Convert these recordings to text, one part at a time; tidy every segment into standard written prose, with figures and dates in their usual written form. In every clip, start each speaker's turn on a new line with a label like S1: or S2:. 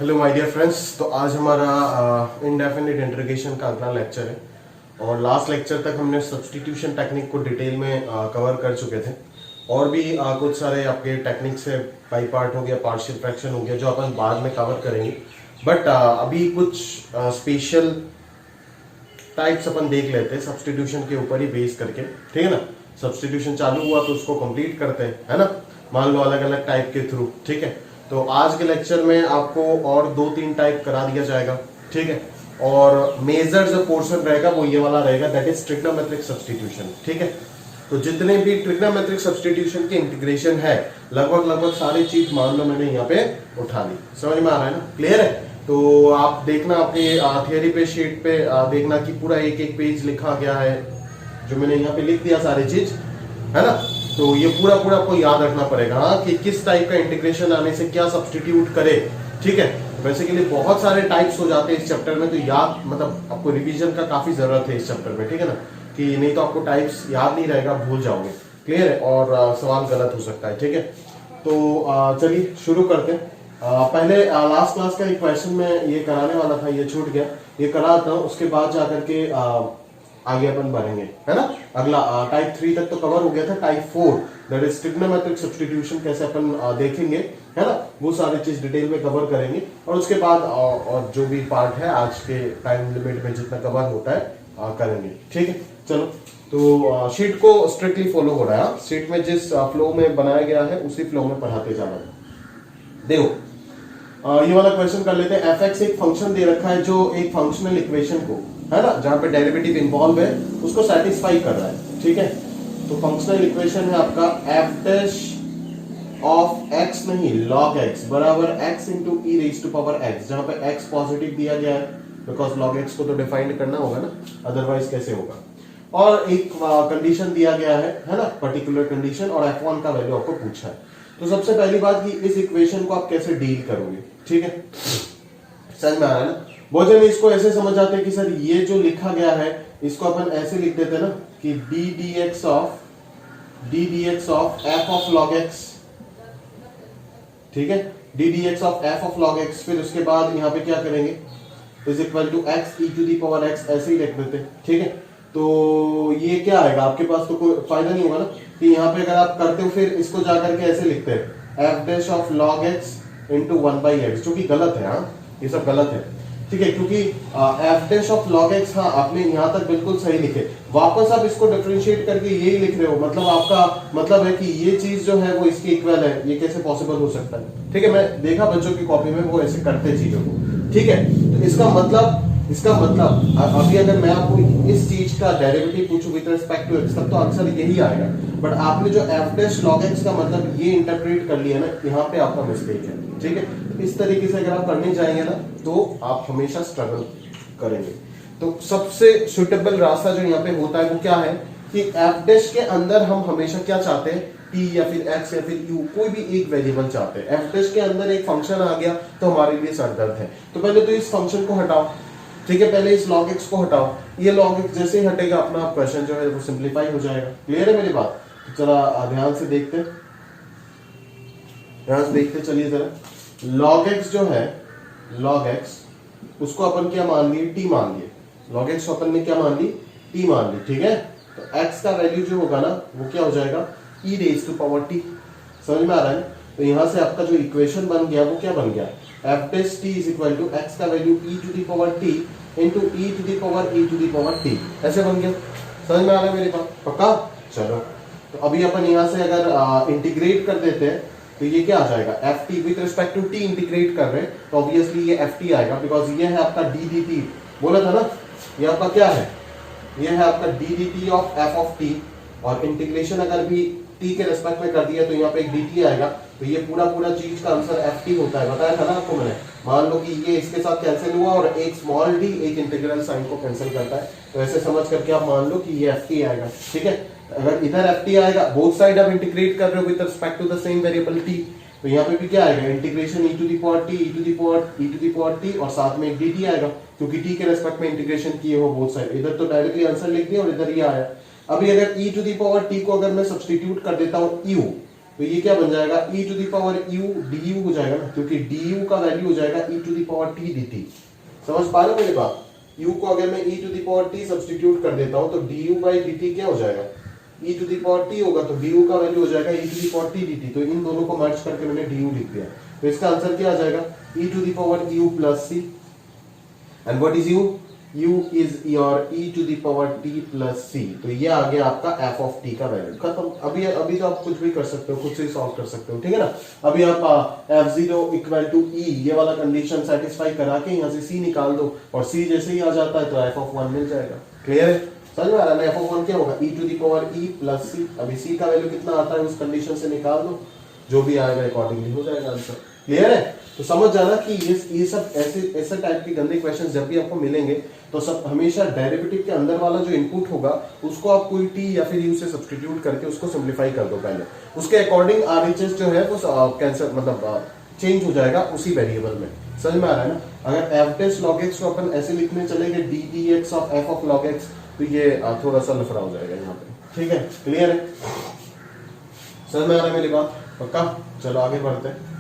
S1: Hello my dear friends. तो आज हमारा इंडेफिनिट इंटीग्रेशन का अगला लेक्चर है और लास्ट लेक्चर तक हमने सब्स्टिट्यूशन टेक्निक को डिटेल में कवर कर चुके थे और भी कुछ सारे आपके टेक्निक्स है, बाई पार्ट हो गया, पार्शियल फ्रैक्शन हो गया, जो अपन बाद में कवर करेंगे। बट अभी कुछ स्पेशल टाइप्स अपन देख लेते हैं सब्स्टिट्यूशन के ऊपर ही बेस करके, ठीक है ना। सब्स्टिट्यूशन चालू हुआ तो उसको कंप्लीट करते हैं, है ना, मान लो अलग अलग टाइप के थ्रू, ठीक है। तो आज के लेक्चर में आपको और 2-3 टाइप करा दिया जाएगा, ठीक है। और मेजर जो पोर्शन रहेगा वो ये वाला रहेगा, दैट इज ट्रिग्नोमेट्रिक सब्स्टिट्यूशन, ठीक है। तो जितने भी ट्रिग्नोमेट्रिक सब्स्टिट्यूशन के इंटीग्रेशन है लगभग सारी चीज मान लो मैंने यहाँ पे उठा ली। समझ में आ रहा है ना, क्लियर है। तो आप देखना अपनी थियरी पे शीट पे देखना कि पूरा एक एक पेज लिखा गया है, जो मैंने यहाँ पे लिख दिया सारी चीज, है ना। तो ये पूरा आपको याद रखना पड़ेगा, हाँ, कि किस टाइप का इंटीग्रेशन आने से क्या सब्स्टिट्यूट करे, ठीक है। बेसिकली बहुत सारे टाइप्स हो जाते हैं इस चैप्टर में, तो याद मतलब आपको रिवीजन का काफी जरूरत है इस चैप्टर में, ठीक है ना, कि नहीं तो आपको टाइप्स याद नहीं रहेगा, भूल जाओगे, क्लियर है, और सवाल गलत हो सकता है, ठीक है। तो चलिए शुरू करते हैं। पहले लास्ट क्लास का एक क्वेश्चन में ये कराने वाला था, ये छूट गया, ये करा था, उसके बाद जाकर के आगे अपन बढ़ेंगे, है ना। अगला टाइप 3 तक तो कवर हो गया था, type 4 that is trigonometric substitution कैसे अपन देखेंगे, है ना, वो सारी चीज डिटेल में कवर करेंगे। और उसके बाद और जो भी पार्ट है आज के टाइम लिमिट में जितना कवर होता है करेंगे, ठीक है। चलो, तो शीट को स्ट्रिक्टली फॉलो हो रहा है, शीट में जिस फ्लो में बनाया गया है उसी फ्लो में पढ़ाते जाना है। देखो ये वाला क्वेश्चन कर लेते हैं। एफ एक फंक्शन दे रखा है जो एक फंक्शनल इक्वेशन को, है ना, जहां पे डेरिवेटिव इन्वॉल्व है उसको सेटिस्फाई कर रहा है, ठीक है। तो फंक्शनल इक्वेशन है आपका एफ डैश ऑफ एक्स नहीं लॉग एक्स बराबर X into E raise to power X, जहां पे एक्स पॉजिटिव दिया गया है बिकॉज लॉग एक्स को तो डिफाइंड करना होगा ना, अदरवाइज कैसे होगा। और एक कंडीशन दिया गया है ना, पर्टिकुलर कंडीशन, और f1 का वैल्यू आपको पूछा है। तो सबसे पहली बात कि इस इक्वेशन को आप कैसे डील करोगे, ठीक है, समझ में आ रहा है ना। बहुत जन इसको ऐसे समझ जाते हैं कि सर ये जो लिखा गया है इसको अपन ऐसे लिख देते हैं ना कि D D X of F of log X, ठीक है, D D X of F of log X, फिर उसके बाद यहाँ पे क्या करेंगे, is equal to X E to the power X, ऐसे ही लिख देते हैं, ठीक है। तो ये क्या आएगा आपके पास, तो कोई फायदा नहीं होगा ना कि यहाँ पे अगर आप करते हो फिर इसको जाकर के ऐसे लिखते हैं F dash of log x into 1/x, जो कि गलत है, हाँ, ये सब गलत है, ठीक है, क्योंकि F dash of log x, हाँ, आपने यहाँ तक बिल्कुल सही लिखे, वापस आप इसको डिफरेंशिएट करके यही लिख रहे हो, मतलब आपका मतलब है कि ये चीज जो है वो इसके इक्वल है, ये कैसे पॉसिबल हो सकता है, ठीक है। मैं देखा बच्चों की कॉपी में वो ऐसे करते चीजों को, ठीक है। तो इसका मतलब अभी अगर मैं आपको इस चीज का डेरिवेटिव पूछूं विद रिस्पेक्ट टू एक्स, तब तो आंसर यही आएगा, बट आपने जो एफ डैश लॉग एक्स का मतलब ये इंटरप्रेट कर लिया ना, यहाँ पे आपका मिस्टेक है, ठीक है। इस तरीके से अगर आप करने जाएंगे ना तो आप हमेशा स्ट्रगल करेंगे। तो सबसे सुटेबल रास्ता जो यहाँ पे होता है वो क्या है कि एफ डैश के अंदर हम हमेशा क्या चाहते हैं, टी या फिर एक्स या फिर यू, कोई भी एक वेरिएबल चाहते हैं। एफ डैश के अंदर एक फंक्शन आ गया तो हमारे लिए सरदर्द है। तो पहले तो इस फंक्शन को हटाओ, ठीक है, पहले इस log x को हटाओ, ये log x जैसे ही हटेगा अपना क्वेश्चन जो है वो सिंपलीफाई हो जाएगा। क्लियर है मेरी बात। तो चला ध्यान से देखते, चलिए जरा। log x जो है, log x उसको अपन क्या मान लिए, t मान लिए। log x को अपन ने क्या मान ली, t मान ली, ठीक है। तो x का वैल्यू जो होगा ना वो क्या हो जाएगा, e raise to power t, समझ में आ रहा है। तो यहां से आपका जो इक्वेशन बन गया वो क्या बन गया, f dash t is equal to x का value e to the power t into e to the power t, ऐसे बन गया। समझ में आ रहा है मेरे पास, पक्का। चलो, तो अभी अपन यहाँ से अगर इंटीग्रेट कर देते हैं तो ये क्या आ जाएगा, F T with respect to T integrate कर रहे हैं तो ऑब्वियसली ये एफ टी आएगा, बिकॉज ये है आपका डी डी टी, बोला था ना, ये आपका क्या है, ये है आपका D D T of F of T, और इंटीग्रेशन अगर भी टी के रेस्पेक्ट में कर दिया तो यहाँ पे एक dt आएगा, तो ये पूरा चीज का आंसर ft होता है, बताया था ना आपको मैंने। मान लो कि ये इसके साथ कैंसिल हुआ और एक स्मॉल d एक इंटीग्रल साइन को कैंसिल करता है, तो ऐसे समझ करके आप मान लो कि ये ft आएगा, ठीक है। अगर इधर ft आएगा, बोथ साइड आप इंटीग्रेट कर रहे हो with respect to the same variable t, तो यहाँ पे भी क्या आएगा, integration e to the power t और साथ में एक dt आएगा, क्योंकि t के रेस्पेक्ट में इंटीग्रेशन किए हो बोथ साइड। इधर तो डायरेक्टली आंसर लिख दिया और इधर ये आया। अभी अगर e to the power t को अगर मैं सब्स्टिट्यूट कर देता हूँ u, तो ये क्या बन जाएगा, e to the power u du हो जाएगा ना, क्योंकि du का वैल्यू हो जाएगा e to the power t dt। समझ पा रहे हो मेरी बात? u को अगर मैं e to the power t substitute कर देता हूं तो du बाई dt क्या हो जाएगा, e to the power t होगा, तो du का वैल्यू हो जाएगा e to the power t dt। तो इन दोनों को मर्ज करके मैंने du लिख दिया। तो इसका आंसर क्या आ जाएगा, e to the power u plus c। And what is u? u is your e to the power t plus c। तो ये आ गया आपका f ऑफ t का वैल्यू। खत्म। अभी तो आप कुछ भी कर सकते हो, खुद से ही सॉल्व कर सकते हो, ठीक है ना। अभी आप f0 इक्वल टू e ये वाला कंडीशन सेटिस्फाई करा के यहाँ से c निकाल दो, और c जैसे ही आ जाता है तो f ऑफ 1 मिल जाएगा। क्लियर है? समझ में आ रहा है? f ऑफ 1 क्या होगा, e to the power e plus c। अभी c का वैल्यू कितना आता है उस कंडीशन से निकाल दो, जो भी आएगा अकॉर्डिंगली हो जाएगा आंसर। क्लियर है? तो समझ जाना कि ये सब ऐसे टाइप के गंदे क्वेश्चंस जब भी आपको मिलेंगे तो सब हमेशा डेरिवेटिव के अंदर वाला जो इनपुट होगा उसको आप कोई t या फिर u से सब्स्टिट्यूट करके उसको सिंपलीफाई कर दो पहले, उसके अकॉर्डिंग RHS जो है वो कैंसिल मतलब चेंज हो जाएगा उसी वेरिएबल में। समझ में आ रहा है ना? अगर f टेस्ट log x को अपन ऐसे लिखने चलेंगे d dx of f of log x तो ये थोड़ा सा लफड़ा हो जाएगा यहाँ पे। ठीक है? क्लियर है? समझ में आ रहा है मेरी बात? पक्का? चलो आगे बढ़ते हैं।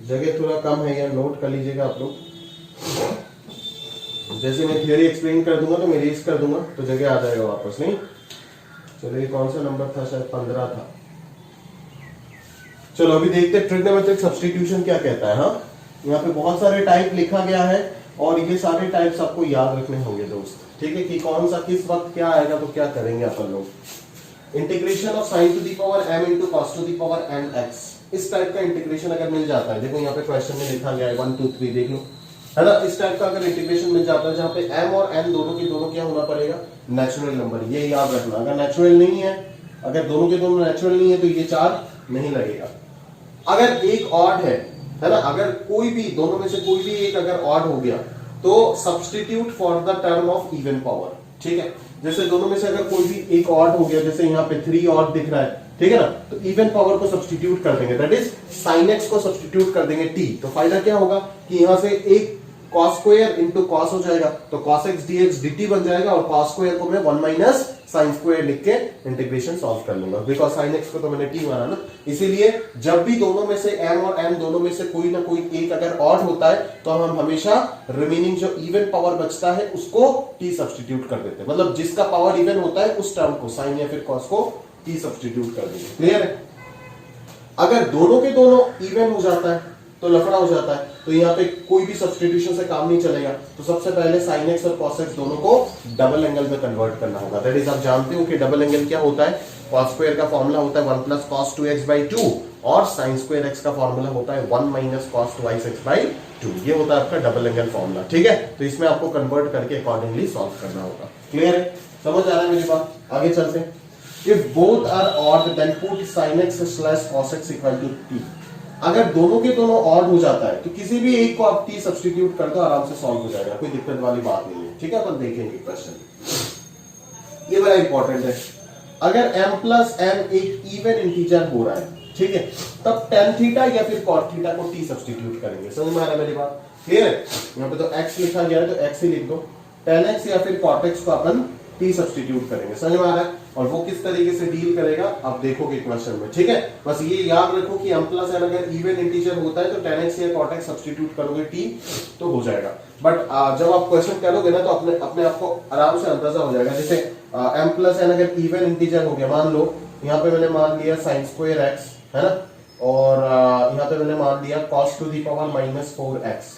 S1: जगह थोड़ा कम है यार, नोट कर लीजिएगा आप लोग। जैसे मैं थियरी एक्सप्लेन कर दूंगा तो मैं रेस कर दूंगा तो जगह आ जाएगा वापस। नहीं चलो, ये कौन सा नंबर था, शायद 15 था। चलो अभी देखते हैं ट्रिग्नोमेट्रिक सब्स्टिट्यूशन क्या कहता है। हाँ, यहाँ पे बहुत सारे टाइप लिखा गया है और ये सारे टाइप्स आपको याद रखने होंगे दोस्त। ठीक है, कि कौन सा किस वक्त क्या आएगा तो क्या करेंगे अपन लोग। Integration of sign to the power m into cos two the power n x, इस टाइप का इंटीग्रेशन अगर मिल जाता है, देखो यहाँ पे क्वेश्चन में लिखा गया है 1 2 3, देख लो, है ना। इस टाइप का अगर इंटीग्रेशन मिल जाता है जहाँ पे m और n दोनों के दोनों क्या होना पड़ेगा, नेचुरल नंबर। ये याद रखना, अगर नेचुरल नहीं है, अगर दोनों के दोनों नेचुरल नहीं है तो ये 4 नहीं लगेगा। अगर एक ऑड है ना, अगर कोई भी दोनों में से कोई भी एक अगर ऑड हो गया तो substitute for the term of even power. ठीक है, जैसे दोनों में से अगर कोई भी एक ऑड हो गया, जैसे यहाँ पे 3 ऑड दिख रहा है, ठीक है ना, तो इवन पावर को सब्स्टिट्यूट कर देंगे, दैट इज साइन एक्स को सब्स्टिट्यूट कर देंगे t। तो फायदा क्या होगा कि यहां से एक cos स्क्वायर इंटू कॉस हो जाएगा, तो cos x dx dt बन जाएगा, और cos स्क्वायर को मैं 1 माइनस साइन स्क्वायर लिख के इंटीग्रेशन सॉल्व कर लूंगा, बिकॉज साइन एक्स को तो मैंने t माना ना। इसीलिए जब भी दोनों में से m और n दोनों में से कोई ना कोई एक अगर ऑड होता है तो हम हमेशा रिमेनिंग जो इवन पावर बचता है उसको t सब्स्टिट्यूट कर देते हैं, मतलब जिसका पावर इवन होता है उस टर्म को, साइन या फिर cos को t सब्स्टिट्यूट कर देंगे। क्लियर है? अगर दोनों के दोनों इवन हो जाता है तो लफड़ा हो जाता है, तो यहाँ पे कोई भी सब्स्टिट्यूशन से काम नहीं चलेगा। तो सबसे पहले साइन एक्स और कॉस एक्स दोनों को डबल एंगल में कन्वर्ट करना होगा। दैट इज, आप जानते हो कि डबल एंगल क्या होता है, कॉस स्क्वायर का फॉर्मूला होता है 1 प्लस कॉस 2x बाई 2, और साइन स्क्वायर एक्स का फॉर्मूला होता है 1 माइनस कॉस 2x बाई 2। ये होता है आपका डबल एंगल फॉर्मूला। ठीक है, तो इसमें आपको कन्वर्ट करके अकॉर्डिंगली सॉल्व करना होगा। क्लियर है? समझ आ रहा है मेरी बात? आगे चलते हैं। If both are odd, then put sin x slash cos x equal to t। अगर दोनों के दोनों ऑड हो जाता है तो किसी भी एक को आप t सब्स्टिट्यूट कर दो, आराम से सॉल्व हो जाएगा, कोई दिक्कत वाली बात नहीं है। ठीक है, अपन देखेंगे क्वेश्चन, ये बड़ा इंपॉर्टेंट है। अगर m प्लस n एक इवन इंटीजर हो रहा है, ठीक है, तब tan थीटा या फिर cot थीटा को t सब्स्टिट्यूट करेंगे। समझ में आ रहा है मेरी बात? क्लियर है? यहाँ पे तो x लिखा गया है तो x ही लिख दो, tan x या फिर cot x को अपन t सब्स्टिट्यूट करेंगे। समझ में आ रहा है? और वो किस तरीके से डील करेगा आप देखोगे क्वेश्चन में। ठीक है, बस ये याद रखो कि m प्लस n अगर इवन इंटीजर होता है तो tan x या cot x सब्स्टिट्यूट करोगे t तो हो जाएगा। बट जब आप क्वेश्चन करोगे ना तो अपने आप को आराम से अंदाजा हो जाएगा। जैसे m प्लस n अगर इवन इंटीजर हो गया, मान लो यहाँ पे मैंने मान लिया साइन स्क्वायर x, है ना, और यहाँ पे मैंने मान लिया cos to the power minus 4x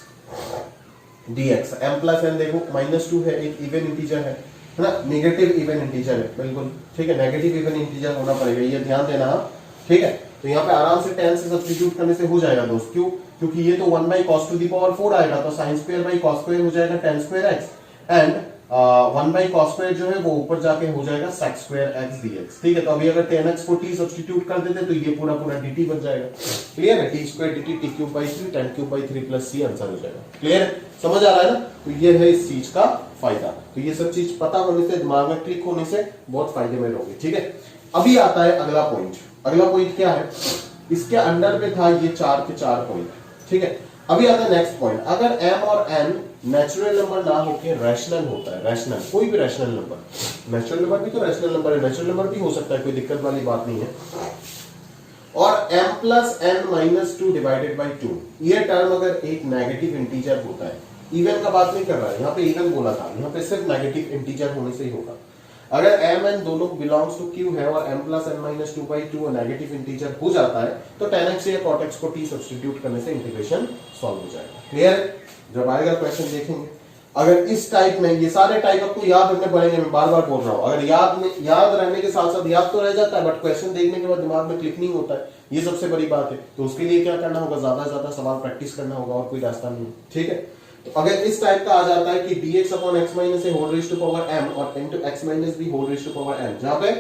S1: dx। m plus n देखो -2 है, एक इवन इंटीजर है ना, नेगेटिव इवन इंटीजर है, बिल्कुल ठीक है, नेगेटिव इवन इंटीजर होना पड़ेगा, ये ध्यान देना। ठीक है, तो यहाँ पे आराम से tan से सब्स्टिट्यूट करने से हो जाएगा दोस्त। क्यों? क्योंकि ये तो 1 by cos to the power 4 आएगा, तो sine square by cos square हो जाएगा tan square x, and 1 by cos square जो है वो ऊपर जाके हो जाएगा sec स्क्वायर x dx। ठीक है, तो अभी अगर tan x को t सब्स्टिट्यूट कर देते तो ये पूरा पूरा dt बन जाएगा। क्लियर है? t square dt t cube by 3 tan cube by 3 plus c answer हो जाएगा। क्लियर है? समझ आ रहा है ना? तो ये है इस चीज का फायदा। तो ये सब चीज पता होने से, दिमाग में क्लिक होने से बहुत फायदे में रहोगे। ठीक है, अभी आता है अगला पॉइंट। अगला पॉइंट क्या है? इसके अंडर में था ये 4 के 4 पॉइंट। ठीक है, अभी आता है नेक्स्ट पॉइंट, अगर m और n नेचुरल नंबर ना होके रैशनल होता है, रैशनल कोई भी रैशनल नंबर, नेचुरल नंबर भी तो रैशनल नंबर है, नेचुरल नंबर भी हो सकता है, कोई दिक्कत वाली बात नहीं है, और m plus n minus two divided by two, ये टर्म अगर एक नेगेटिव इंटीजर होता है, इवन का बात नहीं कर रहा है, यहाँ पे इवन बोला था, यहाँ पे सिर्फ नेगेटिव इंटीजर होने से ही होगा। अगर m n दोनों बिलोंग्स टू q है और m plus n minus two by two negative integer हो जाता है, तो tan x या cot x को t सब्स्टिट्यूट करने से इंटीग्रेशन सॉल्व हो जाएगा। क्लियर? जब आएगा क्वेश्चन देखेंगे। अगर इस टाइप में, ये सारे टाइप आपको याद रखने पड़ेंगे, मैं बार बार बोल रहा हूं, अगर याद रहने के साथ साथ याद तो रह जाता है, बट क्वेश्चन देखने के बाद दिमाग में क्लिक नहीं होता है, ये सबसे बड़ी बात है। तो उसके लिए क्या करना होगा, ज्यादा से ज्यादा सवाल प्रैक्टिस करना होगा, और कोई रास्ता नहीं। ठीक है, तो अगर इस टाइप का आ जाता है कि dx upon x minus A whole raise to power m और into x minus b whole raise to power m, जहां पे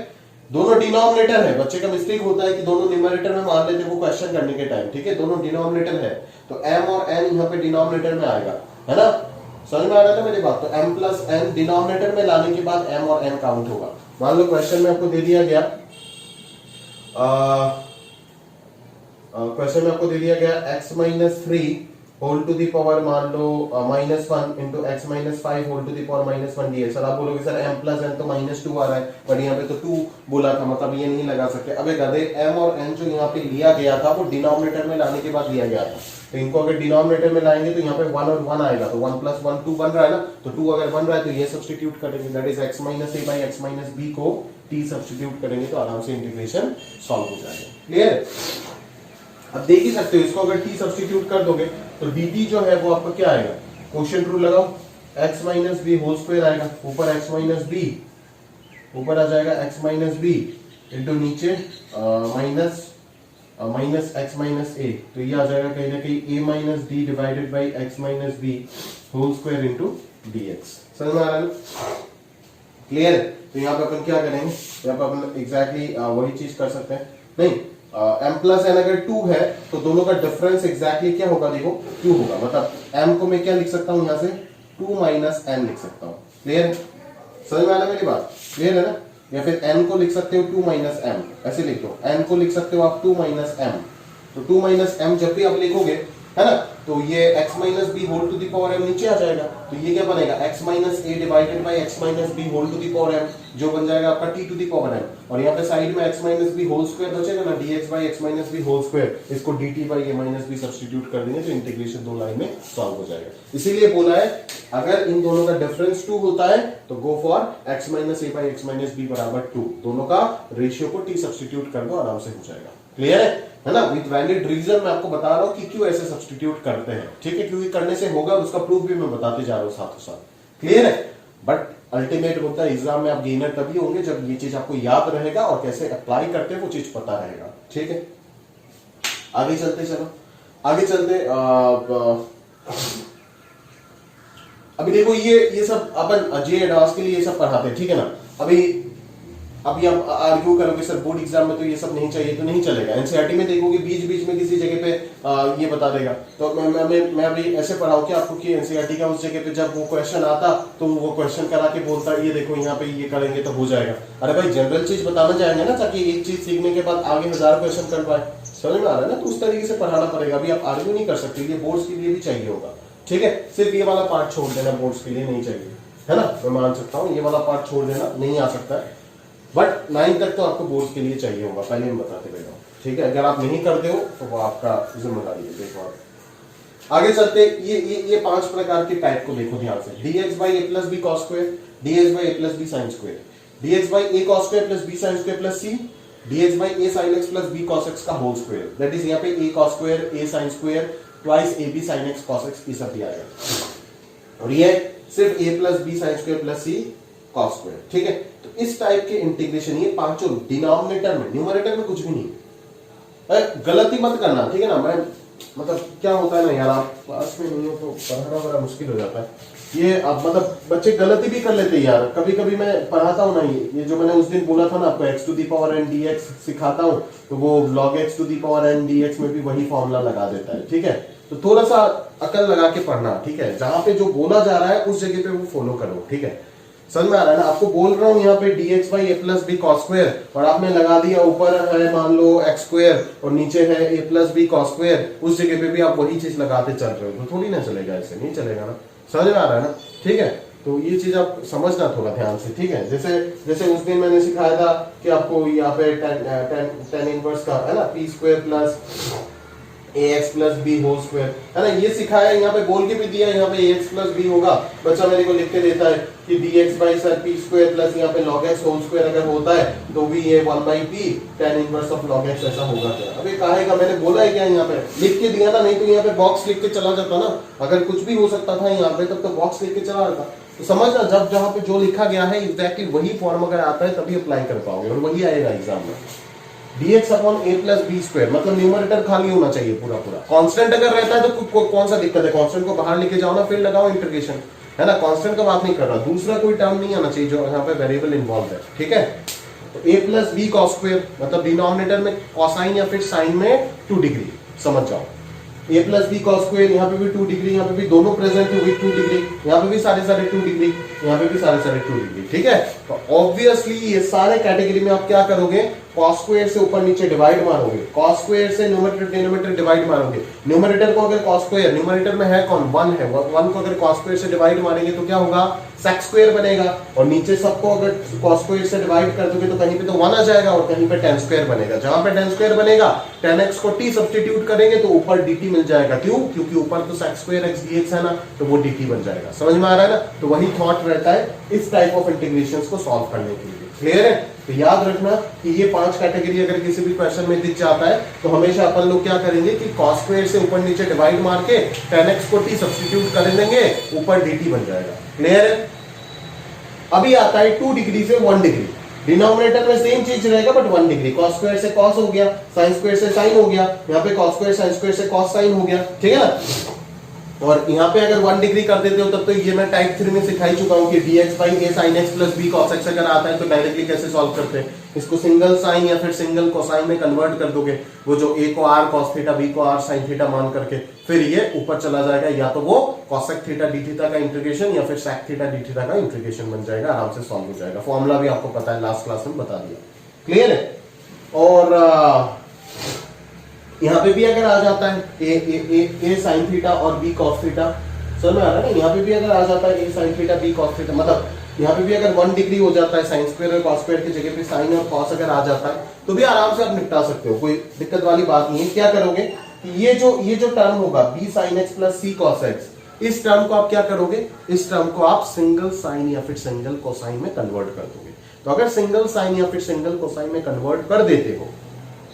S1: दोनों डिनोमिनेटर है, बच्चे का मिस्टेक होता है कि दोनों न्यूमरेटर में मान लेते हैं वो क्वेश्चन करने के टाइम, ठीक है, दोनों डिनोमिनेटर है, तो m और n यहाँ पे डिनोमिनेटर में आएगा, है ना, समझ में आ रहा था मेरी बात। तो m प्लस n डिनोमिनेटर में लाने के बाद m और n काउंट होगा। मान लो क्वेश्चन में आपको दे दिया गया, क्वेश्चन में आपको दे दिया गया x minus three whole to the power मान लो minus one into x minus five whole to the power minus one d. Sir आप बोलोगे सर m प्लस n तो माइनस टू आ रहा है, पर यहाँ पे तो टू बोला था, मतलब ये नहीं लगा सकते। अबे गधे, m और n जो यहाँ पे लिया गया था वो डिनोमिनेटर में लाने के बाद लिया गया था, तो इनको अगर डिनोमिनेटर में लाएंगे तो यहाँ पे वन और वन आएगा, तो वन प्लस वन टू बन रहा है ना, तो टू अगर बन रहा है तो ये सब्स्टिट्यूट करेंगे, that is x minus A by x minus B को t सब्स्टिट्यूट करेंगे तो आराम से इंटीग्रेशन सॉल्व हो जाएगा। क्लियर? अब देख ही सकते हो, इसको अगर t सब्स्टिट्यूट कर दोगे तो dt जो है वो आपका क्या आएगा, क्वोशिएंट रूल लगाओ, x minus B whole square आएगा, ऊपर x माइनस बी, ऊपर आ जाएगा x माइनस बी इंटू नीचे माइनस x माइनस ए, तो ये आ जाएगा कहीं ना कहीं a minus D divided by x minus B whole square into dx। समझ में आ रहा है? क्लियर है? तो यहाँ पे अपन क्या करेंगे, यहाँ पे अपन एग्जैक्टली वही चीज कर सकते हैं, नहीं m प्लस n अगर 2 है तो दोनों का डिफरेंस एग्जैक्टली क्या होगा, देखो 2 होगा, मतलब m को मैं क्या लिख सकता हूं, यहाँ से 2 माइनस n लिख सकता हूं। क्लियर? समझ में आ रहा मेरी बात? क्लियर है ना? या फिर n को लिख सकते हो 2 माइनस m, ऐसे लिख दो, n को लिख सकते हो आप 2 माइनस m, तो 2 माइनस m जब भी आप लिखोगे, है ना, तो ये x minus B whole to the power m नीचे आ जाएगा, तो ये क्या बनेगा, x minus a divided by x minus B whole to the power m, जो बन जाएगा आपका t to the power m, और यहाँ पे साइड में x minus B whole square बचेगा ना, dx by x minus B whole square, इसको dt by a minus b substitute कर देंगे तो इंटीग्रेशन दो लाइन में सॉल्व हो जाएगा। इसीलिए बोला है अगर इन दोनों का डिफरेंस 2 होता है तो go for x minus A by x minus b बराबर 2, दोनों का रेशियो को t सब्स्टिट्यूट कर दो, आराम से हो जाएगा। क्लियर है ना? विद वैलिड रीजन मैं आपको बता रहा हूं कि क्यों ऐसे सब्स्टिट्यूट करते हैं, ठीक है, क्योंकि करने से होगा, उसका प्रूफ भी मैं बताते जा रहा हूं साथ साथ। क्लियर है? बट अल्टीमेट होता है एग्जाम में आप गेनर तभी होंगे जब ये चीज आपको याद रहेगा और कैसे अप्लाई करते हैं वो चीज पता रहेगा। ठीक है, आगे चलते, चलो आगे चलते। अभी देखो ये सब अपन जे एडवांस के लिए ये सब पढ़ाते हैं, ठीक है ना। अभी आप आर्ग्यू करोगे सर बोर्ड एग्जाम में तो ये सब नहीं चाहिए, तो नहीं चलेगा। एनसीईआरटी में देखोगे बीच बीच में किसी जगह पे ये बता देगा, तो मैं अभी ऐसे पढ़ाऊं क्या आपको कि एनसीईआरटी का उस जगह पे जब वो क्वेश्चन आता तो वो क्वेश्चन करा के बोलता है ये देखो यहाँ पे ये करेंगे तो हो जाएगा। अरे भाई जनरल चीज बताना चाहेंगे ना, ताकि एक चीज सीखने के बाद आगे 1000 क्वेश्चन कर पाए। समझ में आ रहा है ना? तो उस तरीके से पढ़ाना पड़ेगा। अभी आप आर्ग्यू नहीं कर सकते, ये बोर्ड्स के लिए भी चाहिए होगा। ठीक है, सिर्फ ये वाला पार्ट छोड़ देना बोर्ड्स के लिए नहीं चाहिए, है ना, मैं मान सकता हूँ। ये वाला पार्ट छोड़ देना नहीं आ सकता है, बट 9 तक तो आपको बोर्ड्स के लिए चाहिए होगा, पहले हम बताते गए। ठीक है, अगर आप नहीं करते हो तो वो आपका जिम्मेदारी है। देखो आगे चलते, ये 5 प्रकार के टाइप को देखो ध्यान से। dx by a plus b cos square, dx by a plus b sine square, dx by a cos square plus b sine square plus c, dx by a sine x plus b cos x का whole square, that is यहाँ पे a cos square a sine square twice a b sine x cos x, ये सब दिया गया। और ये सिर्फ a plus b sine square plus C cos square. ठीक है, तो इस टाइप के इंटीग्रेशन ये पांचों डिनोमिनेटर में, न्यूमरेटर में कुछ भी नहीं। गलती मत करना, ठीक है ना। मैं मतलब क्या होता है ना यार, आप क्लास में नहीं हो तो पढ़ाना बड़ा मुश्किल हो जाता है। ये अब मतलब बच्चे गलती भी कर लेते हैं यार। कभी कभी मैं पढ़ाता हूँ ना, ये जो मैंने उस दिन बोला था ना आपको, x to the power n dx सिखाता हूँ, तो वो log x to the power n dx में भी वही फॉर्मूला लगा देता है। ठीक है, तो थोड़ा सा अकल लगा के पढ़ना। ठीक है, जहां पे जो बोला जा रहा है उस जगह पे वो फॉलो करो। ठीक है, समझ में आ रहा है ना? आपको बोल रहा हूं यहाँ पे dx by a plus b cos square, और आपने लगा दिया ऊपर है मान लो एक्स स्क्वायर और नीचे है ए प्लस बी कॉस स्क्वायर, उस जगह पे भी आप वही चीज लगाते चल रहे हो, तो थोड़ी ना चलेगा, ऐसे नहीं चलेगा ना। समझ में आ रहा है ना? ठीक है, तो ये चीज आप समझना थोड़ा ध्यान से, ठीक है। जैसे जैसे उस दिन मैंने सिखाया था कि आपको यहाँ पे टेन इनवर्स का है ना p square plus a x plus b whole square, है ना, ये सिखाया, यहाँ पे बोल के भी दिया, यहाँ पे ए एक्स प्लस बी होगा, बच्चा मेरे को लिख के देता है कि D x by sir P square plus यहाँ पे लॉग एक्स होल स्क्वायर अगर होता है तो भी ये 1 by P tan inverse of log x ऐसा होगा क्या? अबे काहे का, मैंने बोला है क्या यहाँ पे लिख के दिया ना, नहीं तो यहाँ पे बॉक्स लिख के चला जाता ना, अगर कुछ भी हो सकता था यहाँ पे तब तो बॉक्स लिख के चला जाता। तो समझना, जब जहाँ पे जो लिखा गया है एग्जैक्टली वही फॉर्म अगर आता है तभी अप्लाई कर पाओगे, और वही आएगा एग्जाम में। dx अपॉन ए प्लस बी स्क्वायर, मतलब न्यूमरेटर खाली होना चाहिए पूरा पूरा। कांस्टेंट अगर रहता है तो कौन सा दिक्कत है, कांस्टेंट को बाहर लेके जाओ ना, फिर लगाओ इंटीग्रेशन, है ना, कांस्टेंट का बात नहीं कर रहा, दूसरा कोई टर्म नहीं आना चाहिए जो यहाँ पे वेरिएबल इन्वॉल्व है, ठीक है। तो ए प्लस बी कॉस स्क्वायर मतलब डिनोमिनेटर में कोसाइन या फिर साइन में 2 डिग्री, समझ जाओ। ए प्लस बी कॉस स्क्वायर, यहाँ पे भी 2 डिग्री, यहाँ पे भी दोनों प्रेजेंट है विद 2 डिग्री, यहाँ पे भी सारे 2 डिग्री, यहाँ पे भी सारे 2 डिग्री, ठीक है। तो ऑब्वियसली ये सारे कैटेगरी में आप क्या करोगे, कॉस स्क्वायर से ऊपर नीचे डिवाइड मारोगे, कॉस स्क्वायर से न्यूमरेटर डिनोमिनेटर डिवाइड मारोगे। न्यूमरेटर को अगर कॉस स्क्वायर, न्यूमरेटर में है कौन, 1 है, 1 को अगर कॉस स्क्वायर से डिवाइड मारेंगे तो क्या होगा, सेक स्क्वायर बनेगा, और नीचे सबको अगर कॉस स्क्वायर से डिवाइड कर दोगे तो कहीं पे तो 1 आ जाएगा और कहीं पे टेन स्क्वायर बनेगा। जहां पे टेन स्क्वायर बनेगा 10x को t सब्स्टिट्यूट करेंगे तो ऊपर dt मिल जाएगा, क्यों, क्योंकि ऊपर तो सेक स्क्वायर x dx है ना, तो वो dt बन जाएगा। समझ में आ रहा है ना? तो वही थॉट रहता है इस टाइप ऑफ इंटीग्रेशंस को सॉल्व करने के लिए। क्लियर है? तो याद रखना कि ये 5 कैटेगरी अगर किसी भी क्वेश्चन में दिख जाता है तो हमेशा अपन लोग क्या करेंगे कि कॉस स्क्वायर से ऊपर नीचे डिवाइड मार के 10x को t सब्स्टिट्यूट कर देंगे, ऊपर dt बन जाएगा। क्लियर है? अभी आता है 2 डिग्री से 1 डिग्री, डिनोमिनेटर में सेम चीज रहेगा बट 1 डिग्री, कॉस स्क्वायर से कॉस हो गया, साइन स्क्वायर से साइन हो गया, यहाँ पे कॉस स्क्वायर साइन स्क्वायर से कॉस साइन हो गया, ठीक है ना। और यहाँ पे अगर 1 डिग्री कर देते हो तब तो ये मैं टाइप 3 में सिखा ही चुका हूँ कि dx by a sine x plus b cos x अगर आता है तो डायरेक्टली कैसे सॉल्व करते हैं, इसको सिंगल साइन या फिर सिंगल कोसाइन में कन्वर्ट कर दोगे, वो जो a को r cos थीटा b को r sin थीटा मान करके, फिर ये ऊपर चला जाएगा, या तो वो cosec थीटा d थीटा का इंटीग्रेशन या फिर sec थीटा d थीटा का इंटीग्रेशन बन जाएगा, आराम से सॉल्व हो जाएगा। फॉर्मूला भी आपको पता है, लास्ट क्लास में बता दिया। क्लियर है? और यहाँ पे भी अगर आ जाता है ए साइन थीटा और बी कॉस थीटा, समझ में आ रहा है ना, यहाँ पे भी अगर आ जाता है a sine theta b cos theta, मतलब यहाँ पे भी अगर 1 डिग्री हो जाता है, साइन स्क्वायर और कॉस स्क्वायर की जगह पे साइन और कॉस अगर आ जाता है तो भी आराम से आप निपटा सकते हो, कोई दिक्कत वाली बात नहीं है। क्या करोगे कि ये जो टर्म होगा बी साइन एक्स प्लस सी कॉस एक्स, इस टर्म को आप क्या करोगे, इस टर्म को आप सिंगल साइन या फिर सिंगल कोसाइन में कन्वर्ट कर दोगे। तो अगर सिंगल साइन या फिर सिंगल कोसाइन में कन्वर्ट कर देते हो,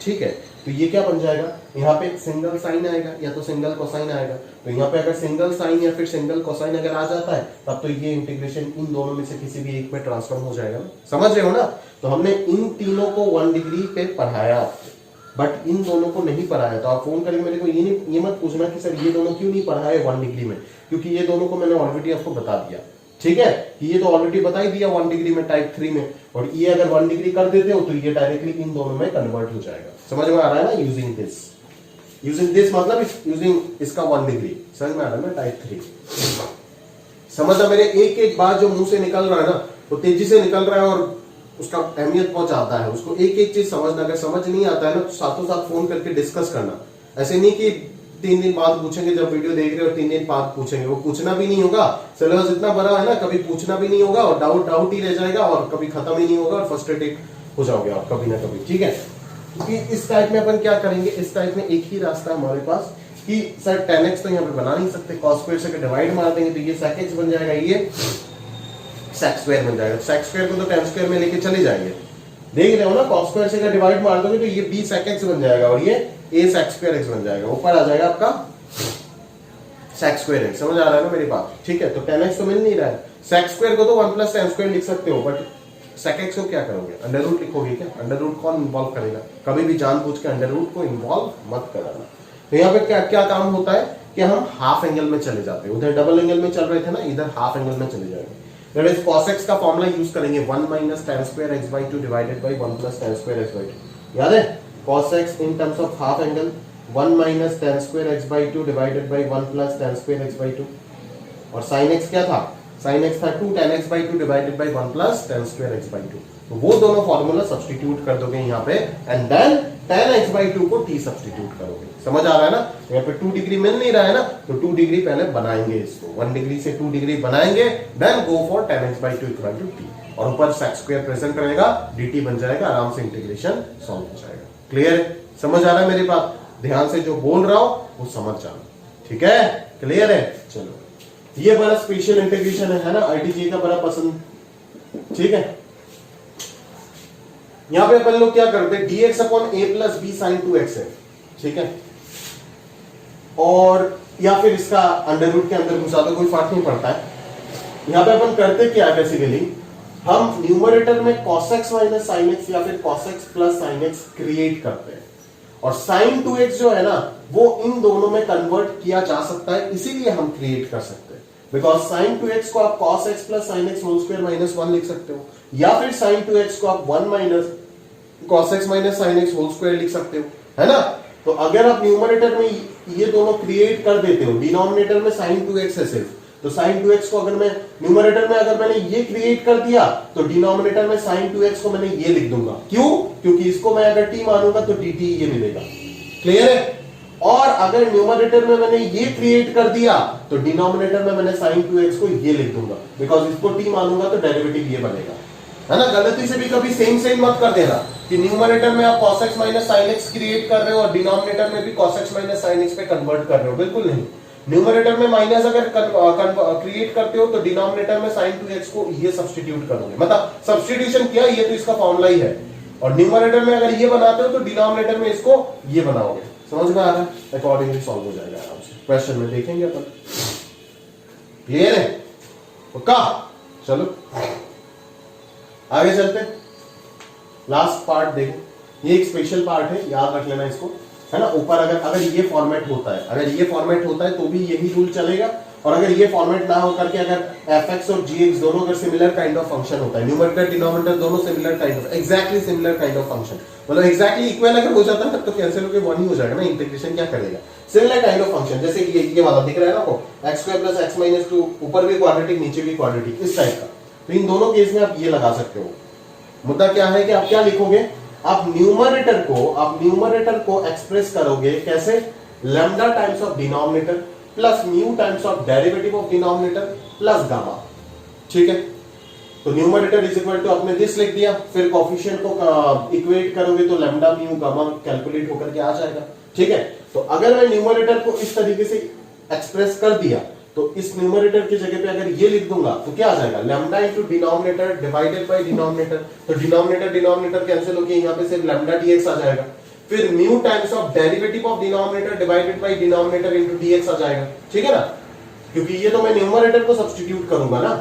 S1: ठीक है, तो ये क्या बन जाएगा, यहाँ पे सिंगल साइन आएगा या तो सिंगल कोसाइन आएगा। तो यहाँ पे अगर सिंगल साइन या फिर सिंगल कोसाइन अगर आ जाता है तब तो ये इंटीग्रेशन इन दोनों में से किसी भी एक में ट्रांसफॉर्म हो जाएगा, समझ रहे हो ना। तो हमने इन तीनों को 1 डिग्री पे पढ़ाया, बट इन दोनों को नहीं पढ़ाया। तो आप फोन करके मेरे को ये मत पूछना कि सर ये दोनों क्यों नहीं पढ़ाए 1 डिग्री में, क्योंकि ये दोनों को मैंने ऑलरेडी आपको बता दिया, ठीक है, ये तो ऑलरेडी बता ही दिया 1 डिग्री में टाइप 3 में, और ये अगर 1 डिग्री कर देते हो तो ये डायरेक्टली इन दोनों में कन्वर्ट हो जाएगा। समझ में आ रहा है ना? यूजिंग दिस मतलब यूजिंग इसका 1 डिग्री, समझ में आ रहा है ना, टाइप 3। समझना, मेरे एक एक बात जो मुंह से निकल रहा है ना वो तेजी से निकल रहा है और उसका अहमियत बहुत ज्यादा है, उसको एक एक चीज समझना। अगर समझ नहीं आता है ना तो साथों साथ फोन करके डिस्कस करना, ऐसे नहीं कि 3 दिन बाद पूछेंगे जब वीडियो देख रहे हो, 3 दिन बाद पूछेंगे, वो पूछना भी नहीं होगा। सिलेबस इतना बड़ा है ना, कभी पूछना भी नहीं होगा और डाउट ही रह जाएगा और कभी खत्म ही नहीं होगा और फ्रस्ट्रेटेड हो जाओगे आप कभी ना कभी, ठीक है। क्योंकि इस टाइप में अपन क्या करेंगे, इस टाइप में एक ही रास्ता है हमारे पास कि सर 10x तो यहाँ पे बना नहीं सकते, cos स्क्वायर से डिवाइड मार देंगे तो ये sec x बन जाएगा, ये sec स्क्वायर बन जाएगा। sec स्क्वायर को तो tan स्क्वायर में लेके चले जाएंगे, देख रहे हो ना, cos स्क्वायर से डिवाइड मार दोगे तो ये b sec x बन जाएगा और ये a sec स्क्वायर x बन जाएगा, ऊपर आ जाएगा आपका sec स्क्वायर x। समझ आ रहा है ना मेरी बात? ठीक है, तो 10x तो मिल नहीं रहा है, sec स्क्वायर को तो 1 प्लस tan स्क्वायर लिख सकते हो, बट sec x को क्या करोगे, अंडर रूट लिखोगे क्या? अंडर रूट कौन इन्वॉल्व करेगा, कभी भी जानबूझ के अंडर रूट को इन्वॉल्व मत कराना। तो यहाँ पे क्या क्या काम होता है कि हम हाफ एंगल में चले जाते हैं, उधर डबल एंगल में चल रहे थे ना, इधर हाफ एंगल में चले जाएंगे। दैट इज cos x का फॉर्मूला यूज करेंगे 1 minus tan square x by 2 divided by 1 plus tan square x by 2। याद है, cos x in terms of half angle 1 minus tan square x by 2 divided by 1 plus tan square x by 2, और sin x क्या था, sine x था 2 tan x by 2 divided by 1 plus tan square x by 2। तो वो दोनों formula substitute कर दोगे यहाँ पे and then tan x by 2 को t सब्सटीट्यूट करोगे। समझ आ रहा है ना? यहाँ पे 2 डिग्री मिल नहीं रहा है ना, तो 2 डिग्री पहले बनाएंगे इसको, 1 डिग्री से 2 डिग्री बनाएंगे, then go for tan x by 2 equal to t, और ऊपर sec स्क्वायर प्रेजेंट रहेगा, dt बन जाएगा, आराम से इंटीग्रेशन सॉल्व हो जाएगा। क्लियर है? समझ आ रहा है मेरी बात? ध्यान से जो बोल रहा हूं वो समझ जाना, ठीक है? क्लियर है? चलो, ये बड़ा स्पेशल इंटीग्रेशन है ना, आईटीजे का बड़ा पसंद, ठीक है? यहां पे अपन लोग क्या करते हैं, dx upon a plus b sine 2x है, ठीक है? और या फिर इसका अंडर रूट के अंदर घुसा दो, कोई फर्क नहीं पड़ता है। यहां पे अपन करते क्या है, बेसिकली हम न्यूमरेटर में cos x minus sine x या फिर cos x plus sine x create करते हैं, और साइन 2x जो है ना वो इन दोनों में कन्वर्ट किया जा सकता है, इसीलिए हम क्रिएट कर सकते हैं। बिकॉज साइन 2x को आप cos x plus sine x whole square minus 1 लिख सकते हो, या फिर साइन 2x को आप 1 minus cos x minus sine x whole square लिख सकते हो, है ना? तो अगर आप न्यूमरेटर में ये दोनों क्रिएट कर देते हो, डिनोमिनेटर में साइन 2x है सिर्फ, तो साइन 2x को अगर मैं न्यूमरेटर में अगर मैंने ये क्रिएट कर दिया तो डिनोमिनेटर में साइन 2x को मैंने ये लिख दूंगा। क्यों? क्योंकि इसको मैं अगर t मानूंगा तो dt ये मिलेगा। क्लियर है? और अगर न्यूमरेटर में मैंने ये क्रिएट कर दिया तो डिनोमिनेटर में मैंने साइन 2x को ये लिख दूंगा, बिकॉज इसको t मानूंगा तो डेरिवेटिव ये बनेगा, है ना? गलती से भी कभी सेम मत कर देना कि न्यूमरेटर में आप cos x minus sine x create कर रहे हो और डिनोमिनेटर में भी cos x minus sine x पे कन्वर्ट कर रहे हो, बिल्कुल नहीं। न्यूमरेटर में माइनस अगर क्रिएट करते हो तो डिनोमिनेटर में साइन 2x को ये सब्स्टिट्यूट करोगे, मतलब सब्स्टिट्यूशन किया, ये तो इसका फॉर्मूला ही है। और न्यूमरेटर में अगर ये बनाते हो तो डिनोमिनेटर में इसको ये बनाओगे। समझ में आ रहा है? अकॉर्डिंगली सॉल्व हो जाएगा आराम से, क्वेश्चन में देखेंगे अपन। क्लियर है? पक्का? चलो आगे चलते, लास्ट पार्ट देखो, ये एक स्पेशल पार्ट है, याद रख लेना इसको, है ना? ऊपर अगर ये फॉर्मेट होता है, अगर ये फॉर्मेट होता है तो भी यही रूल चलेगा, और अगर ये फॉर्मेट ना हो करके अगर fx और gx दोनों अगर सिमिलर काइंड ऑफ फंक्शन होता है, न्यूमरेटर डिनोमिनेटर दोनों similar kind of, exactly similar kind of function, मतलब एग्जैक्टली इक्वल अगर हो जाता है तब तो कैंसिल होकर वन ही हो जाएगा ना, इंटीग्रेशन क्या करेगा? सिमिलर काइंड ऑफ फंक्शन, जैसे ये वाला दिख रहा है ना आपको, x square plus x minus 2, ऊपर भी क्वाड्रेटिक नीचे भी क्वाड्रेटिक, इस टाइप का। तो इन दोनों केस में आप ये लगा सकते हो। मुद्दा क्या है कि आप क्या लिखोगे, आप न्यूमरेटर को एक्सप्रेस करोगे कैसे, lambda times of denominator plus mu times of derivative of denominator plus gamma, ठीक है? तो न्यूमरेटर इज इक्वल टू आपने दिस लिख दिया, फिर कोफिशिएंट को इक्वेट करोगे तो लैम्डा म्यू गामा कैलकुलेट होकर के आ जाएगा, ठीक है? तो अगर मैं न्यूमरेटर को इस तरीके से एक्सप्रेस कर दिया तो इस न्यूमरेटर की जगह पे अगर ये लिख दूंगा तो क्या आ जाएगा, lambda into denominator divided by denominator, तो डिनोमिनेटर कैंसिल होकर यहाँ पे सिर्फ लैम्डा dx आ जाएगा, फिर mu times of derivative of denominator divided by denominator into dx आ जाएगा, ठीक है ना? क्योंकि ये तो मैं न्यूमरेटर को सब्स्टिट्यूट करूंगा ना,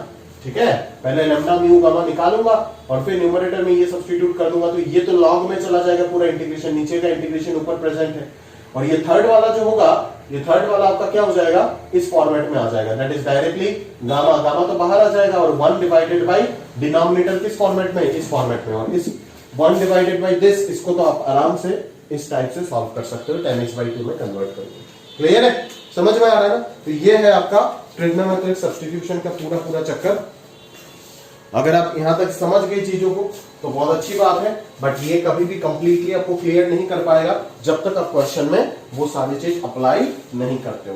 S1: ठीक है? पहले लैम्डा म्यू गामा निकालूंगा और फिर न्यूमरेटर में ये सब्स्टिट्यूट कर दूंगा, तो ये तो लॉग में चला जाएगा पूरा इंटीग्रेशन, नीचे का इंटीग्रेशन ऊपर प्रेजेंट है, और ये थर्ड वाला जो होगा, ये थर्ड वाला आपका क्या हो जाएगा, इस फॉर्मेट में आ जाएगा, दैट इज डायरेक्टली गामा तो बाहर आ जाएगा, और 1 डिवाइडेड बाय डिनोमिनेटर किस फॉर्मेट में, इस फॉर्मेट में, और इस 1 डिवाइडेड बाय दिस, इसको तो आप आराम से इस टाइप से सॉल्व कर सकते हो, tan x by 2 में कन्वर्ट करके। क्लियर है? समझ में आ रहा है ना? तो ये है आपका ट्रिग्नोमेट्रिक सब्स्टिट्यूशन का पूरा चक्कर। अगर आप यहां तक समझ गए चीजों को तो बहुत अच्छी बात है, बट ये कभी भी कंप्लीटली आपको क्लियर नहीं कर पाएगा जब तक आप क्वेश्चन में वो सारी चीज अप्लाई नहीं करते हो,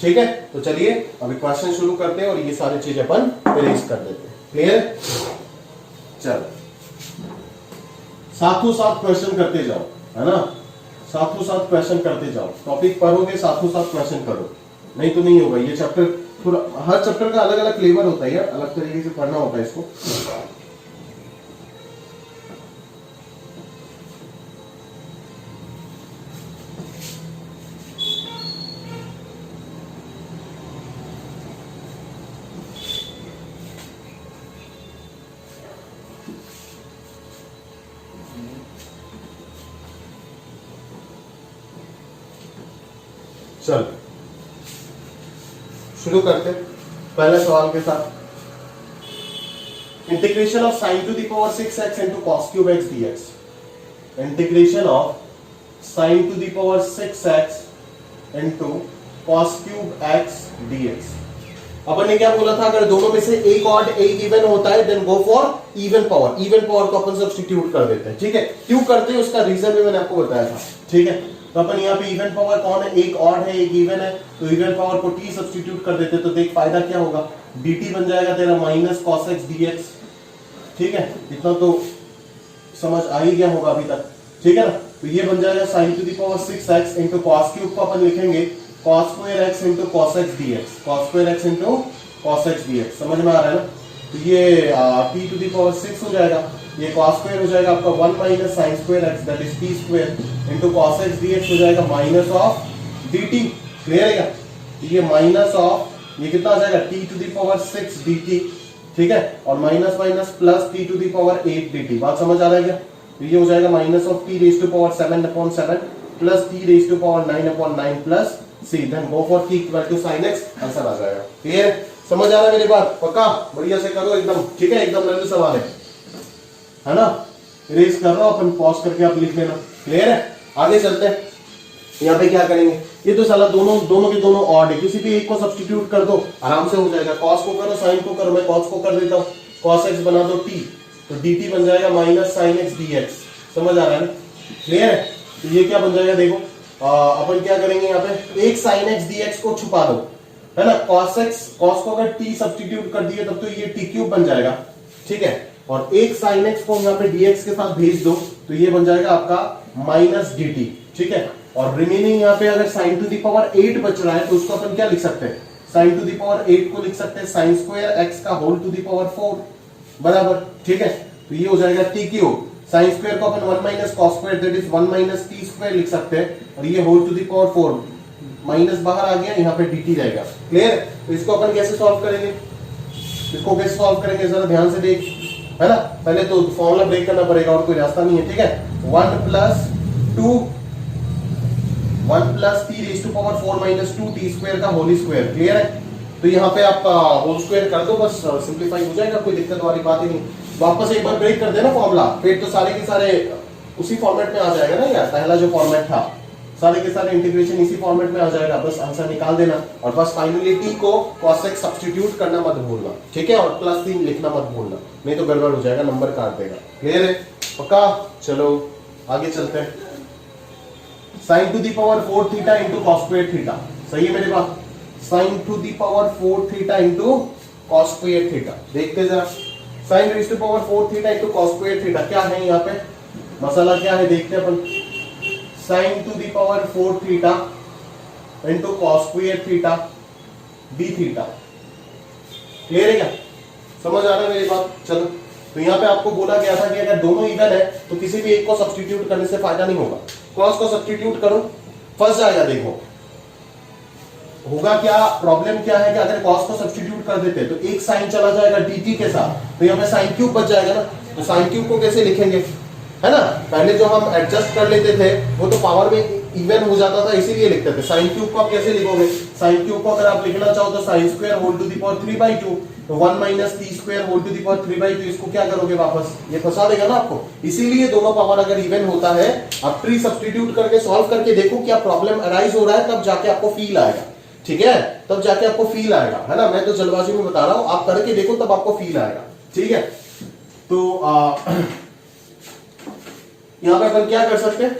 S1: ठीक है? तो चलिए अभी क्वेश्चन शुरू करते हैं और ये सारी चीज अपन इरेज कर देते हैं। क्लियर? चलो साथों साथ क्वेश्चन करते जाओ, है ना? साथों साथ क्वेश्चन करते जाओ, टॉपिक पढ़ोगे साथों साथ क्वेश्चन करो, नहीं तो नहीं होगा। ये चैप्टर थोड़ा, हर चैप्टर का अलग अलग फ्लेवर होता है, अलग तरीके से पढ़ना होता है इसको। चल शुरू करते पहले सवाल के साथ। Integration of sign to the power 6x into cos cube x dx, integration of sign to the power 6x into cos cube x dx। अपन ने क्या बोला था, अगर दोनों में से एक ऑड एक इवन होता है then go for even power. Even power को अपन सब्स्टिट्यूट कर देते हैं, ठीक है। क्यों करते हैं उसका रीजन भी मैंने आपको बताया था, ठीक है। तो अपन यहाँ पे इवन पावर कौन है, एक ऑड है एक इवन है, तो इवन पावर को टी सब्स्टिट्यूट कर देते, तो देख फायदा क्या होगा, dt बन जाएगा तेरा माइनस कॉस एक्स dx, ठीक है। इतना तो समझ आ ही गया होगा अभी तक, ठीक है ना। तो ये बन जाएगा sin to the power 6x into cos cube को अपन लिखेंगे cos square x into cos x dx, cos square x into cos x dx, समझ में आ रहा है ना। तो ये t टू द पावर 6 हो जाएगा, ये cos स्क्वायर हो जाएगा आपका 1 minus sin square x that is t square into cos x dx हो जाएगा माइनस ऑफ dt, क्लियर है क्या। तो ये माइनस ऑफ ये कितना आ जाएगा t to the power 6 dt, ठीक है, और minus minus plus t to the power 8 dt, बात समझ आ रहा है क्या। तो ये हो जाएगा minus of t raise to power 7/7 plus t raise to power 9/9 plus c, then go for t equal to sin x, answer आ जाएगा। क्लियर है, समझ आ रहा है मेरी बात, पक्का बढ़िया से करो एकदम, ठीक है, एकदम लंबी सवाल है ना। इरेज कर रहा हूं, अपन पॉज करके आप लिख लेना, क्लियर है। आगे चलते हैं, यहाँ पे क्या करेंगे, ये तो साला दोनों के दोनों ऑड है, किसी भी एक को सब्स्टिट्यूट कर दो आराम से हो जाएगा। cos को करो sin को करो, मैं cos को कर देता हूँ, cos x बना दो t, तो dt बन जाएगा माइनस sin x dx, समझ आ रहा है ना, क्लियर है। तो ये क्या बन जाएगा देखो, अपन क्या करेंगे यहाँ पे, एक sin x dx को छुपा दो, है ना। cos को अगर t सब्स्टिट्यूट कर दिए तब तो ये t क्यूब बन जाएगा, ठीक है। और एक sin x को यहाँ पे dx के साथ भेज दो तो ये बन जाएगा आपका माइनस dt, ठीक है। और रिमेनिंग यहाँ पे अगर sin टू द पावर 8 बच रहा है तो उसको अपन क्या लिख सकते हैं, sin टू द पावर 8 को लिख सकते हैं sin स्क्वायर x का होल टू द पावर 4 बराबर, ठीक है। तो ये हो जाएगा t क्यूब, sin स्क्वायर को अपन 1 minus cos square that is 1 minus t square लिख सकते हैं, और ये whole to the power 4, minus बाहर आ गया, यहाँ पे dt रहेगा, क्लियर। तो इसको अपन कैसे सॉल्व करेंगे, इसको कैसे सॉल्व करेंगे जरा ध्यान से देख, है ना। पहले तो फॉर्मूला ब्रेक करना पड़ेगा और कोई रास्ता नहीं है, ठीक है। 1 plus t raise to power 4 minus 2t square का होल स्क्वायर, क्लियर है। तो यहाँ पे आप होल स्क्वायर कर दो, बस सिंपलीफाई हो जाएगा, कोई दिक्कत वाली बात ही नहीं। वापस एक बार ब्रेक कर देना फॉर्मूला, फिर तो सारे के सारे उसी फॉर्मेट में आ जाएगा ना यार, पहला जो फॉर्मेट था सारे के सारे इंटीग्रेशन इसी फॉर्मेट में आ जाएगा, बस आंसर निकाल देना। और बस फाइनली t को cos x सब्स्टिट्यूट करना मत भूलना, ठीक है, और प्लस 3 लिखना मत भूलना, नहीं तो गड़बड़ हो जाएगा, नंबर काट देगा, क्लियर है, पक्का। चलो आगे चलते हैं, sin to the power 4 theta into cos square theta, सही है मेरे पास, sin to the power 4 theta into cos square theta, देखते जरा, sin raise to power 4 theta into cos square theta क्या है, यहाँ पे मसाला क्या है देखते हैं अपन, sin to the power 4 theta into cos square theta d theta, clear है क्या, समझ आ रहा है मेरी बात। चलो, तो यहाँ पे आपको बोला गया था कि अगर दोनों इवन है तो किसी भी एक को सब्स्टिट्यूट करने से फायदा नहीं होगा, cos को सब्स्टिट्यूट करो, फंस जाएगा। देखो होगा क्या, प्रॉब्लम क्या है कि अगर cos को सब्स्टिट्यूट कर देते तो एक साइन चला जाएगा dt के साथ, तो यहाँ पे साइन क्यूब बच जाएगा ना। तो साइन क्यूब को कैसे लिखेंगे, है ना, पहले जो हम एडजस्ट कर लेते थे वो तो पावर में इवन हो जाता था, इसीलिए लिखते थे। साइन क्यूब को आप कैसे लिखोगे, साइन क्यूब को अगर आप लिखना चाहो तो sine square whole to the power 3/2, तो 1 minus t square whole to the power 3/2, इसको क्या करोगे वापस, ये फंसा देगा ना आपको। इसीलिए दोनों पावर अगर इवन होता है, आप प्री सब्स्टिट्यूट करके सॉल्व करके देखो क्या प्रॉब्लम अराइज हो रहा है, तब जाके आपको फील आएगा, ठीक है, तब जाके आपको फील आएगा, है ना। मैं तो जल्दबाजी में बता रहा हूं, आप करके देखो तब आपको फील आएगा, ठीक है। तो यहाँ पे अपन क्या कर सकते हैं,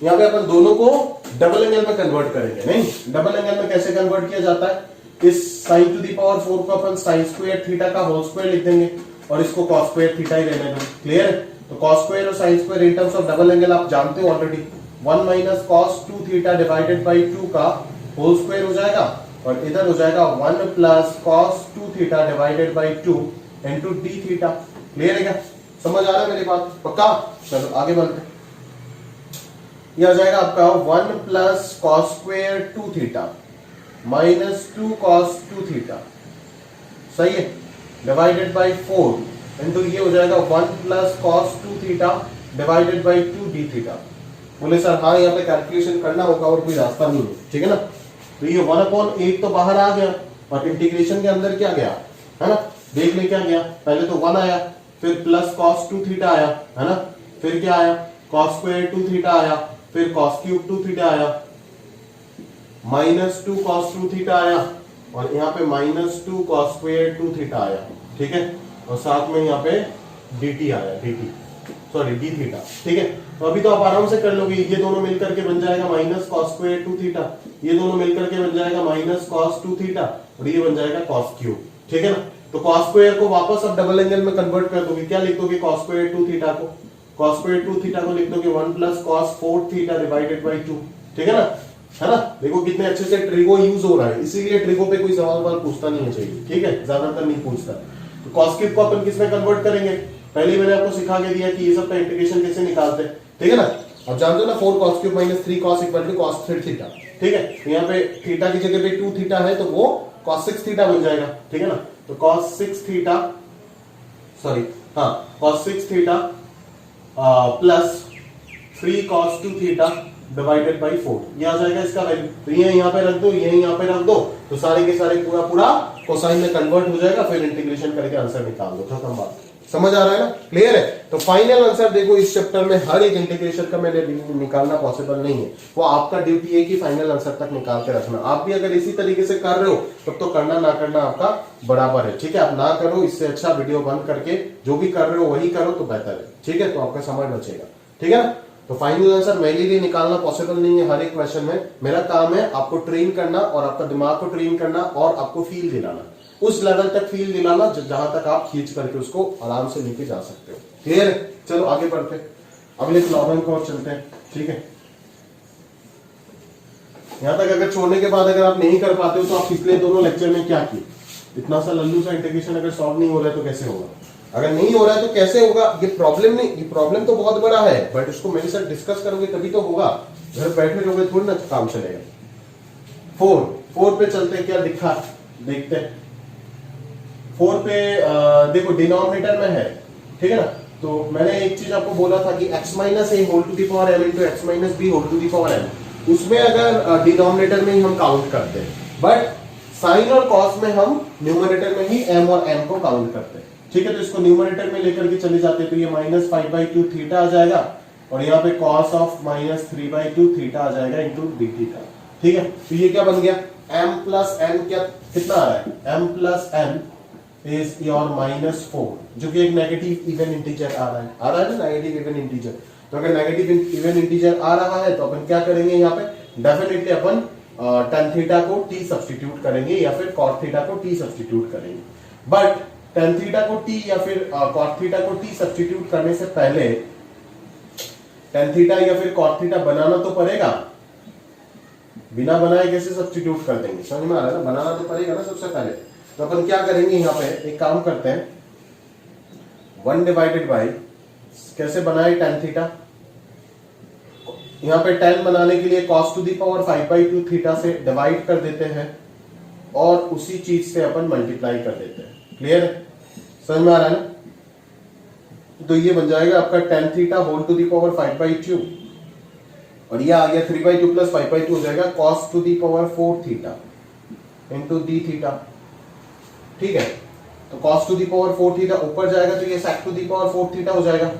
S1: यहाँ पे अपन दोनों को डबल एंगल में कन्वर्ट करेंगे। नहीं, डबल एंगल में कैसे कन्वर्ट किया जाता है, इस sin टू द पावर 4 को अपन sin स्क्वायर थीटा का होल स्क्वायर लिख देंगे और इसको cos स्क्वायर थीटा ही रहने दो, क्लियर है। तो cos स्क्वायर और sin square in terms of double angle आप जानते हो already, 1 minus cos 2 theta divided by 2 का होल स्क्वायर हो जाएगा, और इधर हो जाएगा 1 plus cos 2 theta divided by 2 into d theta, clear है क्या, समझ आ रहा है मेरी बात, पक्का। चलो आगे बढ़ते हैं, यह आ जाएगा आपका 1 plus cos square 2 theta minus 2 cos 2 theta, सही है, डिवाइडेड बाई 4 इंटू ये हो जाएगा 1 plus cos 2 theta divided by 2 d theta. बोले सर हाँ, यहाँ पे कैलकुलेशन करना होगा और कोई रास्ता नहीं है, ठीक है ना। तो ये 1/8 तो बाहर आ गया और इंटीग्रेशन के अंदर क्या गया, है ना, देख ले क्या गया, पहले तो 1 आया, फिर प्लस cos 2 थीटा आया, है ना, फिर क्या आया, cos स्क्वायर 2 थीटा आया, फिर cos क्यूब 2 थीटा आया, माइनस 2 cos 2 थीटा आया, और यहाँ पे -2 cos स्क्वायर 2 थीटा आया, ठीक है, और साथ में यहाँ पे dt आया, d थीटा, ठीक है। तो अभी तो आप आराम से कर लोगे, ये दोनों मिलकर के बन जाएगा -cos स्क्वायर 2 थीटा, ये दोनों मिलकर के बन जाएगा -cos 2 थीटा, और ये बन जाएगा cos क्यूब, ठीक है ना। तो cos स्क्वायर को वापस आप डबल एंगल में कन्वर्ट कर दोगे, क्या लिख दोगे, cos स्क्वायर 2 थीटा को, cos स्क्वायर 2 थीटा को लिख दोगे 1 + cos 4 थीटा डिवाइडेड बाय 2, ठीक है ना। देखो कितने अच्छे से ट्रिगो यूज हो रहा है, इसीलिए ट्रिगो पे कोई सवाल पूछता नहीं है चाहिए, ठीक है, ज्यादातर नहीं पूछता। तो cos क्यूब को अपन किसमें कन्वर्ट करेंगे, पहले मैंने आपको सिखा के दिया कि ये सब का इंटीग्रेशन कैसे निकालते हैं, ठीक है ना। अब जानते हो ना 4 cos cube - 3 cos = cos 3 theta, ठीक है। तो यहाँ पे थीटा की जगह पे 2 थीटा है तो वो cos 6 थीटा बन जाएगा, ठीक है ना। तो cos 6 theta cos 6 theta plus 3 cos 2 theta divided by 4, ये आ जाएगा इसका वैल्यू। तो ये यहाँ पे रख दो, ये यहाँ पे रख दो, तो सारे के सारे पूरा कोसाइन में कन्वर्ट हो जाएगा, फिर इंटीग्रेशन करके आंसर निकाल दो, खत्म बात। समझ आ रहा है ना, क्लियर है। तो फाइनल आंसर देखो, इस चैप्टर में हर एक इंटीग्रेशन का मैंने निकालना पॉसिबल नहीं है, वो आपका ड्यूटी है कि फाइनल आंसर तक निकाल के रखना। आप भी अगर इसी तरीके से कर रहे हो तब तो करना ना करना आपका बराबर है, ठीक है। आप ना करो, इससे अच्छा वीडियो बंद करके जो भी कर रहे हो वही करो तो बेहतर है, ठीक है। तो आपका समय बचेगा, ठीक है ना। तो फाइनल आंसर मेरे लिए निकालना पॉसिबल नहीं है हर एक क्वेश्चन में, मेरा काम है आपको ट्रेन करना और आपका दिमाग को ट्रेन करना और आपको फील दिलाना, उस लेवल तक फील दिलाना जहां तक आप खींच करके उसको आराम से लेके जा सकते हो, क्लियर है। चलो आगे बढ़ते हैं, अगले प्रॉब्लम को और चलते हैं, ठीक है। यहां तक अगर छोड़ने के बाद अगर आप नहीं कर पाते हो तो आप पिछले दोनों लेक्चर में क्या किए, इतना सा लल्लू सा इंटीग्रेशन अगर सॉल्व नहीं हो रहा है तो कैसे होगा, अगर नहीं हो रहा है तो कैसे होगा। ये प्रॉब्लम नहीं, ये प्रॉब्लम तो बहुत बड़ा है, बट इसको मेरे साथ डिस्कस करोगे तभी तो होगा, घर बैठे रहोगे थोड़ी ना काम चलेगा। 4 पे चलते हैं, क्या लिखा देखते हैं। 4 पे देखो डिनोमिनेटर में है, ठीक है ना। तो मैंने एक चीज आपको बोला था कि x - a whole to the power m into x - b whole to the power m, उसमें अगर डिनोमिनेटर में ही हम काउंट करते हैं, बट साइन और कॉस में हम न्यूमरेटर में ही m और m को काउंट करते हैं, ठीक है। तो इसको न्यूमरेटर में लेकर के चले जाते हैं, तो ये -5/2 थीटा आ जाएगा, और यहाँ पे cos ऑफ -3/2 थीटा आ जाएगा इंटू डी थीटा, ठीक है। तो ये क्या बन गया, m प्लस n, क्या कितना आ रहा है, m plus n is your -4, जो कि एक नेगेटिव इवन इंटीजर आ रहा है ना, नेगेटिव इवन इंटीजर। तो अगर नेगेटिव इवन इंटीजर आ रहा है तो अपन क्या करेंगे, यहाँ पे डेफिनेटली अपन tan थीटा को t सब्स्टिट्यूट करेंगे या फिर cot थीटा को t सब्स्टिट्यूट करेंगे। बट tan थीटा को t या फिर cot थीटा को t सब्स्टिट्यूट करने से पहले tan थीटा या फिर cot थीटा बनाना तो पड़ेगा, बिना बनाए कैसे सब्स्टिट्यूट कर देंगे, समझ में आ रहा है ना, बनाना तो पड़ेगा ना सबसे पहले। तो अपन क्या करेंगे, यहाँ पे एक काम करते हैं, 1 डिवाइडेड बाई कैसे बनाए tan थीटा, यहाँ पे tan बनाने के लिए cos to the power 5/2 theta से डिवाइड कर देते हैं और उसी चीज से अपन मल्टीप्लाई कर देते हैं, क्लियर है, समझ में आ रहा है ना। तो ये बन जाएगा आपका tan theta whole to the power 5/2, और ये आ गया 3/2 प्लस 5/2 हो जाएगा cos to the power 4 theta into d theta, ठीक है। तो cos to the power 4 theta ऊपर जाएगा तो ये sec to the power 4 theta हो जाएगा,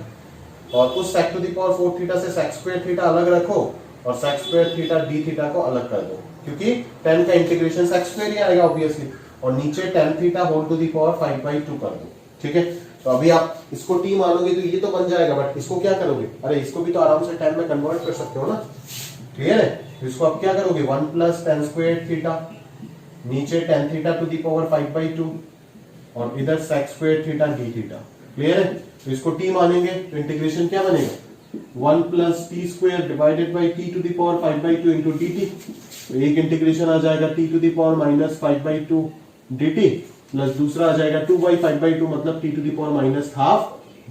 S1: और उस sec to the power 4 theta से sec स्क्वायर थीटा अलग रखो और sec square theta d theta को अलग कर दो, क्योंकि tan का इंटीग्रेशन sec स्क्वायर ही आएगा ऑब्वियसली, और नीचे tan theta whole to the power 5/2 कर दो, ठीक है। तो अभी आप इसको t मानोगे तो ये तो बन जाएगा, बट इसको क्या करोगे, अरे इसको भी तो आराम से tan में कन्वर्ट कर सकते हो ना, क्लियर है। तो इसको आप क्या करोगे, 1 प्लस tan स्क्वायर थीटा, नीचे tan theta to the power 5/2 और इधर sec square theta d theta, clear है। तो इसको t मानेंगे तो इंटीग्रेशन क्या बनेगा, 1 plus t square divided by t to the power 5/2 into d t. तो एक इंटीग्रेशन आ जाएगा t to the power -5/2 dt, plus दूसरा आ जाएगा 2/5/2 मतलब t to the power -12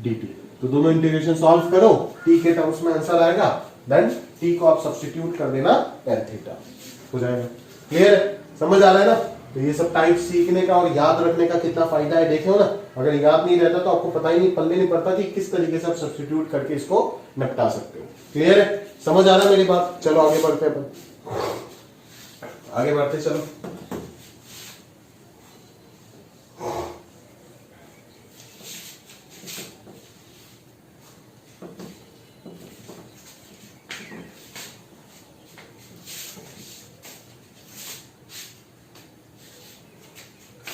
S1: dt। तो दोनों इंटीग्रेशन सॉल्व करो, t के टर्म्स में आंसर आएगा, देन t को आप सब्स्टिट्यूट कर देना tan थीटा हो जाएगा, क्लियर है, समझ आ रहा है ना। तो ये सब टाइप सीखने का और याद रखने का कितना फायदा है देखे हो ना, अगर याद नहीं रहता तो आपको पता ही नहीं, पल्ले नहीं पड़ता कि किस तरीके से आप सब्स्टिट्यूट करके इसको निपटा सकते हो, क्लियर है, समझ आ रहा है मेरी बात। चलो आगे बढ़ते हैं, आगे बढ़ते चलो।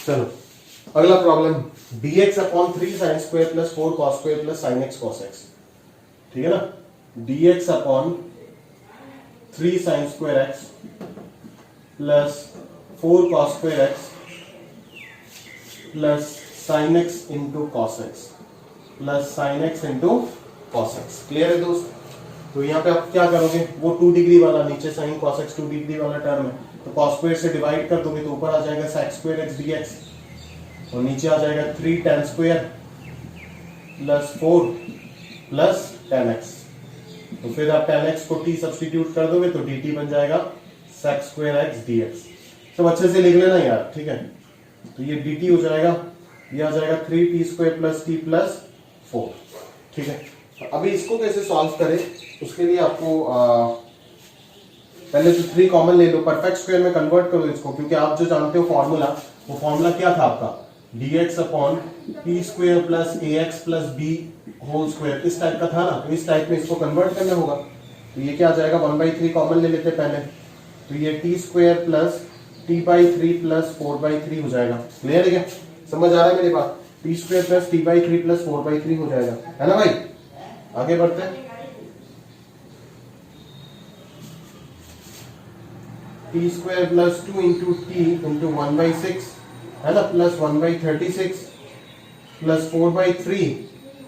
S1: चलो अगला problem, dx upon 3 sign square plus 4 cos square plus sign x cos x, ठीक है ना। dx upon 3 sine square x plus 4 cos square x plus sine x into cos x plus sine x into cos x. Clear है दोस्त? तो यहाँ पे आप क्या करोगे, वो 2 डिग्री वाला नीचे साइन कॉस एक्स 2 डिग्री वाला टर्म है, तो कॉस स्क्वायर से डिवाइड कर दोगे तो ऊपर आ जाएगा sec स्क्वायर एक्स dx और नीचे आ जाएगा 3 tan square plus 4 plus tan x। तो फिर आप tan x को t सब्स्टिट्यूट कर दोगे तो dt बन जाएगा sec स्क्वायर एक्स dx। सब अच्छे से लिख लेना यार, ठीक है। तो ये dt हो जाएगा, ये आ जाएगा 3t square plus t plus 4, ठीक है। अभी इसको कैसे सॉल्व करें, उसके लिए आपको पहले तो 3 कॉमन ले लो, परफेक्ट स्क्वायर में कन्वर्ट करो इसको, क्योंकि आप जो जानते हो फॉर्मूला, वो फॉर्मूला क्या था आपका, dx upon p square plus ax plus b whole square, इस टाइप का था ना। तो इस टाइप में इसको कन्वर्ट करना होगा। तो ये क्या आ जाएगा, 1/3 कॉमन ले लेते पहले, तो ये t square plus t/3 plus 4/3 हो जाएगा। क्लियर है क्या, समझ आ रहा है मेरी बात? t square plus t/3 plus 4/3 हो जाएगा, है ना भाई। आगे बढ़ते हैं, T square plus 2 into T into 1/6 है ना, प्लस 1/36 प्लस 4/3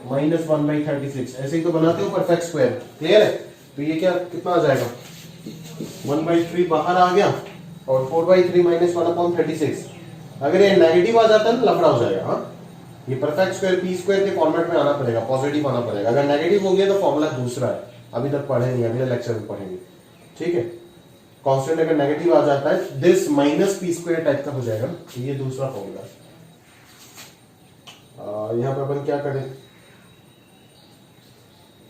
S1: माइनस 1/36, ऐसे ही तो बनाते हो परफेक्ट स्क्वायर। क्लियर है? तो ये क्या कितना आ जाएगा, 1/3 बाहर आ गया और 4/3 माइनस 1/36। अगर ये नेगेटिव आ जाता है ना लफड़ा हो जाएगा। हाँ, ये परफेक्ट स्क्वायर पी स्क्वायर के फॉर्मेट में आना पड़ेगा, पॉजिटिव आना पड़ेगा। अगर नेगेटिव हो गया तो फॉर्मूला दूसरा है, अभी तक पढ़े नहीं, अगले लेक्चर में पढ़ेंगे, ठीक है। कांस्टेंट अगर नेगेटिव आ जाता है this minus P square type का हो जाएगा, तो ये दूसरा फॉर्मूला है। यहां पे अपन क्या करें,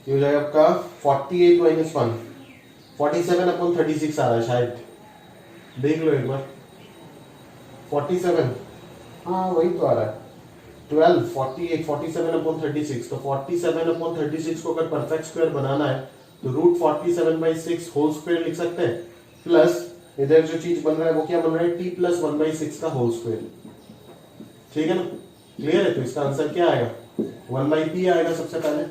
S1: ये हो जाएगा आपका 48 माइनस 1, 47/36 आ रहा है शायद, देख लो एक बार। 47, हाँ वही तो आ रहा है। 12, 48, 47/36, तो 47/36 को अगर परफेक्ट स्क्वायर बनाना है तो √47/6 होल स्क्वायर लिख सकते हैं, प्लस इधर जो चीज बन रहा है वो क्या बन रहा है, t प्लस 1/6 का होल स्क्वायर, ठीक है ना। क्लियर है? तो इसका आंसर क्या आएगा, 1/p आएगा। सबसे पहले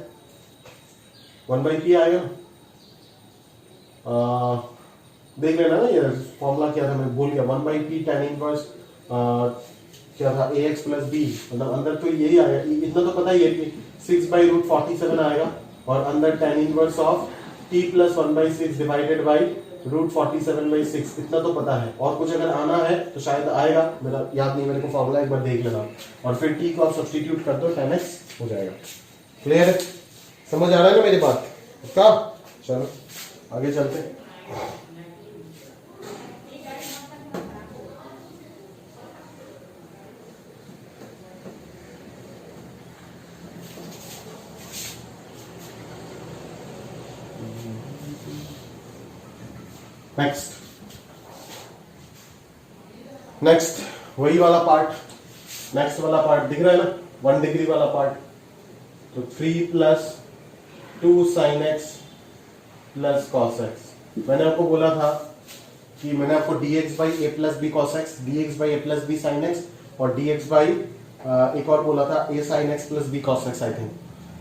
S1: 1/p आएगा, देख लेना ना, ये फॉर्मूला क्या था मैं भूल गया, 1/p tan इनवर्स क्या था, ax प्लस b, मतलब अंदर तो यही आएगा, इतना तो पता ही है कि 6/√47 आएगा, और अंदर tan inverse of t plus 1/6 divided by √47/6, इतना तो पता है। और कुछ अगर आना है तो शायद आएगा, मेरा याद नहीं, मेरे को फॉर्मूला एक बार देख लेना, और फिर t को आप सब्स्टिट्यूट कर दो, tan x हो जाएगा। क्लियर है? समझ आ रहा है ना मेरी बात? क्या, चलो आगे चलते हैं। नेक्स्ट वही वाला पार्ट, नेक्स्ट वाला पार्ट दिख रहा है ना, 1 डिग्री वाला पार्ट। तो 3 plus 2 sine x plus cos x. मैंने आपको बोला था कि मैंने आपको dx by a plus b cos x, dx by a plus b sine x, और dx बाई एक और बोला था a sine x plus b cos x I think.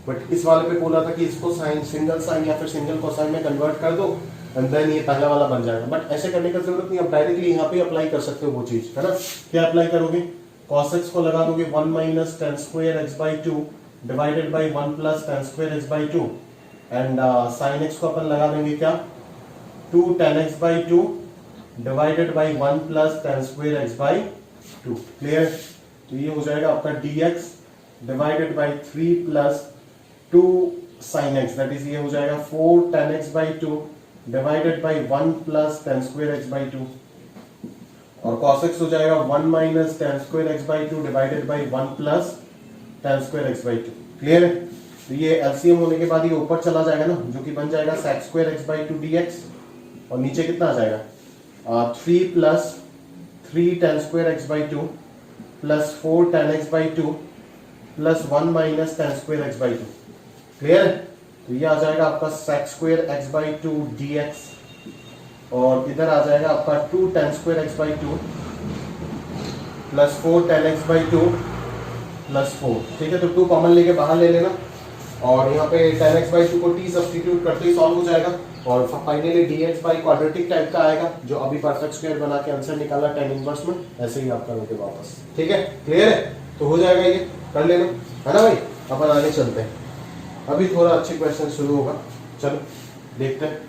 S1: But इस वाले पे बोला था कि इसको साइन सिंगल साइन या फिर सिंगल कोसाइन में कन्वर्ट कर दो, एंड देन ये पहला वाला बन जाएगा। बट ऐसे करने की जरूरत नहीं, आप डायरेक्टली यहाँ पे अप्लाई कर सकते हो वो चीज, है ना। क्या अप्लाई करोगे, cos x को लगा दोगे 1 minus tan square x by 2 divided by 1 plus tan square x by 2, and sin x को अपन लगा देंगे क्या, 2 tan x by 2 divided by 1 plus tan square x by 2। Clear? तो ये हो जाएगा आपका dx divided by 3 plus 2 sin x, that is ये हो जाएगा 4 tan x by 2 divided by 1 plus tan square x by 2, और cos x हो जाएगा 1 minus tan square x by 2 divided by 1 plus tan square x by 2। Clear है? तो ये LCM होने के बाद ये ऊपर चला जाएगा ना, जो कि बन जाएगा sec square x by 2 dx, और नीचे कितना आ जाएगा 3 plus 3 tan square x by 2 plus 4 tan x by 2 plus 1 minus tan square x by 2। Clear है? तो ये आ जाएगा आपका sec square x by 2 dx, और इधर आ जाएगा आपका 2 tan square x by 2 plus 4 tan x by 2 plus 4। ठीक है, तो 2 कॉमन लेके बाहर ले लेना और यहाँ पे tan x बाई 2 को t सब्सटीट्यूट करते ही सॉल्व हो जाएगा और finally dx by quadratic type का आएगा जो अभी परफेक्ट स्क्वायर बना के आंसर निकाला tan इनवर्स में, ऐसे ही आप करोगे वापस। ठीक है, क्लियर है? तो हो जाएगा, ये कर लेना, है ना भाई। अपन आगे चलते हैं, अभी थोड़ा अच्छे क्वेश्चन शुरू होगा। चलो देखते हैं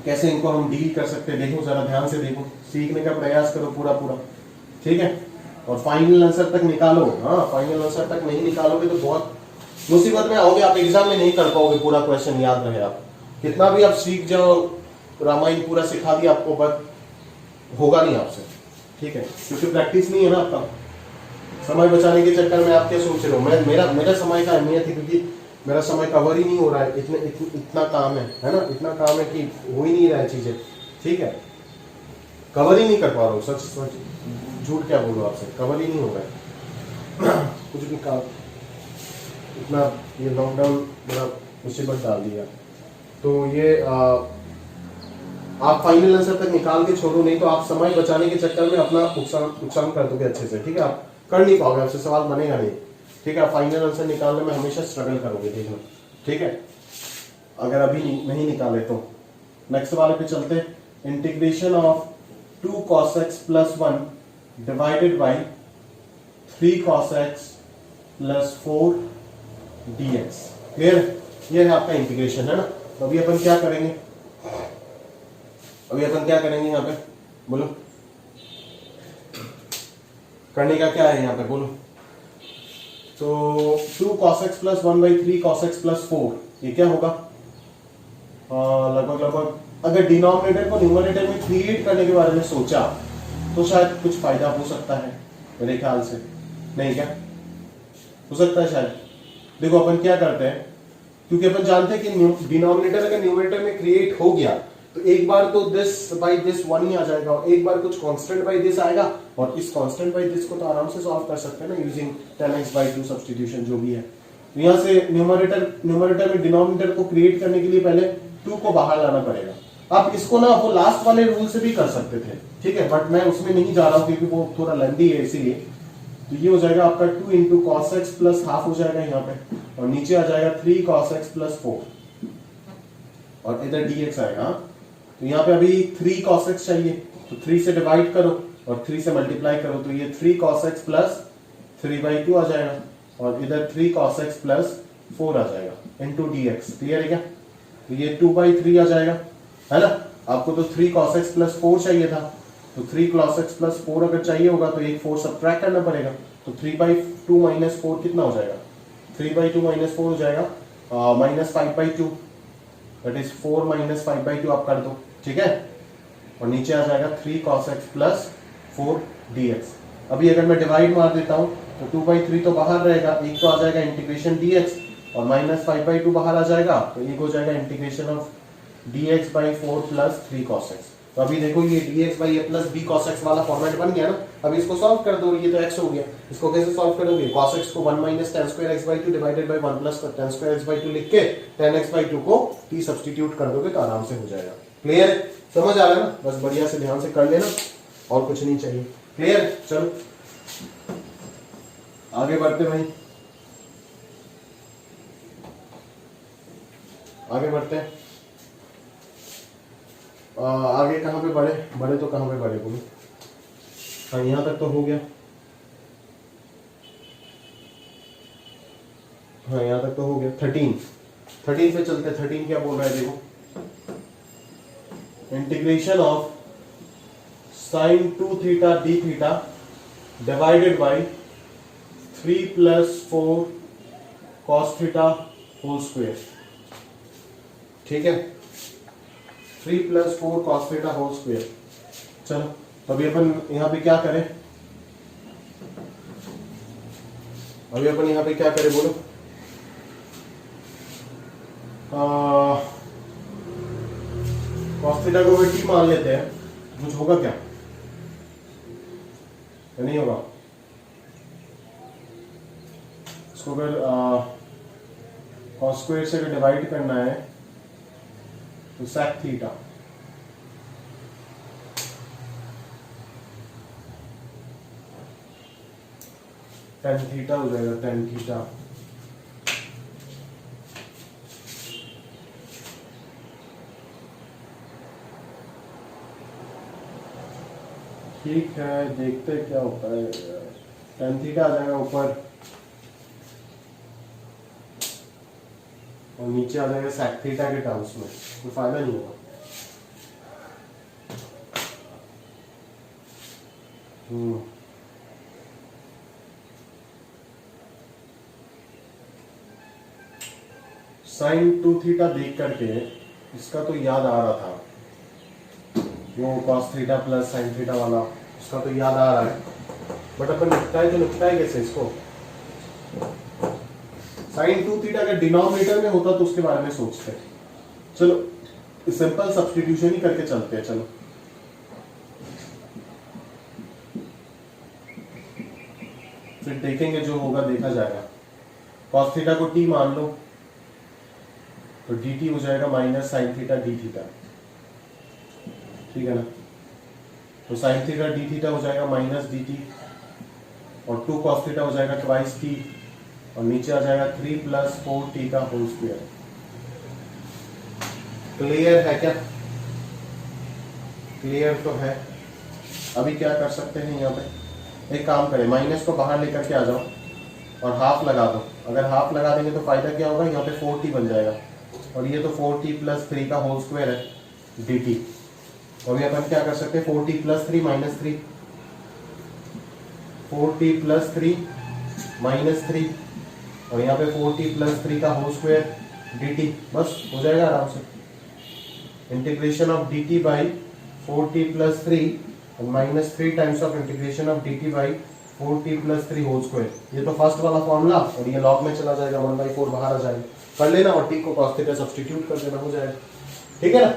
S1: कैसे इनको हम डील कर सकते हैं। देखो जरा ध्यान से देखो, सीखने का प्रयास करो पूरा पूरा। ठीक है, और फाइनल आंसर तक निकालो। हाँ, फाइनल आंसर तक नहीं निकालोगे तो बहुत मुसीबत में आओगे, आप एग्जाम में नहीं कर पाओगे पूरा क्वेश्चन, याद रहे। आप कितना भी आप सीख जाओ, रामायण पूरा सिखा दिया आपको, बट होगा नहीं आपसे। ठीक है, क्योंकि प्रैक्टिस नहीं है ना आपका। समय बचाने के चक्कर में आप क्या सोच रहे हो, मेरा समय का अहमियत है, क्योंकि मेरा समय कवर ही नहीं हो रहा है। इतना काम है ना, इतना काम है कि हो ही नहीं रहा है चीजें। ठीक है, कवर ही नहीं कर पा रहा हूँ, सच झूठ क्या बोलूं आपसे, कवर ही नहीं हो रहा है कुछ भी काम। इतना ये लॉकडाउन बड़ा मुसीबत डाल दिया। तो ये आप फाइनल आंसर तक निकाल के छोड़ो, नहीं तो आप समय बचाने के चक्कर में अपना नुकसान कर दोगे अच्छे से। ठीक है, आप कर नहीं पाओगे, आपसे सवाल बनेगा नहीं। ठीक है, फाइनल आंसर निकालने में हमेशा स्ट्रगल करोगे, देखना। ठीक है, अगर अभी नहीं निकाले तो। नेक्स्ट वाले पे चलते हैं। Integration of 2 cos x plus 1 divided by 3 cos x plus 4 dx। Clear? ये है आपका इंटीग्रेशन, है ना। तो अभी अपन क्या करेंगे, यहाँ पे बोलो, करने का क्या है यहाँ पे बोलो। तो 2 cos x plus 1 by 3 cos x plus 4, ये क्या होगा? लगभग अगर डिनोमिनेटर को न्यूमरेटर में क्रिएट करने के बारे में सोचा तो शायद कुछ फायदा हो सकता है, मेरे ख्याल से। नहीं क्या हो सकता है शायद? देखो अपन क्या करते हैं, क्योंकि अपन जानते हैं कि डिनोमिनेटर अगर न्यूमरेटर में क्रिएट हो गया तो एक बार तो दिस बाई दिस 1 ही आ जाएगा और एक बार कुछ कांस्टेंट बाई दिस आएगा, और इस कांस्टेंट बाई दिस को तो आराम से सॉल्व कर सकते हैं ना using tan x by 2 substitution जो भी है। तो यहाँ से न्यूमरेटर में डिनोमिनेटर को क्रिएट करने के लिए पहले 2 को बाहर लाना पड़ेगा। आप इसको ना वो लास्ट वाले रूल से भी कर सकते थे, ठीक है, बट मैं उसमें नहीं जा रहा हूँ क्योंकि वो थोड़ा लेंथी है, इसीलिए। तो ये हो जाएगा आपका 2 into cos x plus half हो जाएगा यहाँ पे, और नीचे आ जाएगा 3 cos x प्लस 4, और इधर dx आएगा। तो यहाँ पे अभी 3 cos x चाहिए, तो 3 से डिवाइड करो और 3 से मल्टीप्लाई करो, तो ये 3 cos x प्लस 3/2 आ जाएगा, और इधर 3 cos x प्लस 4 आ जाएगा इंटू dx। क्लियर है क्या? तो ये 2/3 आ जाएगा, है ना। आपको तो 3 cos x प्लस 4 चाहिए था, तो 3 cos x प्लस 4 अगर चाहिए होगा तो एक 4 सब्ट्रैक्ट करना पड़ेगा। तो 3/2 माइनस 4 कितना हो जाएगा? 3/2 माइनस 4 हो जाएगा -5/2, दैट इज 4 माइनस 5/2 आप कर दो, ठीक है। और नीचे आ जाएगा 3 cos x प्लस 4 dx। अभी अगर मैं डिवाइड मार देता हूँ तो 2/3 तो बाहर रहेगा, एक तो आ जाएगा इंटीग्रेशन dx, और -5/2 बाहर आ जाएगा, तो एक हो जाएगा integration of dx by 4 plus 3 cos x। तो अभी देखो ये dx by a plus b cos x वाला फॉर्मेट बन गया ना। अभी इसको सॉल्व कर दो, ये तो x हो गया, इसको कैसे सॉल्व करोगे? cos x को 1 minus tan square x by 2 divided by 1 plus tan square x by 2 लिख के tan x बाई 2 को t सब्स्टिट्यूट कर दोगे तो आराम से हो जाएगा। क्लियर है? समझ आ रहा है ना? बस बढ़िया से ध्यान से कर लेना, और कुछ नहीं चाहिए। क्लियर? चलो आगे बढ़ते भाई, आगे बढ़ते हैं। आगे कहाँ पे बढ़े तो कहाँ पे बढ़े बोलो? हाँ, यहाँ तक तो हो गया। हाँ, यहाँ तक तो हो गया। 13 पे चलते। 13 क्या बोल रहा है देखो, integration of sine 2 theta d theta divided by 3 plus 4 cos theta whole square. ठीक है, 3 plus 4 cos theta whole square. चलो तो अभी अपन यहाँ पे क्या करें, बोलो। कॉस थीटा को टी मान लेते हैं, कुछ होगा क्या? नहीं होगा। इसको अगर कॉस स्क्वायर से अगर डिवाइड करना है तो sec थीटा, टेन थीटा हो जाएगा, टेन थीटा। ठीक है, देखते हैं क्या होता है। टेन थीटा आ जाएगा ऊपर और नीचे आ जाएगा सेक थीटा के टर्म्स में, कोई फायदा नहीं होगा। साइन 2 थीटा देख करके इसका तो याद आ रहा था, वो cos theta plus sine theta वाला, उसका तो याद आ रहा है, बट अपन निपटाए तो निपटाए कैसे इसको। साइन 2 थीटा अगर डिनोमिनेटर में होता तो उसके बारे में सोचते। चलो सिंपल सब्स्टिट्यूशन ही करके चलते हैं। चलो फिर देखेंगे, जो होगा देखा जाएगा। कॉस थीटा को टी मान लो तो डी टी हो जाएगा minus sine theta d theta, ठीक है ना। तो साइन थीटा डी थीटा हो जाएगा माइनस डी टी, और 2 कॉस थीटा हो जाएगा ट्वाइस टी, और नीचे आ जाएगा 3 प्लस 4 टी का होल स्क्वायर। क्लियर है क्या? क्लियर तो है। अभी क्या कर सकते हैं, यहाँ पे एक काम करें, माइनस को बाहर लेकर के आ जाओ और हाफ लगा दो। अगर हाफ लगा देंगे तो फायदा क्या होगा, यहाँ पे 4t बन जाएगा, और ये तो 4t प्लस 3 का होल स्क्वायर है dt। अभी अपन क्या कर सकते हैं, 4t plus 3 minus 3, 4t plus 3 minus 3, और यहाँ पे 4t प्लस 3 का होल स्क्वायर dt, बस हो जाएगा आराम से। Integration of dt by 4t plus 3 और minus 3 times of integration of dt by 4t plus 3 whole square. ये तो फर्स्ट वाला फॉर्मूला, और ये लॉग में चला जाएगा, 1/4 बाहर आ जाएगा, कर लेना, और t को cos थीटा सब्स्टिट्यूट कर देना, हो जाएगा। ठीक है ना।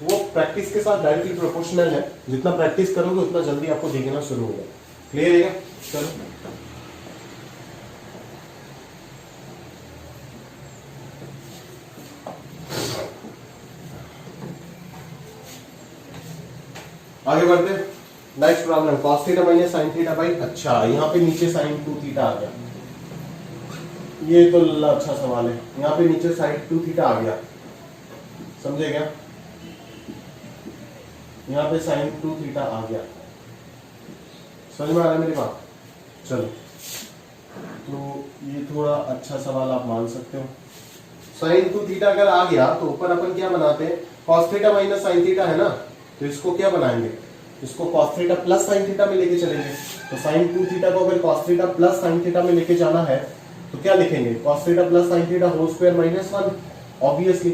S1: वो प्रैक्टिस के साथ डायरेक्टली प्रोपोर्शनल है, जितना प्रैक्टिस करोगे उतना जल्दी आपको दिखना शुरू होगा। क्लियर है? चलो आगे बढ़ते हैं। Next problem, cos theta minus sine theta by, अच्छा यहाँ पे नीचे साइन 2 थीटा आ गया, ये तो अच्छा सवाल है। यहाँ पे नीचे साइन 2 थीटा आ गया, समझे क्या? यहाँ पे साइन 2 थीटा आ गया, समझ में आ रहा है मेरी बात? चलो, तो ये थोड़ा अच्छा सवाल आप मान सकते हो। साइन 2 थीटा अगर आ गया तो ऊपर अपन क्या बनाते हैं, cos theta minus sine theta है ना, तो इसको क्या बनाएंगे, इसको cos theta plus sine theta में लेके चलेंगे। तो साइन 2 थीटा को अगर cos theta plus sine theta में लेके जाना है तो क्या लिखेंगे, cos theta plus sine theta whole square minus 1, obviously,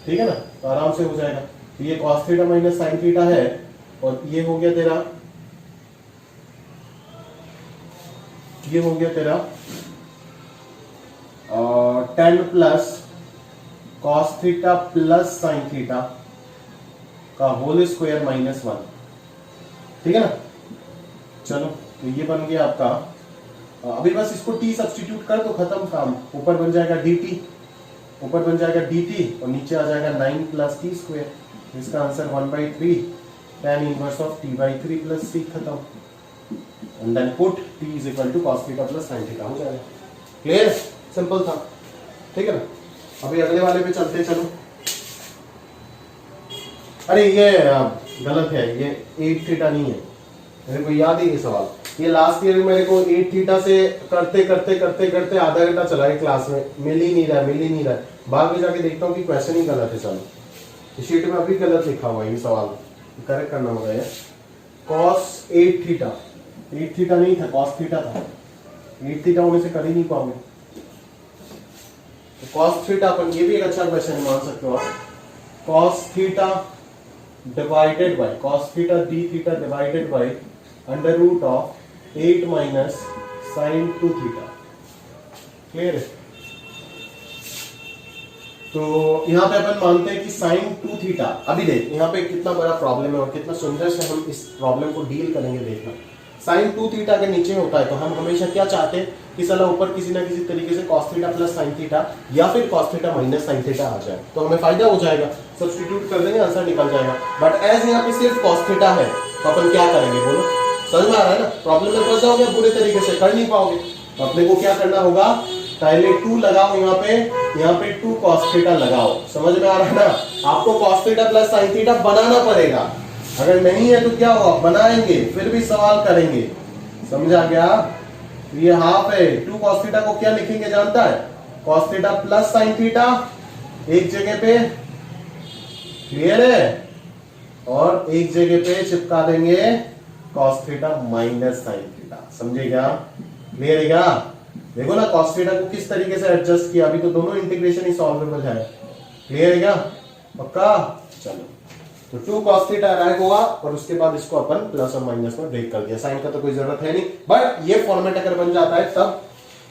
S1: ठीक है ना, तो आराम से हो जाएगा। तो ये cos theta minus sine theta है, और ये हो गया तेरा, ये हो गया तेरा 10 plus cos theta plus sine theta का होल स्क्वायर माइनस 1, ठीक है ना। चलो, तो ये बन गया आपका। अभी बस इसको t सब्स्टिट्यूट कर तो खत्म काम। ऊपर बन जाएगा dt, ऊपर बन जाएगा dt, और नीचे आ जाएगा 9 प्लस टी स्क्वायर। इसका answer 1/3 tan inverse of t by 3 plus c, खत्म। And then put t is equal to cos theta plus sin theta, हो जाएगा। क्लियर? सिंपल था, ठीक है ना। अभी अगले वाले पे चलते, चलो। अरे ये गलत है, ये 8 थीटा नहीं है, मेरे को याद है ये सवाल। ये लास्ट ईयर में मेरे को 8 थीटा से करते करते करते करते आधा घंटा चला है क्लास में, मिल ही नहीं रहा। बाद में जाके देखता हूँ कि क्वेश्चन ही गलत है। चलो, शीट में अभी गलत लिखा हुआ है ये सवाल, करेक्ट करना होगा ये। cos 8 थीटा, 8 थीटा नहीं था, cos थीटा था। 8 थीटा होने से कर ही नहीं पाओगे। तो cos थीटा अपन, ये भी एक अच्छा क्वेश्चन मान सकते हो आप। cos theta divided by cos theta d theta divided by under root of 8 minus sine 2 theta. Clear है? तो यहाँ पे अपन मानते हैं कि साइन 2 थीटा, अभी देख यहाँ पे कितना बड़ा प्रॉब्लम है और कितना सुंदर से हम इस प्रॉब्लम को डील करेंगे, देखना। साइन 2 थीटा के नीचे होता है तो हम हमेशा क्या चाहते हैं कि साला ऊपर किसी ना किसी तरीके से cos theta plus sine theta या फिर cos theta minus sine theta आ जाए, तो हमें फायदा हो जाएगा। सब्स्टिट्यूट कर देंगे, आंसर निकल जाएगा। बट एज यहाँ पे सिर्फ cos थीटा है तो अपन क्या करेंगे बोलो, समझ में आ रहा है ना? प्रॉब्लम में फंस जाओगे पूरे तरीके से, कर नहीं पाओगे। तो अपने को क्या करना होगा, पहले 2 लगाओ यहाँ पे 2 cos थीटा लगाओ। समझ में आ रहा है ना? आपको cos theta plus sin theta बनाना पड़ेगा, अगर नहीं है तो क्या होगा, बनाएंगे फिर भी सवाल करेंगे। समझा क्या? ये हाफ है, 2 cos थीटा को क्या लिखेंगे जानता है? cos theta plus sin theta एक जगह पे, क्लियर है, और एक जगह पे चिपका देंगे cos theta minus sin theta. समझे क्या? क्लियर है क्या? देखो ना cos थीटा को किस तरीके से एडजस्ट किया, अभी तो दोनों इंटीग्रेशन ही सॉल्वेबल है। क्लियर है क्या? पक्का? चलो, तो 2 cos थीटा रैक होगा और उसके बाद इसको अपन प्लस और माइनस में ब्रेक कर दिया। साइन का तो कोई जरूरत है नहीं, बट ये फॉर्मेट अगर बन जाता है तब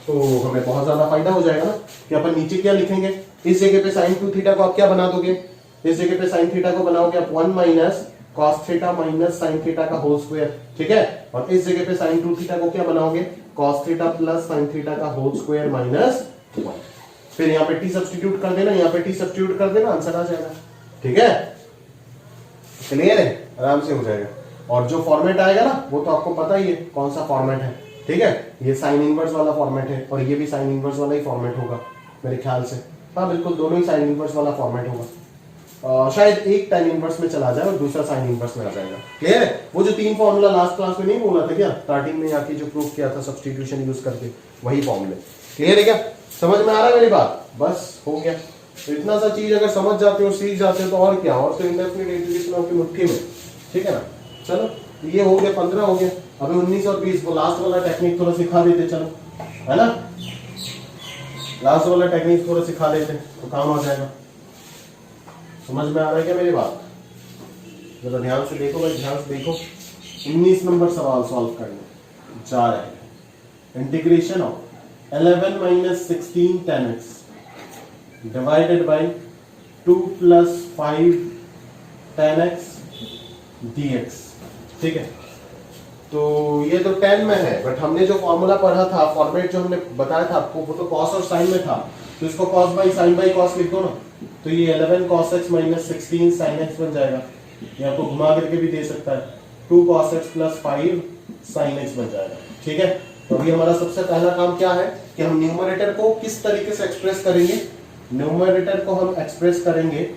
S1: तो हमें बहुत ज्यादा फायदा हो जाएगा ना, कि अपन नीचे क्या लिखेंगे, इस जगह पे sin 2 थीटा को आप क्या बना दोगे, इस जगह पे sin थीटा को बनाओगे आप 1 minus cos theta minus sin theta का होल स्क्वायर, ठीक है, और इस जगह पे sin 2 थीटा को क्या बनाओगे, cos theta plus sin theta का होल स्क्वायर माइनस 1। फिर यहाँ पे t सब्स्टिट्यूट कर देना, यहाँ पे t सब्स्टिट्यूट कर देना, आंसर आ जाएगा। ठीक है, क्लियर है, आराम से हो जाएगा। और जो फॉर्मेट आएगा ना वो तो आपको पता ही है कौन सा फॉर्मेट है। ठीक है, ये साइन इनवर्स वाला फॉर्मेट है और ये भी साइन इनवर्स वाला ही फॉर्मेट होगा मेरे ख्याल से। हाँ बिल्कुल, दोनों ही साइन इनवर्स वाला फॉर्मेट होगा। शायद एक tan इनवर्स में चला जाए और दूसरा साइन इनवर्स में आ जाएगा। क्लियर है? वो जो 3 फॉर्मूला लास्ट क्लास में नहीं बोला था क्या, स्टार्टिंग में आके जो प्रूफ किया था सब्स्टिट्यूशन यूज करके, वही फॉर्मूले। क्लियर है क्या? समझ में आ रहा है मेरी बात? बस हो गया। तो इतना सा चीज अगर समझ जाते हो, सीख जाते हो तो और क्या, और तो इंडेफिनिट इंटीग्रेशन आपकी मुट्ठी में। ठीक है ना? चलो, ये हो गया, 15 हो गया। अभी 19 और 20 वो लास्ट वाला टेक्निक थोड़ा सिखा देते, चलो, है ना? लास्ट वाला टेक्निक थोड़ा सिखा देते तो काम आ जाएगा। समझ में आ रहा है क्या मेरी बात? जरा ध्यान से देखो भाई, ध्यान से देखो। 19 नंबर सवाल सॉल्व करने जा रहे हैं। Integration of 11 minus 16 tan x divided by 2 plus 5 tan x dx। ठीक है, तो ये तो 10 में है, बट हमने जो फॉर्मूला पढ़ा था, फॉर्मेट जो हमने बताया था आपको, वो तो कॉस और साइन में था, तो इसको cos by sine by cos लिख दो ना, तो ये 11 cos x minus 16 sin x बन जाएगा। ये आपको घुमा करके भी दे सकता है, 2 cos x plus 5 sin x बन जाएगा। ठीक है, तो अभी हमारा सबसे पहला काम क्या है कि हम न्यूमरेटर को किस तरीके से एक्सप्रेस करेंगे। न्यूमरेटर को हम एक्सप्रेस करेंगे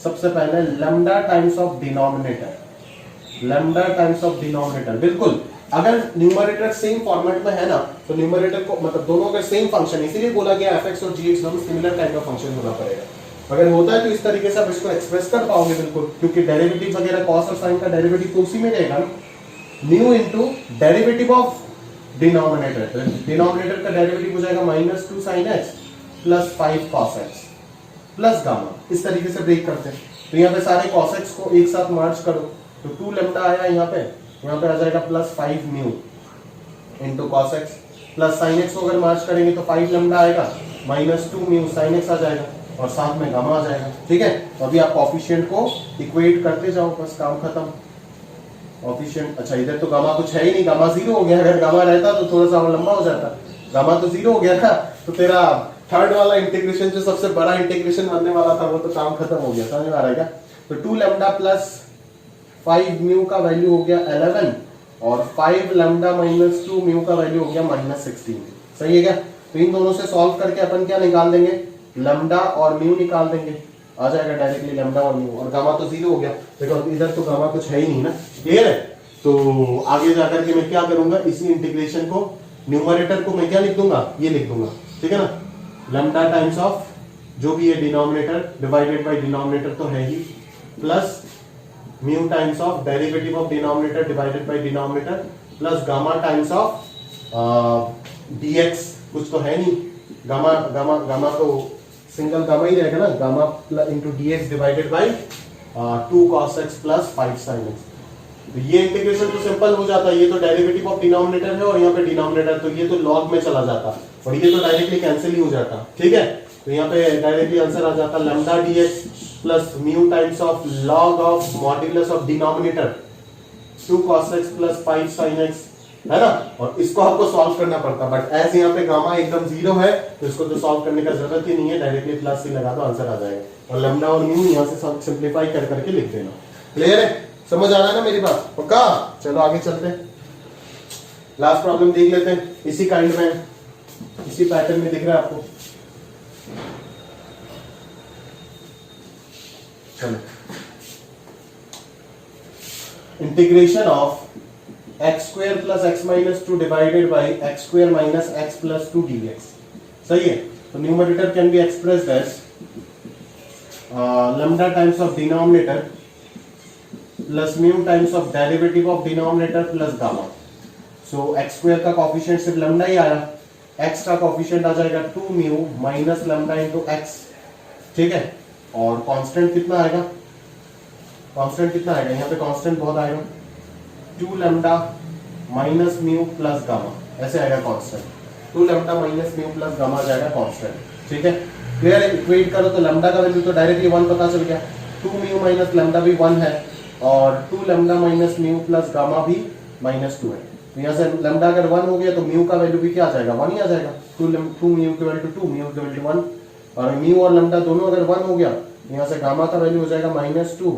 S1: सबसे पहले lambda times of denominator, lambda times of denominator. बिल्कुल, अगर न्यूमरेटर सेम फॉर्मेट में है ना, तो न्यूमरेटर को मतलब दोनों का सेम फंक्शन, इसीलिए बोला गया fx और gx दोनों सिमिलर टाइप का फंक्शन होना पड़ेगा। अगर होता है तो इस तरीके से आप इसको एक्सप्रेस कर पाओगे बिल्कुल, क्योंकि डेरिवेटिव वगैरह कॉस और साइन का डेरिवेटिव तो उसी में रहेगा ना, new into derivative of denominator. Denominator का डेरिवेटिव हो जाएगा -2 sin x plus 5 cos x plus gamma. इस तरीके से ब्रेक करते हैं। तो यहाँ पे सारे cos x को एक साथ मार्च करो, तो 2 लैम्डा आया यहाँ पे आ जाएगा plus 5 mu into cos x, plus sine x को अगर मार्च करेंगे तो 5 लैम्डा आएगा, -2 म्यू साइन एक्स आ जाएगा और साथ में गामा आ जाएगा। ठीक है, तो अभी आप कोफिशिएंट को इक्वेट करते जाओ, बस काम खत्म। कोफिशिएंट, अच्छा इधर तो गामा कुछ है ही नहीं, गामा 0 हो गया। अगर गामा रहता तो थोड़ा सा और लंबा हो जाता, गामा तो 0 हो गया था, तो तेरा थर्ड वाला इंटीग्रेशन जो सबसे बड़ा इंटीग्रेशन बनने वाला था वो तो काम खत्म हो गया। समझ में आ रहा है क्या? तो 2 लैम्डा प्लस 5 म्यू का वैल्यू हो गया 11 और 5 लैम्डा माइनस 2 म्यू का वैल्यू हो गया -16। सही है क्या? तो इन दोनों से सॉल्व करके अपन क्या निकाल देंगे, लैम्डा और म्यू निकाल देंगे, आ जाएगा डायरेक्टली लैम्डा और म्यू। और गामा तो 0 हो गया, देखो इधर तो गामा कुछ है ही नहीं ना। क्लियर है? तो आगे जाकर के मैं क्या करूंगा, इसी इंटीग्रेशन को, न्यूमरेटर को मैं क्या लिख दूंगा, ये लिख दूंगा। ठीक है ना, लैम्डा टाइम्स ऑफ जो भी है डिनोमिनेटर डिवाइडेड बाय डिनोमिनेटर तो है ही, plus mu times of derivative of denominator divided by denominator, plus gamma times of dx, कुछ तो है नहीं, गामा गामा गामा तो सिंगल गामा ही रहेगा ना, gamma into dx divided by 2 cos x plus 5 sin x। तो ये इंटीग्रेशन तो सिंपल हो जाता है, ये तो डेरिवेटिव ऑफ डिनोमिनेटर है और यहाँ पे डिनोमिनेटर, तो ये तो लॉग में चला जाता और ये तो डायरेक्टली कैंसिल ही हो जाता। ठीक है, तो यहाँ पे डायरेक्टली आंसर आ जाता lambda dx plus mu times of log of modulus of denominator 2 cos x plus 5 sin x, है ना। और इसको आपको सॉल्व करना पड़ता, बट ऐसे यहाँ पे गामा एकदम 0 है तो इसको तो सॉल्व करने का जरूरत ही नहीं है, डायरेक्टली प्लस ही लगा दो, आंसर आ जाएगा। और लैम्डा और म्यू यहाँ से सिंप्लीफाई कर करके लिख देना। क्लियर है? समझ आ रहा है ना मेरी बात? पक्का? चलो आगे चलते हैं, लास्ट प्रॉब्लम देख लेते हैं। इसी काइंड में, इसी पैटर्न में दिख रहा है आपको। चलो, integration of x square plus x minus two divided by x square minus x plus two dx। सही है? तो numerator can be expressed as lambda times of denominator plus mu times of derivative of denominator plus gamma. So x square का coefficient सिर्फ lambda ही आया, x का coefficient आ जाएगा 2 mu minus lambda into x. ठीक है? और कांस्टेंट कितना आएगा? कांस्टेंट कितना आएगा? यहाँ पे कांस्टेंट बहुत आएगा, 2 lambda minus mu plus gamma, ऐसे आएगा constant. 2 lambda minus mu plus gamma आ जाएगा कांस्टेंट। ठीक है? क्लियर है? इक्वेट करो तो लैम्डा का वैल्यू तो डायरेक्टली 1 पता चल गया, 2 म्यू माइनस लैम्डा भी 1 है, और 2 lambda minus mu plus gamma भी -2 है। तो यहाँ से लैम्डा अगर 1 हो गया तो म्यू का वैल्यू भी क्या आ जाएगा? 1 ही आ जाएगा। 2 mu equal to 2, mu equal to 1, और म्यू और लैम्डा दोनों अगर 1 हो गया, यहाँ से गामा का वैल्यू हो जाएगा -2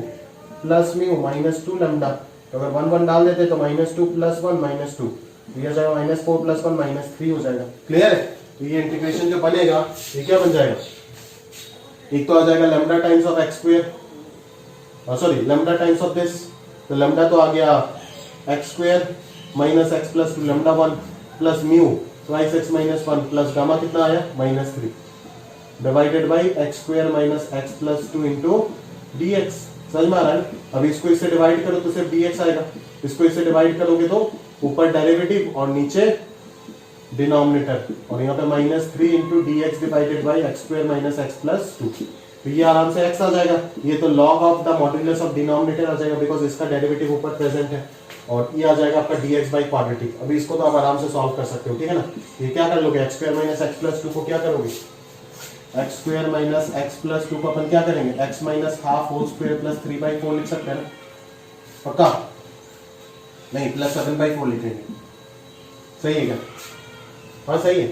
S1: प्लस म्यू -2 लैम्डा। तो अगर 1 1 डाल देते तो -2 प्लस 1 -2, ये आ जाएगा -4 प्लस 1 -3 हो जाएगा। क्लियर है? तो ये इंटीग्रेशन जो बनेगा ये क्या बन जाएगा? एक तो आ जाएगा lambda times of x square, sorry lambda times of this, तो लैम्डा तो आ गया x square minus x plus 2 lambda 1 plus mu twice x minus 1 plus gamma कितना आया? -3 divided by x square minus x plus 2 into dx। समझ में आ रहा है? अब इसको इससे डिवाइड करो तो सिर्फ dx आएगा, इसको इससे डिवाइड करोगे तो ऊपर डेरिवेटिव और नीचे डिनोमिनेटर, और यहाँ पे -3 into dx divided by x square minus x plus 2। तो ये आराम से x आ जाएगा, ये तो log of the modulus of denominator आ जाएगा, बिकॉज इसका डेरिवेटिव ऊपर प्रेजेंट है, और ये आ जाएगा आपका dx बाई क्वाड्रेटिक। अभी इसको तो आप आराम से सॉल्व कर सकते हो, ठीक है ना? ये क्या कर लोगे? X square minus x plus 2 को क्या करोगे? X square minus x plus 2 को अपन क्या करेंगे? X minus half whole square plus 3/4 लिख सकते हैं ना? पक्का? नहीं, प्लस 7/4 लिखेंगे। सही है क्या? हाँ सही है।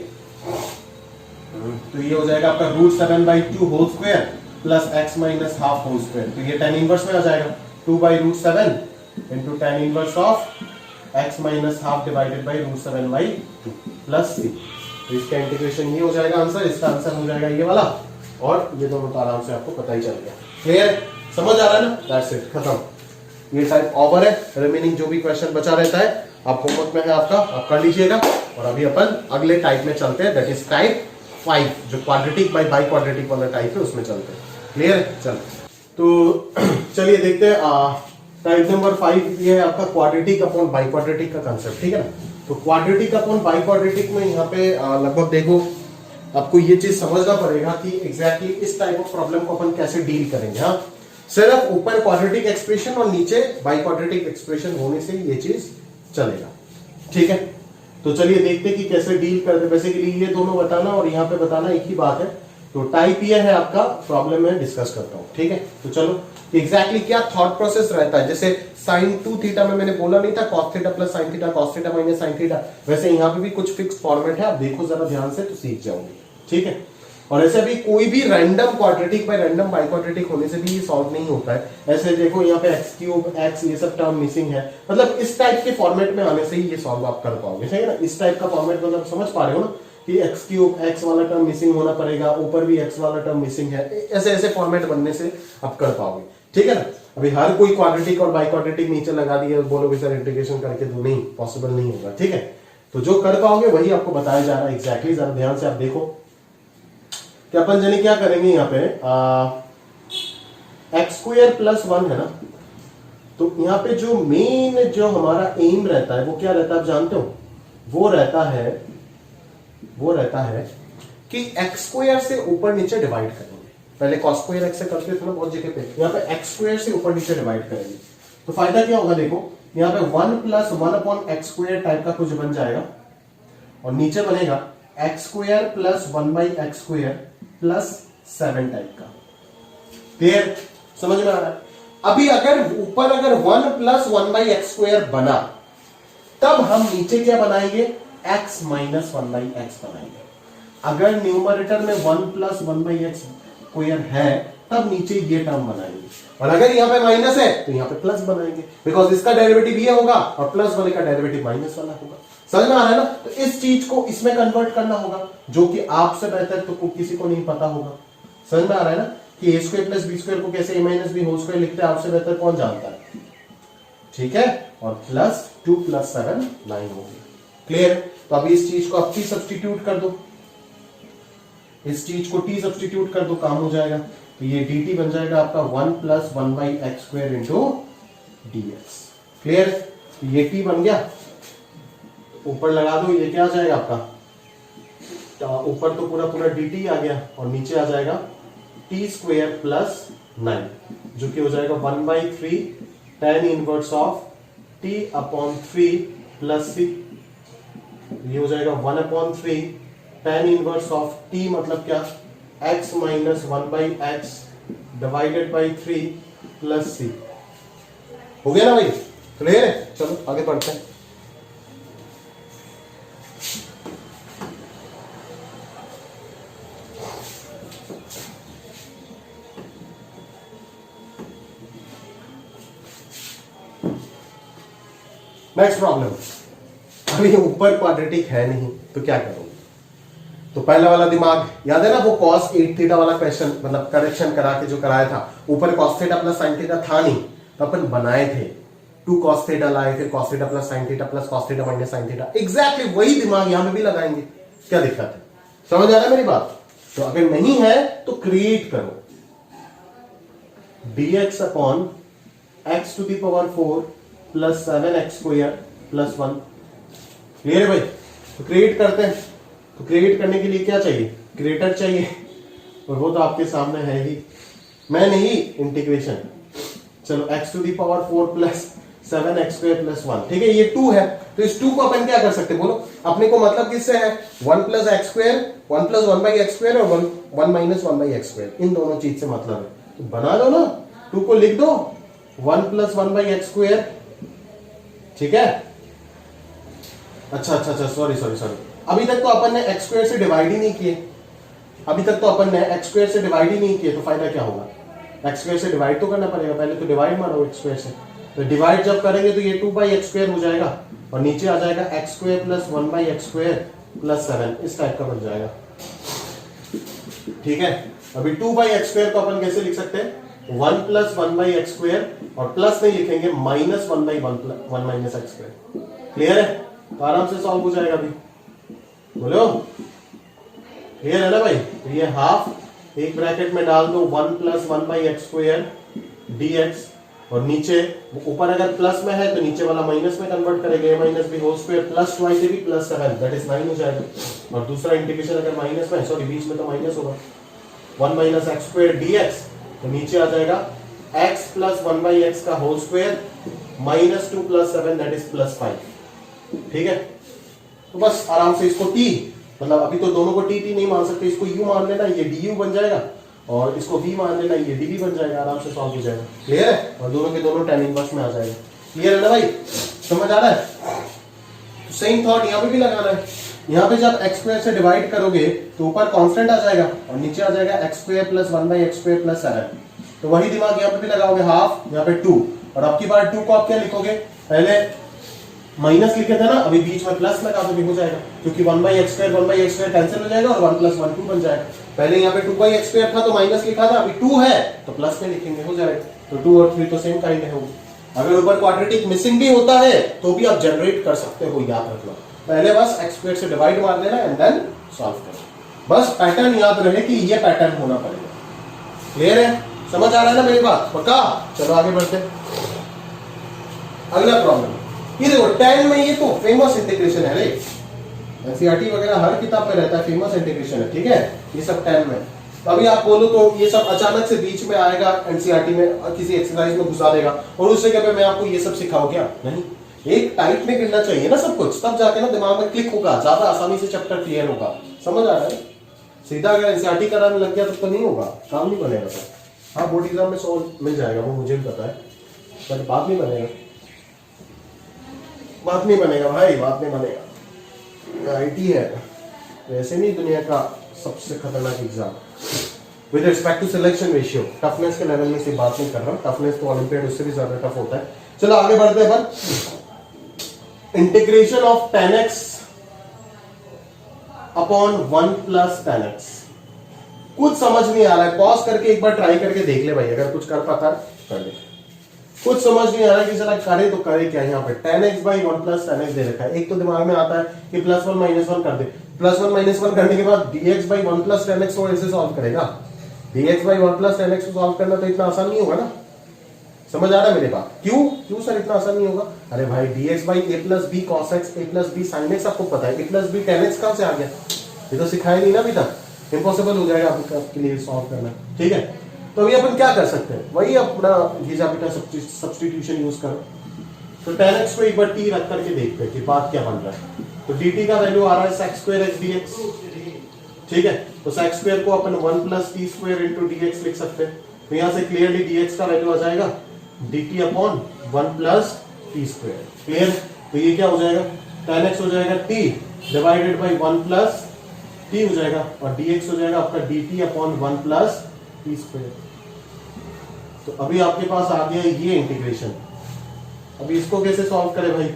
S1: तो ये हो जाएगा आपका √7/2 whole square plus x minus half whole square. तो ये tan इनवर्स में आ जाएगा 2/√7 into tan inverse of x minus half divided by √7/2 plus 3। तो इसका इंटीग्रेशन ये हो जाएगा आंसर, इसका आंसर हो जाएगा ये वाला, और ये दोनों तो आराम से आपको पता ही चल गया। क्लियर? समझ आ रहा है ना? दैट्स इट, खत्म। ये टाइप ओवर है, रिमेनिंग जो भी क्वेश्चन बचा रहता है आप होमवर्क में है आपका, आप कर लीजिएगा। और अभी अपन अगले टाइप में चलते हैं, दैट इज टाइप 5, जो क्वाड्रेटिक बाई बाई क्वाड्रेटिक वाला टाइप है, उसमें चलते हैं। क्लियर है? चल तो चलिए देखते हैं टाइप नंबर 5। ये है आपका क्वाड्रेटिक अपॉन बाई क्वाड्रेटिक का कंसेप्ट, ठीक है ना? तो क्वाड्रेटिक अपॉन बाई क्वाड्रेटिक में यहाँ पे लगभग देखो आपको ये चीज समझना पड़ेगा कि एग्जैक्टली इस टाइप ऑफ प्रॉब्लम को अपन कैसे डील करेंगे। हाँ, सिर्फ ऊपर क्वाड्रेटिक एक्सप्रेशन और नीचे बाई क्वाड्रेटिक एक्सप्रेशन होने से ये चीज चलेगा, ठीक है? तो चलिए देखते हैं कि कैसे डील करते। बेसिकली ये दोनों बताना और यहाँ पे बताना एक ही बात है। तो टाइप ये है आपका, प्रॉब्लम में डिस्कस करता हूँ, ठीक है? तो चलो एग्जैक्टली क्या थॉट प्रोसेस रहता है। जैसे sin 2 थीटा में मैंने बोला नहीं था cos theta plus sin theta cos theta minus sin theta, वैसे यहाँ पे भी कुछ फिक्स फॉर्मेट है, आप देखो जरा ध्यान से तो सीख जाओगे, ठीक है? और ऐसे भी कोई भी random quadratic bye random by quadratic होने से भी ये सॉल्व नहीं होता है। ऐसे देखो यहाँ पे एक्स क्यूब एक्स ये सब टर्म मिसिंग है, मतलब इस टाइप के फॉर्मेट में आने से ही ये सॉल्व आप कर पाओगे, सही है ना? इस टाइप का फॉर्मेट मतलब समझ पा रहे हो ना कि एक्स क्यूब एक्स वाला टर्म मिसिंग होना पड़ेगा, ऊपर भी एक्स वाला टर्म मिसिंग है, ऐसे ऐसे फॉर्मेट बनने से आप कर पाओगे, ठीक है ना? अभी हर कोई क्वाड्रेटिक और बाई क्वाड्रेटिक नीचे लगा दिया, बोलोगे सर इंटीग्रेशन करके दो, नहीं पॉसिबल नहीं होगा, ठीक है? तो जो कर पाओगे वही आपको बताया जा रहा है एग्जैक्टली। जरा ध्यान से आप देखो कि अपन जने क्या करेंगे यहाँ पे एक्स स्क्वायर प्लस 1 है ना, तो यहाँ पे जो मेन जो हमारा एम रहता है वो क्या रहता है आप जानते हो? वो रहता है कि एक्स स्क्वायर से ऊपर नीचे डिवाइड करेंगे। पहले कॉस स्क्वायर एक्स से करते थे ना बहुत जगह पे, यहाँ पे एक्स स्क्वायर से ऊपर नीचे डिवाइड करेंगे। तो फायदा क्या होगा? देखो यहाँ पे 1 + 1 अपॉन एक्स स्क्वायर टाइप का कुछ बन जाएगा, और नीचे बनेगा x square plus 1/x square plus 7 type का। क्लियर? समझ में आ रहा है? अभी अगर ऊपर अगर 1 + 1/x स्क्वायर बना, तब हम नीचे क्या बनाएंगे? x - 1/x बनाएंगे। अगर न्यूमरेटर में 1 + 1/x स्क्वायर है तब नीचे ये टर्म बनाएंगे, और अगर यहाँ पे माइनस है तो यहाँ पे प्लस बनाएंगे, बिकॉज इसका डेरिवेटिव ये होगा और प्लस वाले का डेरिवेटिव माइनस वाला होगा। समझ में आ रहा है ना? तो इस चीज को इसमें कन्वर्ट करना होगा, जो कि आपसे बेहतर तो किसी को नहीं पता होगा। समझ में आ रहा है ना कि ए स्क्वायर प्लस बी स्क्वायर को कैसे ए माइनस बी होल स्क्वायर लिखते हैं, आपसे बेहतर कौन जानता है? ठीक है, और प्लस 2 + 7 9 हो गया। क्लियर? तो अभी इस चीज को अब टी सब्स्टिट्यूट कर दो, इस चीज को टी सब्स्टिट्यूट कर दो, काम हो जाएगा। तो ये dt बन जाएगा आपका 1 + 1/x² इंटू dx। क्लियर? ये t बन गया, ऊपर लगा दो, ये क्या आ जाएगा आपका, ऊपर तो पूरा पूरा dt आ गया और नीचे आ जाएगा t² + 9, जो कि हो जाएगा 1/3 tan inverse of t/3 + c। ये हो जाएगा 1/3 tan इनवर्स ऑफ t, मतलब क्या, x - 1/x divided by 3 + c। हो गया ना भाई? क्लियर है? चलो आगे पढ़ते हैं। Next problem. अब ये ऊपर क्वाड्रेटिक है नहीं तो क्या करोगे? तो पहला वाला दिमाग याद है ना, वो cos 8θ वाला क्वेश्चन, मतलब करेक्शन करा के जो कराया था, ऊपर cos θ + sin θ था नहीं, तो अपन बनाए थे 2 cos θ लाए, फिर cos θ + sin θ + cos θ - sin θ। Exactly वही दिमाग यहां पे भी लगाएंगे, क्या दिक्कत है? समझ आ रहा है मेरी बात? तो अगर नहीं है तो क्रिएट करो, dx upon x⁴ + 7x² + 1। Clear है भाई? तो क्रिएट करते हैं। तो क्रिएट करने के लिए क्या चाहिए? क्रिएटर चाहिए, और वो तो आपके सामने है ही, मैं नहीं, इंटीग्रेशन। चलो x⁴ + 7x² + 1, ठीक है, ये 2 है, तो इस 2 को अपन क्या कर सकते हैं बोलो? अपने को मतलब किससे है? 1 + x², 1 + 1/x² और 1 - 1/x², इन दोनों चीज से मतलब है। तो बना दो ना, 2 को लिख दो 1 + 1/x², ठीक है। अच्छा, सॉरी, अभी तक तो अपन ने x² से डिवाइड ही नहीं किए, अभी तक तो अपन ने x² से डिवाइड ही नहीं किए, तो फायदा क्या होगा? x² से डिवाइड तो करना पड़ेगा, पहले तो डिवाइड मारो x² से। तो डिवाइड जब करेंगे तो ये 2/x² हो जाएगा, और नीचे आ जाएगा x² + 1/x² + 7, इस टाइप का बन जाएगा। ठीक है, अभी 2/x² को अपन कैसे लिख सकते हैं? 1 + 1/x², और प्लस नहीं लिखेंगे, -1/1 - x²। क्लियर है? तो आराम से सॉल्व हो जाएगा। अभी बोलो, क्लियर है ना भाई? तो ये हाफ एक ब्रैकेट में डाल दो, 1 + 1/x² dx, और नीचे ऊपर अगर प्लस में है तो नीचे वाला माइनस में कन्वर्ट करेंगे, a - b whole square + 2ab + 7, that is 9 हो जाएगा। और दूसरा इंटीग्रेशन अगर माइनस में, सॉरी बीच में तो माइनस होगा, 1 - x² dx, तो नीचे आ जाएगा x + 1/x का होल स्क्वायर -2 + 7, दैट इज +5। ठीक है, तो बस आराम से इसको t, मतलब अभी तो दोनों को t नहीं मान सकते, इसको u मान लेना, ये du बन जाएगा, और इसको v मान लेना, ये dv बन जाएगा, आराम से सॉल्व हो जाएगा। क्लियर है? और दोनों के दोनों tan इनवर्स में आ जाएगा। क्लियर है ना भाई? समझ आ रहा है? तो सेम थॉट यहाँ पे भी लगाना है। यहाँ पे जब x² से डिवाइड करोगे तो ऊपर कांस्टेंट आ जाएगा और नीचे आ जाएगा x² + 1/x² + 7, तो वही दिमाग यहाँ पे भी लगाओगे, हाफ, यहाँ पे 2, और अब की बार 2 को आप क्या लिखोगे? पहले माइनस लिखे थे ना, अभी बीच में प्लस लगा दो, भी हो जाएगा, क्योंकि 1/x² कैंसिल हो जाएगा और 1 + 1 2 बन जाएगा। पहले यहाँ पे 2/x² था तो माइनस लिखा था, अभी 2 है तो प्लस में लिखेंगे, हो जाएगा। तो 2 और 3 तो सेम काइंड है होगी। अगर ऊपर क्वाड्रेटिक मिसिंग भी होता है तो भी आप जनरेट कर सकते हो, याद रख लो। पहले बस x² से डिवाइड मार देना एंड देन सॉल्व करो, बस पैटर्न याद रहे कि ये पैटर्न होना पड़ेगा। क्लियर है? समझ आ रहा है ना मेरी बात? पक्का? चलो आगे बढ़ते हैं। अगला प्रॉब्लम, ये देखो 10 में, ये तो फेमस इंटीग्रेशन है रे, एनसीईआरटी वगैरह हर किताब में रहता है, फेमस इंटीग्रेशन है, ठीक है, ये सब 10 में। तो अभी आप बोलो तो ये सब अचानक से बीच में आएगा एनसीईआरटी में, किसी एक्सरसाइज में घुसा देगा, और उस जगह पे मैं आपको ये सब सिखाऊं क्या? नहीं, एक टाइप में गिनना चाहिए ना सब कुछ, तब जाके ना दिमाग में क्लिक होगा, ज्यादा आसानी से चैप्टर क्लियर होगा। समझ आ रहा है? सीधा अगर एनसीईआरटी कराने लग गया तो नहीं होगा, काम नहीं बनेगा। तो हाँ, बोर्ड एग्जाम में सॉल्व मिल जाएगा, वो मुझे भी पता है, पर बात नहीं बनेगा, बात नहीं बनेगा भाई, बात नहीं बनेगा। आईटी है, तो ऐसे नहीं दुनिया का सबसे खतरनाक exam. With respect to selection ratio, toughness के लेवल में से बात नहीं कर रहा हूं, टफनेस तो ओलंपियाड उससे भी ज्यादा टफ होता है। चलो आगे बढ़ते हैं अपन। Integration of 10x upon 1 plus 10x। कुछ समझ नहीं आ रहा है, पॉज करके एक बार ट्राई करके देख ले भाई, अगर कुछ कर पाता है कर ले। कुछ समझ नहीं आ रहा कि चला करे तो करे क्या। यहाँ पे 10x बाई 1 प्लस 10x दे रखा है। एक तो दिमाग में आता है कि प्लस 1 माइनस 1 कर दे, प्लस 1 माइनस 1 करने के बाद dx बाई 1 प्लस 10x को ऐसे सॉल्व करेगा। dx बाई 1 प्लस 10x को सॉल्व करना तो इतना आसान नहीं होगा ना। समझ आ रहा है मेरे बात? क्यों सर इतना आसान नहीं होगा? अरे भाई dx by a plus b cos x a plus b sine x आपको पता है, a plus b tan x कहां से आ गया? ये तो सिखाया नहीं ना अभी तक, इम्पॉसिबल हो जाएगा आपके लिए सॉल्व करना। ठीक है, तो अभी अपन क्या कर सकते हैं, वही अपना घिसा पिटा सब्स्टिट्यूशन यूज करो। तो 10x को एक बार t रख करके देखते हैं कि बात क्या बन रहा है। तो dt का वैल्यू आ रहा है sec स्क्वायर x dx। ठीक है, तो sec स्क्वायर को अपन 1 plus t square into dx लिख सकते हैं। तो यहां से क्लियरली dx का वैल्यू आ जाएगा dt upon 1 plus t square. Clear? तो ये क्या हो जाएगा, 10x हो जाएगा t divided by 1 plus t हो जाएगा, और dx हो जाएगा आपका dt upon 1 plus t square. तो अभी आपके पास आ गया ये इंटीग्रेशन। अभी इसको कैसे सॉल्व करें भाई,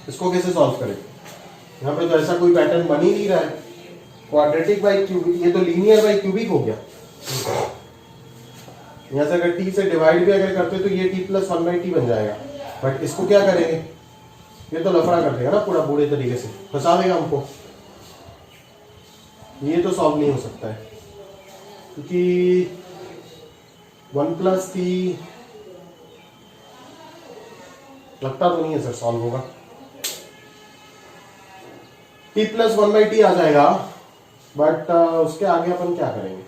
S1: इसको कैसे सॉल्व करें? यहां पे तो ऐसा कोई पैटर्न बन ही नहीं रहा है। क्वाड्रेटिक बाई क्यूबिक, ये तो लीनियर बाई क्यूबिक हो गया। यहां से अगर t से डिवाइड भी अगर करते तो ये t प्लस 1 बाई टी बन जाएगा। बट इसको क्या करेंगे, ये तो लफड़ा कर देगा ना पूरा, बुरे तरीके से फंसा देगा हमको। ये तो सॉल्व नहीं हो सकता है, क्योंकि 1 प्लस टी लगता तो नहीं है सर सॉल्व होगा। t प्लस 1 बाई टी आ जाएगा, बट उसके आगे अपन क्या करेंगे,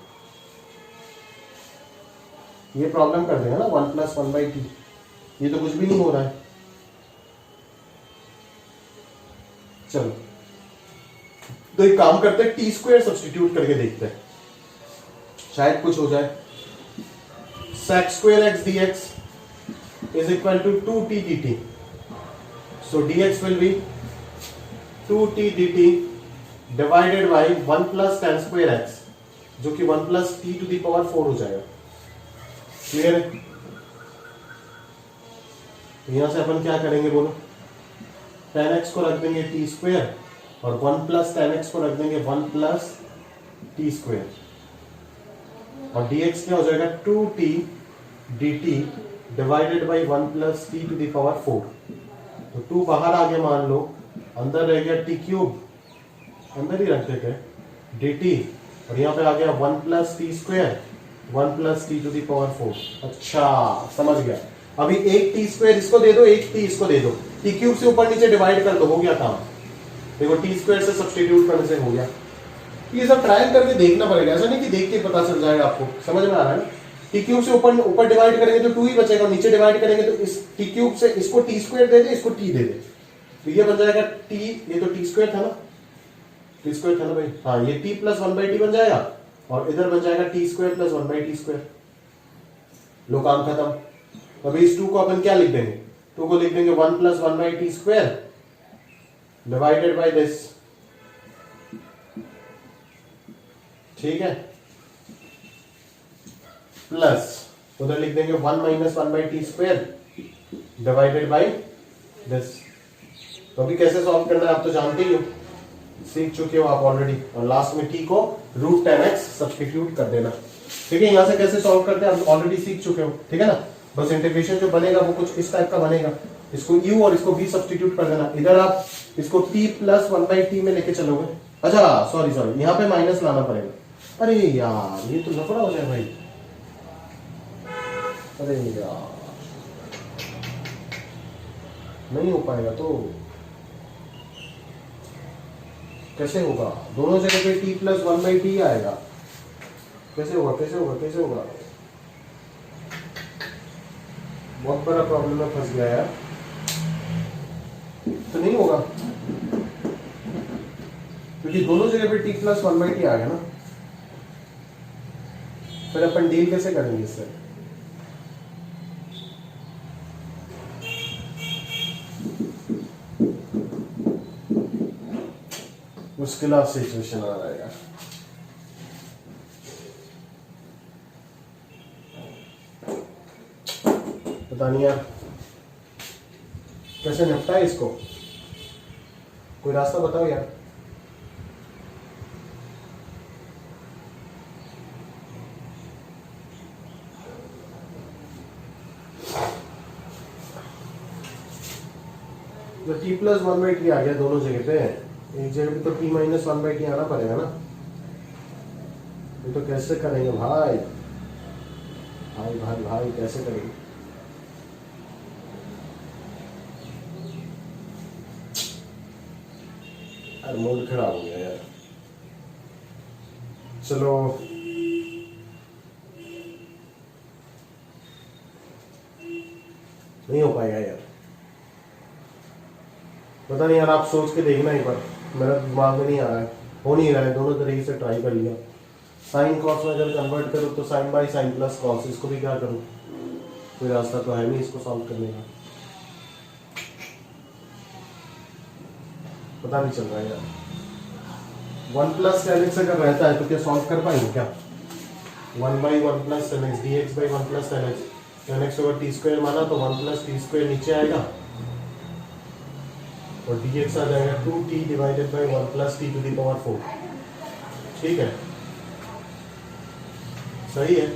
S1: ये प्रॉब्लम कर देगा ना 1 प्लस 1 बाई टी। ये तो कुछ भी नहीं हो रहा है। चलो तो एक काम करते हैं, टी स्क्वायर सब्स्टिट्यूट करके देखते हैं, शायद कुछ हो जाए। sec square x dx is equal to 2t dt. So dx will be 2t dt divided by 1 plus tan square x, जो कि 1 plus t to the power 4 हो जाएगा। क्लियर है? यहां से अपन क्या करेंगे बोलो, tan x को रख देंगे t स्क्वायर, और 1 प्लस tan x को रख देंगे 1 प्लस t स्क्वायर, और dx क्या हो जाएगा 2t dt divided by 1 plus t to the power 4। तो 2 बाहर आ गया मान लो, अंदर रह गया t क्यूब, अंदर ही रख देते हैं dt, और यहाँ पे आ गया 1 plus t square 1 plus t to the power 4। अच्छा समझ गया। अभी एक टी स्क्वायर इसको दे दो, एक टी इसको दे दो, टी क्यूब से ऊपर नीचे डिवाइड कर दो, हो गया काम। देखो टी स्क्वायर से सब्स्टिट्यूट करने से हो गया। ये सब ट्राई करके देखना पड़ेगा, ऐसा नहीं कि देख के पता चल जाएगा आपको। समझ में आ रहा है ना? टी क्यूब से ऊपर डिवाइड करेंगे तो 2 ही बचेगा, नीचे डिवाइड करेंगे तो इस टी क्यूब से इसको टी स्क्वायर दे दे, इसको टी दे दे, तो ये बन जाएगा टी, ये तो टी स्क्वायर था ना, टी स्क्वायर था ना भाई, हाँ ये टी प्लस 1 बाई टी बन जाएगा, और इधर बन जाएगा t square plus 1 by t square. लो काम खत्म। अभी इस 2 को अपन क्या लिख देंगे, 2 को लिख देंगे 1 plus 1 by t square divided by this. ठीक है, प्लस उधर लिख देंगे 1 minus 1 by t square divided by this. तो अभी कैसे सॉल्व करना है आप तो जानते ही हो, सीख चुके हो आप ऑलरेडी, और लास्ट में टी को रूट 10x सब्स्टिट्यूट कर देना। ठीक है, यहां से कैसे सॉल्व करते हैं आप ऑलरेडी सीख चुके हो। ठीक है ना, बस इंटीग्रेशन जो बनेगा वो कुछ इस टाइप का बनेगा, इसको u और इसको v सब्स्टिट्यूट कर देना। इधर आप इसको t प्लस 1 बाई टी में लेके चलोगे। अच्छा सॉरी यहाँ पे माइनस लाना पड़ेगा। अरे यार ये तो लफड़ा हो जाए भाई, अरे यार नहीं हो पाएगा। तो कैसे होगा, दोनों जगह पे t प्लस 1 बाई टी आएगा, कैसे होगा कैसे होगा कैसे होगा? बहुत बड़ा प्रॉब्लम में फंस गया यार, तो नहीं होगा क्योंकि दोनों जगह पे t प्लस 1 बाई टी आ गया ना। फिर अपन डील कैसे करेंगे इससे? मुश्किल सिचुएशन आ रहा है यार। पता नहीं यार कैसे निपटा है इसको, कोई रास्ता बताओ यार। तो t प्लस 1/t आ गया दोनों जगह पे, एक जगह पे तो t माइनस 1/t आना पड़ेगा ना। ये तो कैसे करेंगे भाई, भाई भाई भाई कैसे करेंगे। यार मूड खराब हो गया यार। चलो नहीं हो पाएगा यार, पता नहीं यार, आप सोच के देखना एक बार, मेरा दिमाग में नहीं आ रहा है, हो नहीं रहा है। दोनों तरीके से ट्राई कर लिया। साइन कॉस में अगर कन्वर्ट करूँ तो sine by sine plus cos, इसको भी क्या करूँ, कोई रास्ता तो है नहीं इसको सॉल्व करने का, पता नहीं चल रहा है यार। 1 प्लस tan x अगर रहता है तो क्या सॉल्व कर पाएंगे क्या। 1/1 plus tan x dx/1 plus tan x, tan x over T square माना तो 1 प्लस टी स्क्वायर नीचे आएगा और dx आ जाएगा 2t divided by 1 plus t to the power 4। ठीक है, सही है।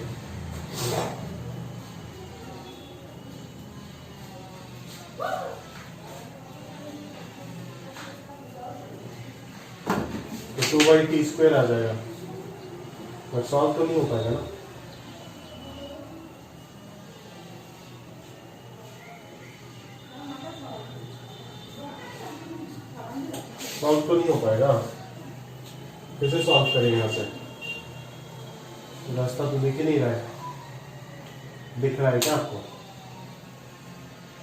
S1: तो 2/t स्क्वायर आ जाएगा, बट सॉल्व तो नहीं हो पाएगा ना। सॉल्व तो नहीं हो पाएगा, कैसे सॉल्व करेंगे यहाँ से, रास्ता तो दिख ही नहीं रहा है। दिख रहा है क्या आपको,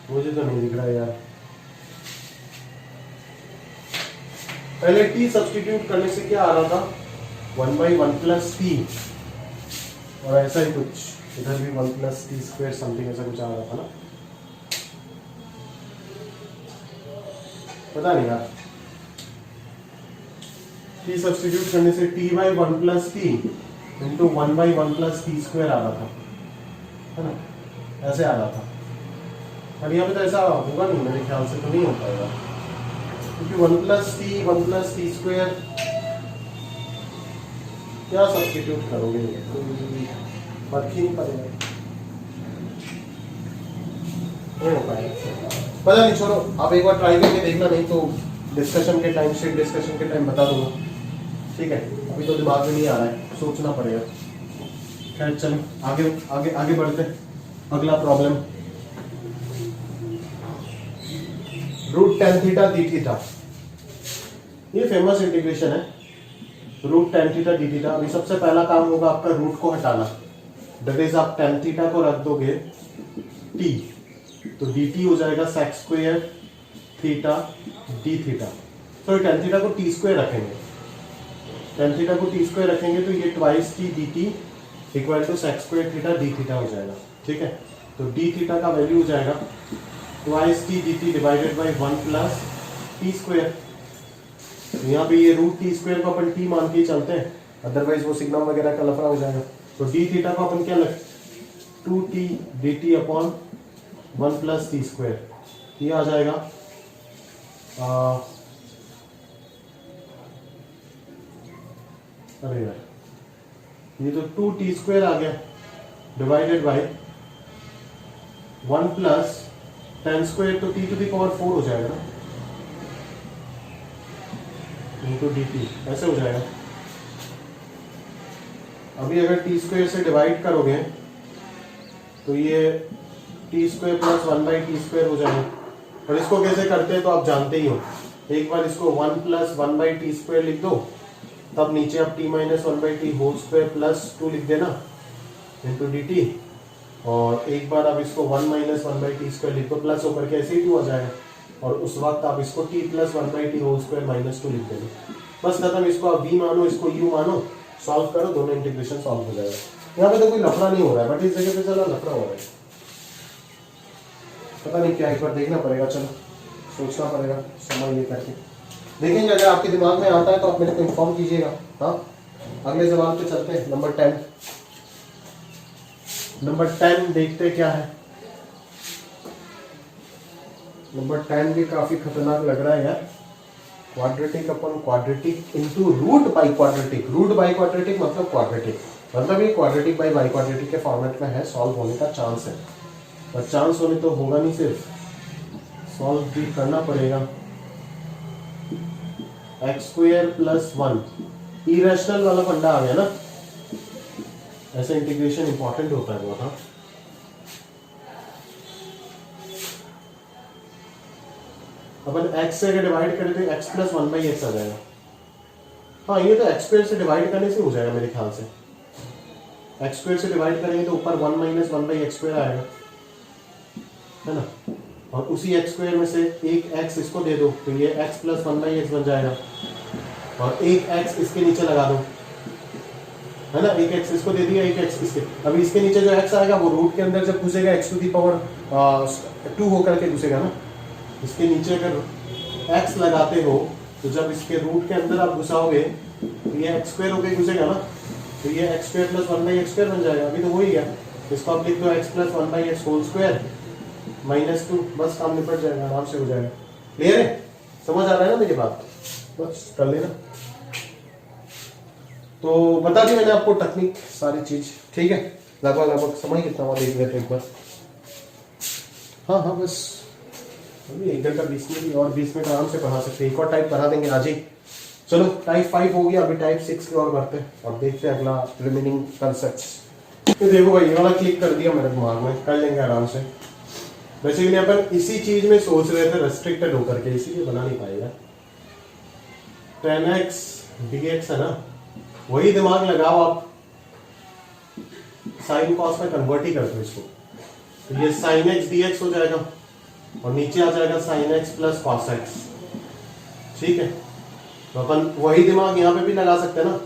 S1: मुझे तो नहीं दिख रहा है यार। पहले t सब्स्टिट्यूट करने से क्या आ रहा था, 1/1 प्लस t, और ऐसा ही कुछ इधर भी 1 प्लस टी स्क्वायर समथिंग ऐसा कुछ आ रहा था ना, पता नहीं यार। t सब्स्टिट्यूट करने से t/1 plus t into 1/1 plus t square आ रहा था, है ना, ऐसे आ रहा था। और यहाँ पे तो ऐसा होगा नहीं, मेरे ख्याल से तो नहीं हो पाएगा, क्योंकि 1 प्लस टी स्क्वायर क्या सब्स्टिट्यूट करोगे, फर्क ही नहीं पड़ेगा, नहीं हो पाएगा। पता नहीं, छोड़ो, आप एक बार ट्राई करके देखना, नहीं तो डिस्कशन के टाइम से डिस्कशन के टाइम बता दूंगा। ठीक है, अभी तो दिमाग में नहीं आ रहा है, सोचना पड़ेगा। खैर चलो आगे आगे आगे बढ़ते हैं। अगला problem, root tan theta d theta, ये फेमस इंटीग्रेशन है, root tan theta d theta. अभी सबसे पहला काम होगा आपका रूट को हटाना, दैट इज आप tan थीटा को रख दोगे t, तो dt हो जाएगा sec square theta d theta. Sorry, tan theta को t स्क्वायर रखेंगे, tan थीटा को t स्क्वायर रखेंगे तो ये twice t dt equal to sec square theta d theta हो जाएगा। ठीक है, तो डी थीटा का वैल्यू हो जाएगा twice t dt divided by 1 plus t square. यहाँ पे ये रूट टी स्क्वायर को अपन t मान के ही चलते हैं, अदरवाइज वो सिग्नम वगैरह का लफड़ा हो जाएगा। तो डी थीटा को अपन क्या लग 2t dt upon 1 plus t square, ये आ जाएगा अरे यार, ये तो 2t स्क्वायर आ गया divided by 1 plus tan square, तो t टू द पावर 4 हो जाएगा ना, इंटू dt, ऐसे हो जाएगा। अभी अगर t स्क्वायर से डिवाइड करोगे तो ये t square plus 1/t square हो जाएगा। और इसको कैसे करते हैं तो आप जानते ही हो, एक बार इसको 1 प्लस 1/t स्क्वायर लिख दो, तब नीचे आप t minus 1/t whole square plus 2 लिख देना इंटू dt, और एक बार आप इसको 1 माइनस 1/t स्क्वायर लिख दो, प्लस होकर के ऐसे ही 2 आ जाएगा, और उस वक्त आप इसको t plus 1/t whole square minus 2 लिख देना, बस खत्म। इसको आप v मानो, इसको u मानो, सॉल्व करो, दोनों इंटीग्रेशन सॉल्व हो जाएगा। यहाँ पे तो कोई लफड़ा नहीं हो रहा है, बट इस जगह पे चला लफड़ा हो रहा है, पता नहीं क्या, एक बार देखना पड़ेगा, चलो सोचना पड़ेगा, समय ये करके देखेंगे। अगर आपके दिमाग में आता है तो आप मेरे को इन्फॉर्म कीजिएगा। हाँ, अगले सवाल पे चलते हैं, नंबर 10 देखते क्या है। नंबर 10 भी काफी खतरनाक लग रहा है यार। क्वाड्रेटिक अपन quadratic into root by quadratic, root by quadratic मतलब क्वाड्रेटिक, मतलब ये क्वाड्रेटिक बाई बाई क्वाड्रेटिक के फॉर्मेट में है, सॉल्व होने का चांस है। और चांस होने तो होगा नहीं, सिर्फ सॉल्व भी करना पड़ेगा। एक्स स्क्वायर प्लस 1 इरेशनल वाला फंडा आ गया ना, ऐसा इंटीग्रेशन इंपॉर्टेंट होता है बहुत। हाँ अपन x से अगर डिवाइड करें तो x प्लस 1/x आ जाएगा। हाँ ये तो x स्क्वायर से डिवाइड करने से हो जाएगा मेरे ख्याल से। x स्क्वायर से डिवाइड करेंगे तो ऊपर 1 माइनस 1/x स्क्वायर आएगा, है ना। और उसी x स्क्वायर में से एक x इसको दे दो तो ये x प्लस 1/x बन जाएगा, और एक x इसके नीचे लगा दो, है ना। एक x इसको दे दिया, एक x इसके। अभी इसके नीचे जो x आएगा वो रूट के अंदर जब घुसेगा x टू दी पावर 2 होकर के घुसेगा ना। इसके नीचे अगर x लगाते हो तो जब इसके रूट के अंदर आप घुसाओगे तो ये x स्क्वायर होकर घुसेगा ना, तो ये x square plus 1/x square बन जाएगा। अभी तो वही है, इसको आप लिख दो x plus 1/x whole square minus 2, बस काम निपट जाएगा, आराम से हो जाएगा। क्लियर है, समझ आ रहा है ना मेरी बात, बस कर लेना। तो बता दी मैंने आपको टेक्निक सारी चीज, ठीक है। लगभग समय कितना हुआ देख लेते एक बार। हाँ बस अभी 1 घंटा 20 मिनट और 20 मिनट आराम से पढ़ा सकते हैं। एक और टाइप पढ़ा देंगे आज ही। चलो टाइप 5 हो गया, अभी टाइप 6 की ओर बढ़ते हैं और देखते हैं अगला रिमेनिंग कंसेप्ट्स। तो देखो भाई ये वाला क्लिक कर दिया मेरे दिमाग में, कर लेंगे आराम से। बेसिकली अपन इसी चीज में सोच रहे थे रेस्ट्रिक्टेड होकर के, इसीलिए बना नहीं पाएगा। 10x dx है ना, वही दिमाग लगाओ आप, साइन कॉस में कन्वर्ट ही कर दो इसको, तो ये साइन एक्स dx हो जाएगा और नीचे आ जाएगा sign x plus cos x, ठीक है। तो अपन वही दिमाग यहाँ पे भी लगा सकते हैं ना,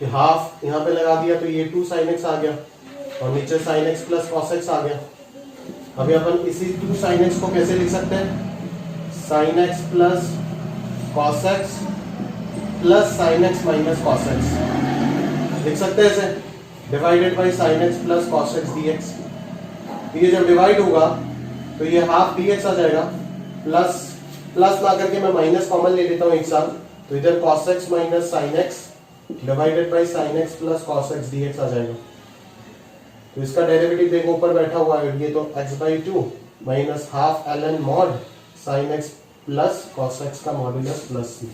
S1: कि हाफ यहाँ पे लगा दिया तो ये 2 साइन एक्स आ गया और नीचे sine x plus cos x आ गया। अभी अपन इसी 2 साइन एक्स को कैसे लिख सकते हैं, sign x plus cos x plus sine x minus cos x लिख सकते हैं ऐसे, divided by sine x plus cos x dx। ये जब डिवाइड होगा तो ये हाफ dx आ जाएगा, प्लस प्लस ला करके मैं माइनस कॉमन ले लेता हूँ एक साथ, तो इधर cos x minus sine x divided by sine x plus cos x dx आ जाएगा। तो इसका डेरिवेटिव देखो ऊपर बैठा हुआ है, ये तो x/2 minus half ln mod sine x plus cos x का मॉड्यूलस प्लस c,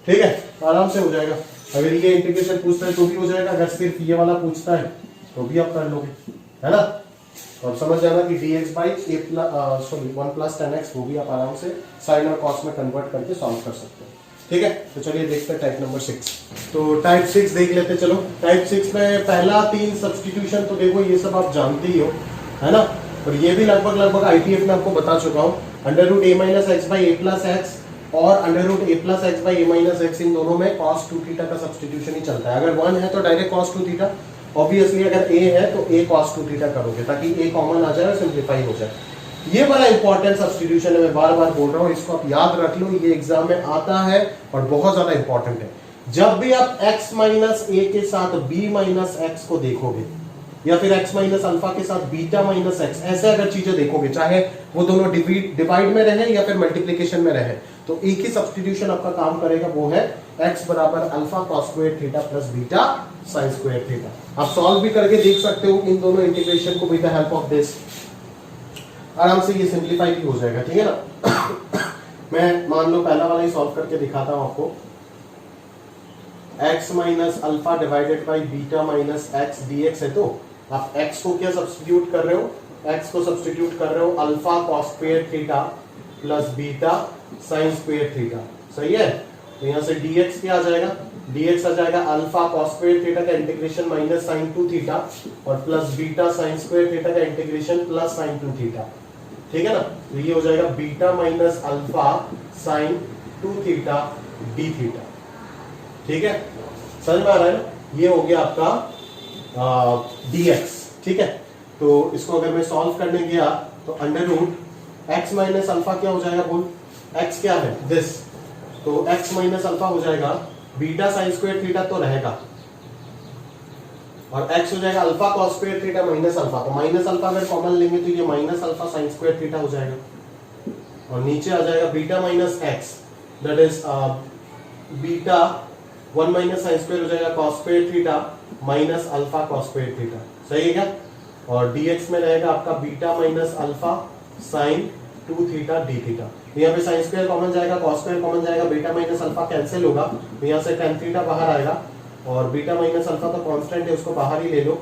S1: ठीक है, आराम से हो जाएगा। अगर ये इंटीग्रेशन पूछता है तो भी हो जाएगा, अगर सिर्फ ये वाला पूछता है तो भी आप कर लोगे, है ना। और समझ जाना कि dx by a plus 1 plus 10x वो भी आप आराम से साइन और कॉस में कन्वर्ट करके सॉल्व कर सकते हैं, ठीक है। तो चलिए देखते हैं टाइप नंबर 6। तो टाइप 6 देख लेते, चलो। टाइप 6 में पहला 3 सब्स्टिट्यूशन तो देखो ये सब आप जानते ही हो, है ना। और ये भी लगभग ITF में आपको बता चुका हूँ, under root a minus x by a plus x और under root a plus x by a minus x, इन दोनों में cos 2 थीटा का सब्स्टिट्यूशन ही चलता है। अगर 1 है तो डायरेक्ट cos 2 थीटा, ऑब्वियसली अगर a है तो a cos 2 थीटा करोगे ताकि a कॉमन आ जाए और सिंप्लीफाई हो जाए। ये बड़ा इंपॉर्टेंट सब्स्टिट्यूशन है, मैं बार बार बोल रहा हूँ, इसको आप याद रख लो, ये एग्जाम में आता है और बहुत ज्यादा इंपॉर्टेंट है। जब भी आप x माइनस ए के साथ b माइनस एक्स को देखोगे या फिर x माइनस अल्फा के साथ बीटा माइनस एक्स, ऐसे अगर चीजें देखोगे, चाहे वो दोनों डिवाइड में रहे या फिर मल्टीप्लीकेशन में रहे, तो एक ही सब्स्टिट्यूशन आपका काम करेगा, वो है x बराबर alpha cos square theta plus beta sine square theta. आप सॉल्व भी करके देख सकते हो इन दोनों इंटीग्रेशन को with the help of this, आराम से ये सिंप्लीफाई भी हो जाएगा, ठीक है ना। मैं मान लो पहला वाला ही सॉल्व करके दिखाता हूं आपको। x minus alpha divided by beta minus x dx है, तो आप x को क्या सब्स्टिट्यूट कर रहे हो, x को सब्स्टिट्यूट कर रहे हो alpha cos square theta plus beta sine square theta, सही है। तो यहां से dx क्या आ जाएगा, dx आ जाएगा अल्फा कॉस स्क्वायर थीटा का इंटीग्रेशन माइनस साइन 2 थीटा और plus beta sine square theta का इंटीग्रेशन प्लस साइन 2 थीटा, ठीक है ना। तो ये हो जाएगा beta minus alpha sign 2 theta d theta, ठीक है, समझ में आ रहा है ना। ये हो गया आपका dx, ठीक है। तो इसको अगर मैं सॉल्व करने गया तो under root x minus alpha क्या हो जाएगा, बोल x क्या है, दिस, तो x माइनस अल्फा हो जाएगा बीटा साइन स्क्वायर थीटा तो रहेगा और x हो जाएगा alpha cos square theta minus alpha, तो माइनस अल्फा अगर कॉमन लेंगे तो ये minus alpha sine square theta हो जाएगा, और नीचे आ जाएगा beta minus x, that is beta 1 minus sine square हो जाएगा cos square theta minus alpha cos square theta, सही है क्या। और dx में रहेगा आपका beta minus alpha sign 2 theta d theta. यहाँ पे साइन स्क्वायर कॉमन जाएगा, कॉस स्क्वायर कॉमन जाएगा, बीटा माइनस अल्फा कैंसिल होगा, तो यहाँ से tan थीटा बाहर आएगा और बीटा माइनस अल्फा तो कांस्टेंट है उसको बाहर ही ले लो,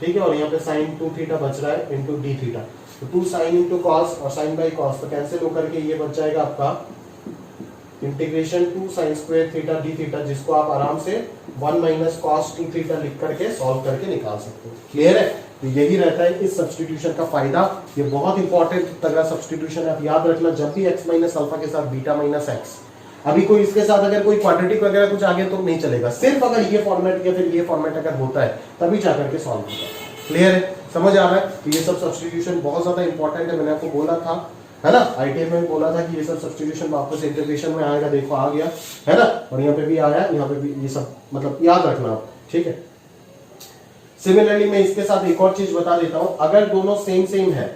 S1: ठीक है। और यहाँ पे साइन 2 थीटा बच रहा है इंटू डी थीटा, तो 2 साइन इंटू कॉस और साइन बाई कॉस तो कैंसिल होकर के ये बच जाएगा आपका integration 2 sine square theta d theta, जिसको आप आराम से 1 माइनस कॉस 2 थीटा लिख करके सॉल्व करके निकाल सकते हो। क्लियर है। तो यही रहता है इस सब्स्टिट्यूशन का फायदा। ये बहुत इंपॉर्टेंट तगड़ा सब्स्टिट्यूशन है, आप याद रखना जब भी x माइनस अल्फा के साथ बीटा माइनस एक्स, अभी कोई इसके साथ अगर कोई क्वाड्रेटिक वगैरह कुछ आगे तो नहीं चलेगा, सिर्फ अगर ये फॉर्मेट या फिर ये फॉर्मेट अगर होता है तभी जाकर के सॉल्व होता है। क्लियर है, समझ आ रहा है। तो ये सब सब्स्टिट्यूशन बहुत ज्यादा इंपॉर्टेंट है, मैंने आपको बोला था है ना, आईटीआई में बोला था कि ये सब सब्स्टिट्यूशन वापस इंटीग्रेशन में आएगा, देखो आ गया है ना, और यहाँ पे भी आया, यहाँ पे भी, ये सब मतलब याद रखना आप, ठीक है। सिमिलरली मैं इसके साथ एक और चीज बता देता हूं, अगर दोनों सेम है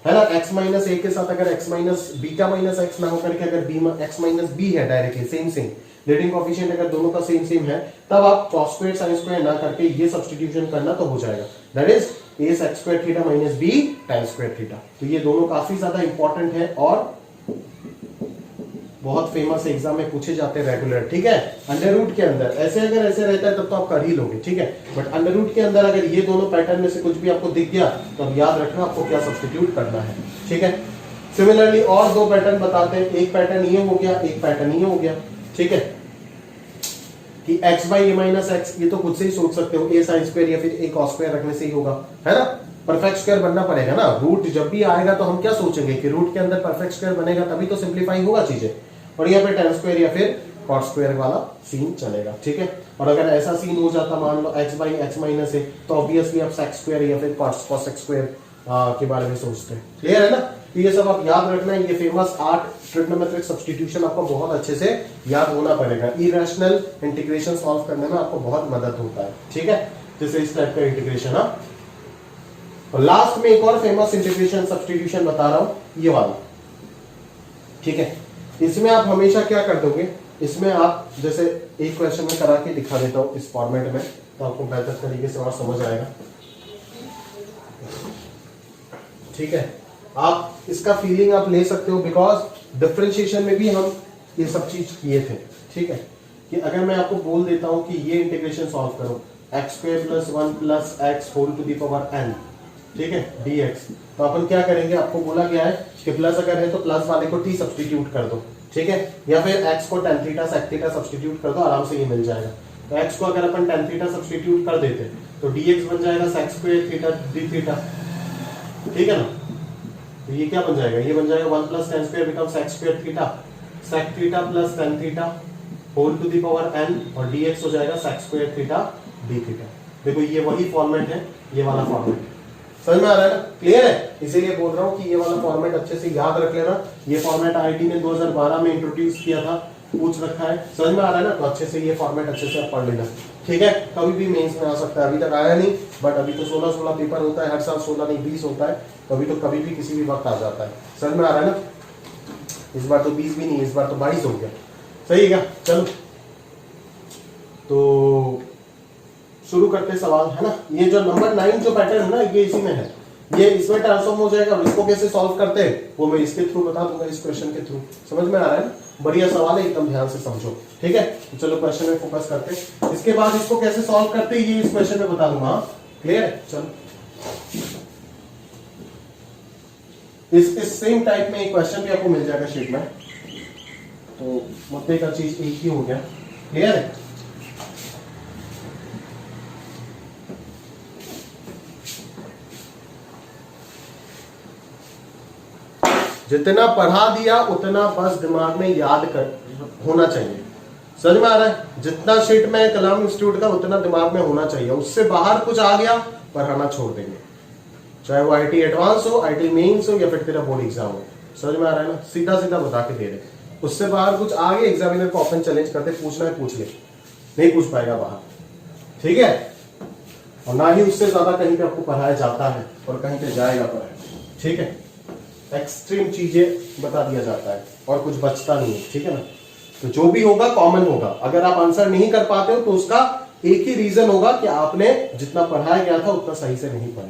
S1: ना, x माइनस ए के साथ अगर x minus beta minus x ना होकर के अगर x माइनस बी है डायरेक्टली सेम लीडिंग कोएफिशिएंट अगर दोनों का सेम है, तब आप cos स्क्वायर sin स्क्वायर ना करके ये सब्स्टिट्यूशन करना तो हो जाएगा, that is a sec square theta minus b tan square theta. तो ये दोनों काफी ज्यादा इंपॉर्टेंट है और बहुत फेमस एग्जाम में पूछे जाते हैं रेगुलर, ठीक है। अंडर रूट के अंदर ऐसे अगर ऐसे रहता है तब तो आप कर ही लोगे, ठीक है, बट अंडर रूट के अंदर अगर ये दोनों पैटर्न में से कुछ भी आपको दिख गया तो अब याद रखना आपको क्या सब्स्टिट्यूट करना है, ठीक है। सिमिलरली और दो पैटर्न बताते हैं, एक पैटर्न ये हो गया, एक पैटर्न ये हो गया, ठीक है, कि x by a minus x, ये तो खुद से ही सोच सकते हो, a साइन स्क्वायर या फिर a कॉस स्क्वायर रखने से ही होगा, है ना। परफेक्ट स्क्वायर बनना पड़ेगा ना, रूट जब भी आएगा तो हम क्या सोचेंगे कि रूट के अंदर परफेक्ट स्क्वायर बनेगा तभी तो सिंप्लीफाई होगा चीजें, और यहाँ पे tan स्क्वायर या फिर cos स्क्वायर वाला सीन चलेगा, ठीक है। और अगर ऐसा सीन हो जाता मान लो x by x minus A, तो ऑब्वियसली आप sec स्क्वायर या फिर cos स्क्वायर के बारे में सोचते हैं, क्लियर है ना। तो ये सब आप याद रखना, ये फेमस 8 ट्रिग्नोमेट्रिक सब्स्टिट्यूशन आपको बहुत अच्छे से याद होना पड़ेगा, इरेशनल इंटीग्रेशन सॉल्व करने में आपको बहुत मदद होता है, ठीक है, जैसे इस टाइप का इंटीग्रेशन। और लास्ट में एक और फेमस इंटीग्रेशन सब्स्टिट्यूशन बता रहा हूं, ये वाला, ठीक है। इसमें आप हमेशा क्या कर दोगे, इसमें आप जैसे एक क्वेश्चन में करा के दिखा देता हूं इस फॉर्मेट में, तो आपको बेहतर तरीके से और समझ आएगा, ठीक है। आप इसका फीलिंग आप ले सकते हो, बिकॉज डिफरेंशिएशन में भी हम ये सब चीज किए थे, ठीक है, कि अगर मैं आपको बोल देता हूं कि ये इंटीग्रेशन सॉल्व करो, x square plus 1 plus x whole to the power n, ठीक है, dx, तो अपन क्या करेंगे, आपको बोला गया है कि प्लस अगर है तो प्लस वाले को t सब्स्टिट्यूट कर दो, ठीक है, या फिर x को tan theta sec theta substitute कर दो, आराम से ये मिल जाएगा। तो x को अगर अपन tan थीटा सब्स्टिट्यूट कर देते तो dx बन जाएगा sec square theta d theta, ठीक है ना। तो ये क्या बन जाएगा, ये बन जाएगा 1 plus tan square become sec square theta sec theta plus tan theta whole to the power n, और dx हो जाएगा sec square theta d theta. देखो ये वही फॉर्मेट है, ये वाला फॉर्मेट, समझ में आ रहा है ना, क्लियर है। इसीलिए बोल रहा हूं कि ये वाला फॉर्मेट अच्छे से याद रख लेना, ये फॉर्मेट आईआईटी ने 2012 में इंट्रोड्यूस किया था, पूछ रखा है, समझ में आ रहा है ना, तो अच्छे से ये फॉर्मेट अच्छे से आप पढ़ लेना, ठीक है। कभी भी मेंस में आ सकता है, अभी तक आया नहीं, बट अभी तो 16 पेपर होता है हर साल, 16 नहीं 20 होता है, कभी तो कभी भी किसी भी वक्त आ जाता है, समझ में आ रहा है ना। इस बार तो 20 भी नहीं, इस बार तो 22 हो गया, सही है क्या। चलो तो शुरू करते सवाल, है ना। ये जो नंबर 9 जो पैटर्न है ना, ये इसी में है, ये इसमें ट्रांसफॉर्म हो जाएगा, और इसको कैसे सॉल्व करते हैं वो मैं इसके थ्रू बता दूंगा, इस क्वेश्चन के थ्रू, समझ में आ रहा है ना। बढ़िया सवाल है, एकदम ध्यान से समझो, ठीक है। तो चलो क्वेश्चन में फोकस करते हैं, इसके बाद इसको कैसे सॉल्व करते हैं ये इस क्वेश्चन में बता दूंगा, क्लियर है। चलो इस सेम टाइप में एक क्वेश्चन भी आपको मिल जाएगा शीट में, तो मुद्दे का चीज एक ही हो गया, क्लियर है। जितना पढ़ा दिया उतना बस दिमाग में याद कर होना चाहिए, समझ में आ रहा है। जितना शीट में कलाम इंस्टीट्यूट का उतना दिमाग में होना चाहिए, उससे बाहर कुछ आ गया पढ़ाना छोड़ देंगे, चाहे वो आईटी एडवांस हो, आईटी मेंस हो, या फिर तेरा बोर्ड एग्जाम हो, समझ में आ रहा है ना। सीधा सीधा बता के दे रहे, उससे बाहर कुछ आ गया एग्जामिनर को ओपन चैलेंज करते, पूछना है पूछ ले, नहीं पूछ पाएगा बाहर, ठीक है। और ना ही उससे ज्यादा कहीं पे आपको पढ़ाया जाता है और कहीं पे जाएगा पढ़ाया, ठीक है। एक्सट्रीम चीजें बता दिया जाता है और कुछ बचता नहीं है, ठीक है ना। तो जो भी होगा कॉमन होगा। अगर आप आंसर नहीं कर पाते हो तो उसका एक ही रीजन होगा कि आपने जितना पढ़ाया गया था उतना सही से नहीं पढ़ा।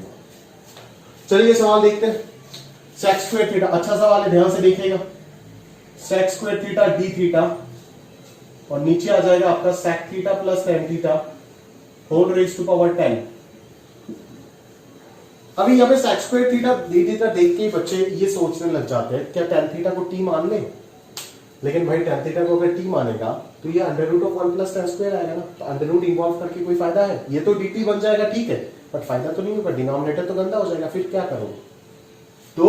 S1: चलिए सवाल देखते हैं। सेक स्क्वायर थीटा, अच्छा सवाल है, ध्यान से देखिएगा। Sec square theta d theta और नीचे आ जाएगा आपका sec theta plus tan theta whole raise to power 10। अभी यहाँ पे sec square theta d theta देख के ही बच्चे ये सोचने लग जाते हैं क्या टेन थीटा को टी मान ले, लेकिन भाई टेन थीटा को अगर टी मानेगा तो ये under root of 1 plus tan square आएगा ना, तो अंडर रूट इन्वॉल्व करके कोई फायदा है? ये तो dt बन जाएगा, ठीक है, बट फायदा तो नहीं होगा, डिनोमिनेटर तो गंदा हो जाएगा, फिर क्या करोगे? तो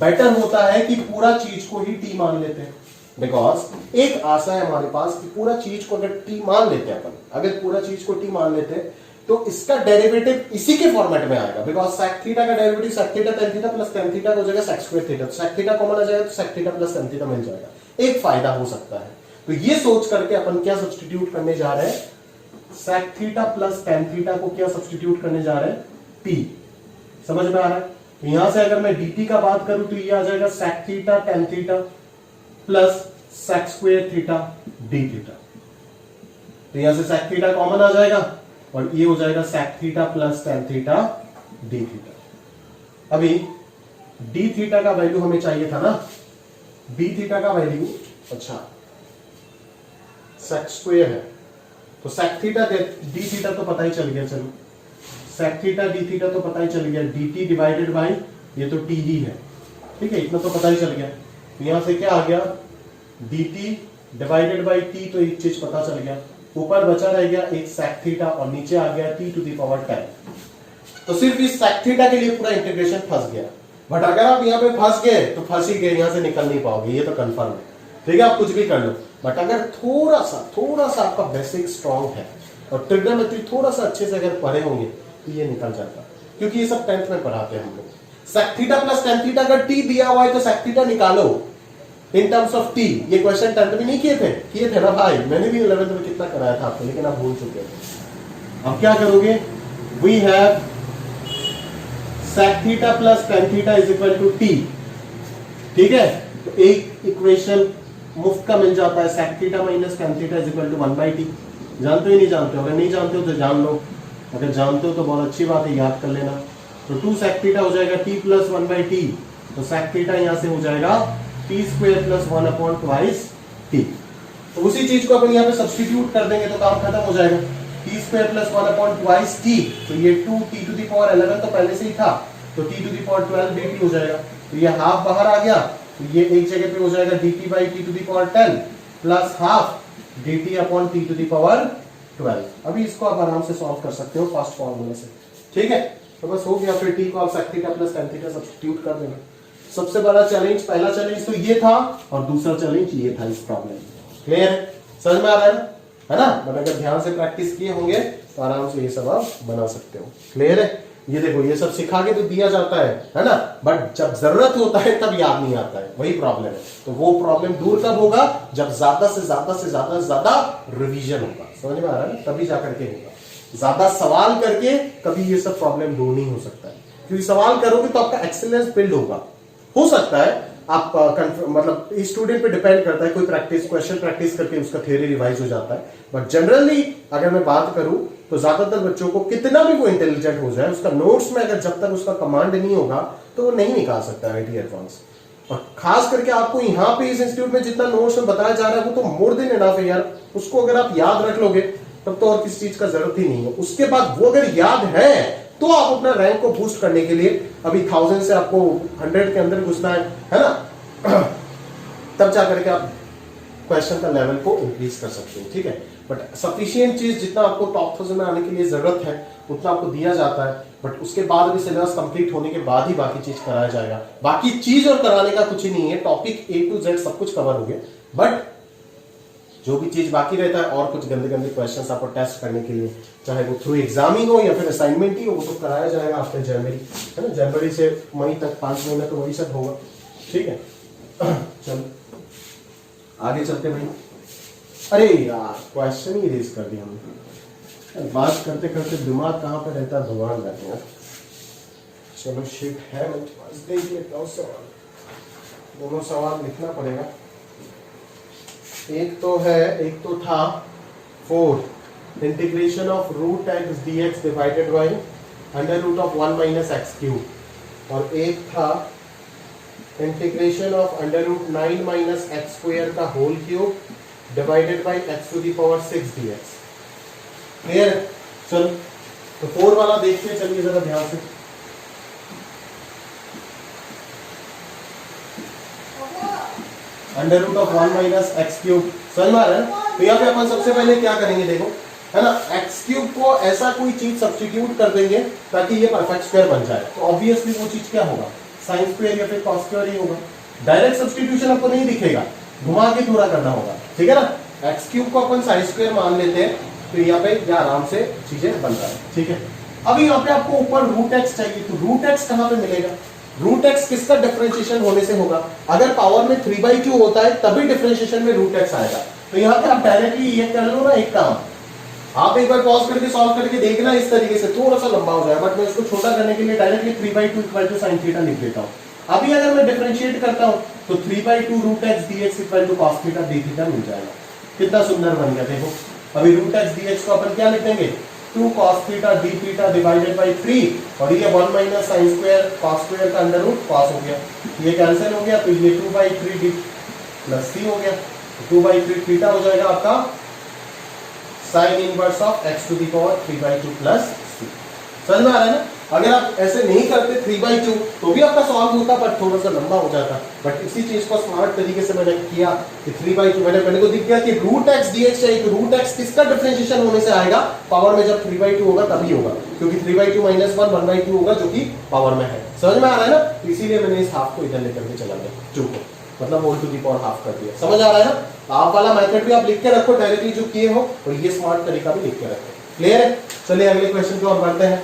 S1: बेटर होता है कि पूरा चीज को ही टी मान लेते हैं, बिकॉज एक आशा है हमारे पास कि पूरा चीज को अगर टी मान लेते हैं अपन, अगर पूरा चीज को टी मान लेते हैं तो इसका डेरिवेटिव इसी के फॉर्मेट में आएगा, बिकॉज सेक थीटा का derivative sec theta tan theta plus tan theta हो जाएगा सेक स्क्वायर थीटा, तो सेक थीटा कॉमन आ जाएगा तो sec theta plus tan theta मिल जाएगा। एक फायदा हो सकता है, तो ये सोच करके अपन क्या सब्स्टिट्यूट करने जा रहे हैं, sec theta plus tan theta को क्या सब्स्टिट्यूट करने जा रहे हैं, टी। समझ में आ रहा है? तो यहां से अगर मैं dt का बात करूं तो ये आ जाएगा sec theta tan theta plus sec square theta d theta. तो यहां से सेक थीटा कॉमन आ जाएगा और ये हो जाएगा sec theta plus tan theta d theta. अभी डी थीटा का वैल्यू हमें चाहिए था ना, डी थीटा का वैल्यू, अच्छा सेक स्क्वायर है तो सेक थीटा डी थीटा तो पता ही चल गया, चलो सेक थीटा डी थीटा तो पता ही चल गया, dt डिवाइडेड बाई ये तो टी ही है, ठीक है, इतना तो पता ही चल गया। तो यहां से क्या आ गया, dt डिवाइडेड बाई टी, तो एक चीज पता चल गया, ऊपर बचा रह गया एक सेक थीटा और नीचे आ गया t टू द पावर 10। तो सिर्फ इस सेक थीटा के लिए पूरा इंटीग्रेशन फंस गया, बट अगर आप यहाँ पे फंस गए तो फंस ही गए, यहां से निकल नहीं पाओगे, ये तो कंफर्म है, ठीक है, आप कुछ भी कर लो। बट अगर थोड़ा सा आपका बेसिक स्ट्रांग है और ट्रिग्नोमेट्री थोड़ा सा अच्छे से अगर पढ़े होंगे तो ये निकल जाता, क्योंकि ये सब 10th में पढ़ाते हैं हम लोग। Sec theta plus tan theta अगर t दिया हुआ है तो सेक थीटा निकालो इन टर्म्स ऑफ t। ये क्वेश्चन 10th में नहीं किए थे ना भाई, मैंने भी 11th में कितना कराया था आपको, लेकिन आप भूल चुके हैं। अब क्या करोगे, we have sec theta plus tan theta is equal to t, ठीक है, तो एक इक्वेशन मुफ्त का मिल जाता है, sec theta minus tan theta is equal to 1/t। जानते हो ही नहीं जानते हो? अगर नहीं जानते हो तो जान लो, अगर जानते हो तो बहुत अच्छी बात है, याद कर लेना। तो 2 सेक थीटा हो जाएगा t प्लस 1/t, तो सेक थीटा यहां से हो जाएगा t स्क्वायर प्लस 1/2t। तो उसी चीज को अपन यहां पे सब्स्टिट्यूट कर देंगे तो काम खत्म हो जाएगा, t स्क्वायर प्लस 1/2t, तो ये 2t टू द पावर 11 तो पहले से ही था, तो t to the power 12 dt हो जाएगा, तो ये हाफ बाहर आ गया, तो ये एक जगह पे हो जाएगा dt by t to the power 10 plus half dt upon t to the power 12। अभी इसको आप आराम से सॉल्व कर सकते हो फर्स्ट फॉर्मूला से, ठीक है, तो बस हो गया। फिर t को आप sec theta plus tan theta substitute कर देना। सबसे बड़ा चैलेंज, पहला चैलेंज तो ये था और दूसरा चैलेंज ये था इस प्रॉब्लम। क्लियर है? समझ में आ रहा है ना? बट अगर ध्यान से प्रैक्टिस किए होंगे तो आराम से ये सब आप बना सकते हो। क्लियर है? ये देखो, ये सब सिखा के तो दिया जाता है ना, बट जब जरूरत होता है तब याद नहीं आता है, वही प्रॉब्लम है। तो वो प्रॉब्लम दूर कब होगा, जब ज्यादा से ज्यादा रिवीजन होगा। समझ में आ रहा है? तभी जाकर के होगा। ज्यादा सवाल करके कभी ये सब प्रॉब्लम दूर नहीं हो सकता है, क्योंकि सवाल करोगे तो आपका एक्सीलेंस बिल्ड होगा। हो सकता है आप मतलब स्टूडेंट पे डिपेंड करता है, कोई क्वेश्चन प्रैक्टिस करके उसका थ्योरी रिवाइज हो जाता है, बट जनरली अगर मैं बात करूं तो ज्यादातर बच्चों को कितना भी वो इंटेलिजेंट हो जाए, उसका नोट्स में अगर जब तक उसका कमांड नहीं होगा तो वो नहीं निकाल सकता आईटी एडवांस। और खास करके आपको यहाँ पे इस इंस्टीट्यूट में जितना नोट्स में बताया जा रहा है वो तो मोर देन इनफ है यार। उसको अगर आप याद रख लोगे तब तो और किसी चीज का जरूरत ही नहीं है। उसके बाद वो अगर याद है तो आप अपना रैंक को बूस्ट करने के लिए, अभी 1000 से आपको 100 के अंदर घुसना है ना, तब जाकर के आप क्वेश्चन का लेवल को इंक्रीज कर सकते हो, ठीक है। बट सफिशिएंट चीज जितना आपको टॉप 1000 में आने के लिए जरूरत है उतना आपको दिया जाता है, बट उसके बाद भी सिलेबस कंप्लीट होने के बाद ही बाकी चीज कराया जाएगा। बाकी चीज और कराने का कुछ ही नहीं है, टॉपिक A to Z सब कुछ कवर हो गया, बट जो भी चीज बाकी रहता है और कुछ गंदे गंदे क्वेश्चंस आपको टेस्ट करने के लिए, चाहे वो थ्रू एग्जाम ही हो या फिर असाइनमेंट ही हो, वो तो कराया जाएगा आफ्टर जनवरी, है ना। जनवरी से मई तक 5 महीने तो वही सब होगा, ठीक है। चलो आगे चलते भाई। अरे यार क्वेश्चन ही रेज कर दिया हमने, बात करते करते दिमाग कहाँ पे रहता है भगवान जाने यार। चलो शिट है, मैं देख लेता हूँ सवाल। दोनों सवाल लिखना पड़ेगा। एक तो था 4 integration of root x d x divided by under root of 1 minus x cube, और एक था integration of under root 9 minus x square का whole cube divided by x to the power 6 d x. Clear है? चलो तो 4 वाला देखते हैं, चलिए जरा ध्यान से। Under root of 1 minus x cube समझ में आ रहा है ना? तो यहाँ पे अपन सबसे पहले क्या करेंगे, देखो है ना, एक्स क्यूब को ऐसा कोई चीज सब्स्टिट्यूट कर देंगे ताकि ये परफेक्ट स्क्वायर बन जाए। तो ऑब्वियसली वो चीज क्या होगा, साइन स्क्वायर या फिर कॉस स्क्वायर ही होगा। डायरेक्ट सब्स्टिट्यूशन आपको नहीं दिखेगा, घुमा के थोड़ा करना होगा, ठीक है ना। एक्स क्यूब को अपन साइन स्क्वायर मान लेते हैं, तो यहाँ पे क्या आराम से चीजें बन रहा है, ठीक है। अभी यहाँ पे आपको ऊपर रूट एक्स चाहिए, तो रूट एक्स कहाँ पे मिलेगा? रूट एक्स किसका डिफरेंशिएशन होने से होगा? अगर पावर में 3/2 होता है तभी डिफरेंशिएशन में रूट एक्स आएगा। तो यहाँ पे आप डायरेक्टली ये कर लो ना, एक काम आप एक बार पॉज करके सॉल्व करके देखना, इस तरीके से थोड़ा सा लंबा हो जाए, बट मैं इसको छोटा करने के लिए directly 3/2 equal to sine theta लिख देता हूँ। अभी अगर मैं डिफरेंशिएट करता हूँ तो 3/2 root x d x equal to cos theta d theta मिल जाएगा। कितना सुंदर बन गया, देखो। अभी रूट एक्स डी एक्स को अपन क्या लिख देंगे, 2 cos theta d theta divided by 3, और ये 1 minus sine square cos square का अंडर रूट कॉस हो गया, ये कैंसिल हो गया, तो ये 2/3 डी प्लस सी हो गया, 2/3 थीटा हो जाएगा आपका sine inverse of x to the power 3/2 plus c. समझ में आ रहा है ना? अगर आप ऐसे नहीं करते 3/2 तो भी आपका सॉल्व होता, पर थोड़ा सा लंबा हो जाता। बट इसी चीज को स्मार्ट तरीके से मैंने किया कि 3/2 मैंने को दिख गया कि रूट एक्स dx चाहिए, तो रूट एक्स किसका डिफरेंशिएशन होने से आएगा? पावर में जब 3/2 होगा तभी होगा, क्योंकि 3/2 माइनस 1 1/2 होगा जो कि पावर में है। समझ में आ रहा है ना? इसीलिए मैंने इस हाफ को इधर लेकर के चला गया, चुप मतलब whole to the power half कर दिया। समझ आ रहा है ना? आप वाला मेथड भी आप लिख के रखो डायरेक्टली जो किए हो, और ये स्मार्ट तरीका भी लिख के रखो। क्लियर है? चलिए अगले क्वेश्चन की ओर बढ़ते हैं।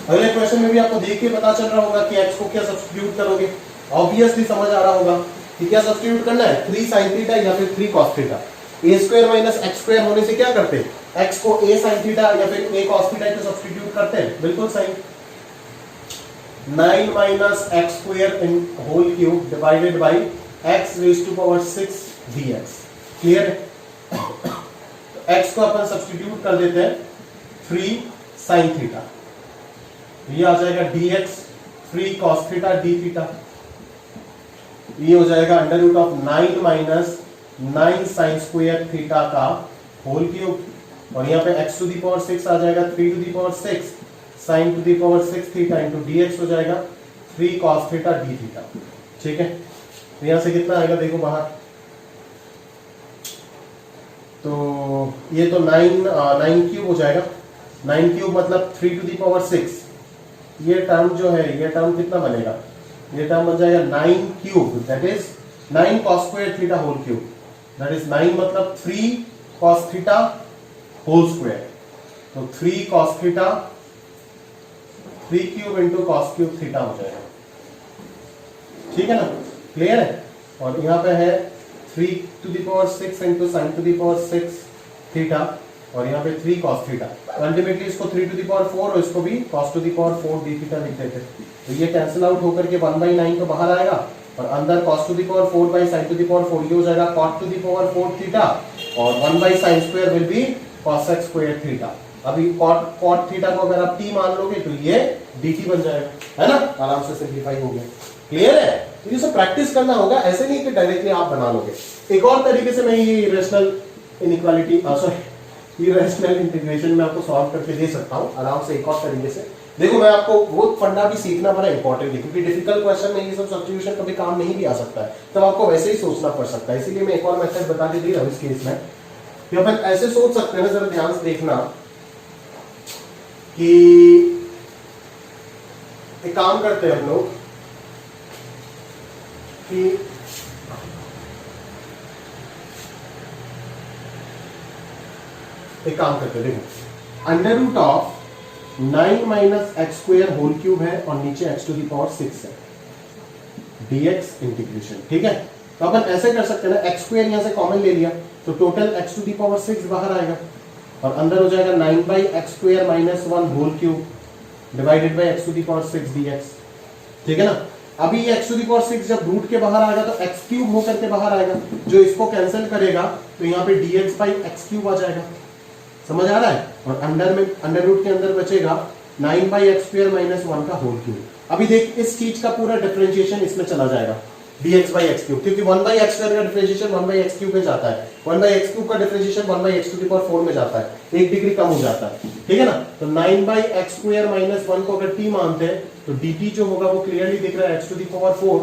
S1: अगले क्वेश्चन में भी आपको देख के पता चल रहा होगा कि x को क्या सब्स्टिट्यूट करोगे। ऑब्वियसली समझ आ रहा होगा कि क्या सब्स्टिट्यूट करना है, 3 sin थीटा या फिर 3 cos theta. a square minus x square होने से क्या करते हैं, x को a sin थीटा या फिर a cos थीटा को सब्स्टिट्यूट करते हैं, बिल्कुल सही। 9 minus x square in whole cube divided by x raise to power 6 dx। Clear है? x को अपन सब्स्टिट्यूट कर देते हैं 3 sin थीटा, ये आ जाएगा dx 3 cos theta d theta, ये हो जाएगा अंडर रूट ऑफ 9 माइनस 9 sin स्क्वायर थीटा का होल क्यूब, और यहाँ पे x टू दी पावर 6 आ जाएगा 3 to the power 6 sin to the power 6 theta into dx हो जाएगा 3 cos थीटा d थीटा। ठीक है, तो यहाँ से कितना आएगा देखो बाहर, तो ये तो 9 क्यूब हो जाएगा, 9 क्यूब मतलब 3 टू दी पावर 6। ये टर्म जो है, ये टर्म कितना बनेगा, ये टर्म बन जाएगा 9 cube, that is 9 cos square theta whole cube, that is 9 मतलब 3 cos थीटा होल स्क्वायर, तो 3 cos theta 3 cube into cos cube theta हो जाएगा। ठीक है ना, क्लियर है? और यहाँ पे है 3 to the power 6 into sine to the power 6 theta, और यहाँ पे 3 cos थीटा, अल्टीमेटली इसको 3 टू दी पावर 4 और इसको भी cos to the power 4 d theta लिख देते। तो ये कैंसिल आउट होकर के 1/9 तो बाहर आएगा, और अंदर cos to the power 4 by sine to the power 4 ये हो जाएगा cot to the power 4 theta, और 1 by sine square will be cos x square theta. अभी cot थीटा को अगर आप t मान लोगे तो ये dt बन जाएगा, है ना? आराम से सिंप्लीफाई हो गया। क्लियर है? तो ये सब प्रैक्टिस करना होगा, ऐसे नहीं कि डायरेक्टली आप बना लोगे। एक और तरीके से मैं ये irrational inequality sorry irrational integration में आपको सॉल्व करके दे सकता हूं आराम से। एक और तरीके से देखो, मैं आपको वो फंडा भी सीखना बड़ा इंपॉर्टेंट है, क्योंकि डिफिकल्ट क्वेश्चन में ये सब सब्स्टिट्यूशन कभी काम नहीं भी आ सकता है, तब आपको वैसे ही सोचना पड़ सकता है। इसीलिए मैं एक और मेथड बता के दे रहा हूं इस केस में, कि अपन ऐसे सोच सकते हैं ना, जरा ध्यान से देखना कि एक काम करते हैं हम लोग कि एक काम करते हैं, देखो under root of 9 minus x square whole cube है और नीचे x टू दी पावर 6 है, dx इंटीग्रेशन। ठीक है, तो अपन ऐसे कर सकते हैं ना, एक्स स्क्वायर यहां से कॉमन ले लिया तो total x to the power 6 बाहर आएगा, और अंदर हो जाएगा 9 by x square minus 1 whole cube divided by x to the power 6 dx। ठीक है ना, अभी ये x टू दी पावर 6 जब रूट के बाहर आएगा तो x क्यूब होकर के बाहर आएगा, जो इसको कैंसिल करेगा तो यहाँ पे dx बाई एक्स क्यूब आ जाएगा। समझ आ रहा है? और अंडर रूट के अंदर बचेगा 9 बाई एक्स स्क्वायर माइनस 1 का होल क्यूब। अभी देख इस चीज का पूरा डिफरेंशिएशन इसमें चला जाएगा dx बाई एक्स क्यूब, क्योंकि 1 बाई एक्स स्क्वायर का डिफरेंशिएशन 1 बाई एक्स क्यूब में जाता है, 1 बाई एक्स क्यूब का differentiation 1 by x to the power 4 में जाता है, 1 डिग्री कम हो जाता है, ठीक है ना। तो 9 बाई एक्स स्क्वायर माइनस 1 को अगर t मानते हैं तो dt जो होगा वो क्लियरली दिख रहा है x to the power 4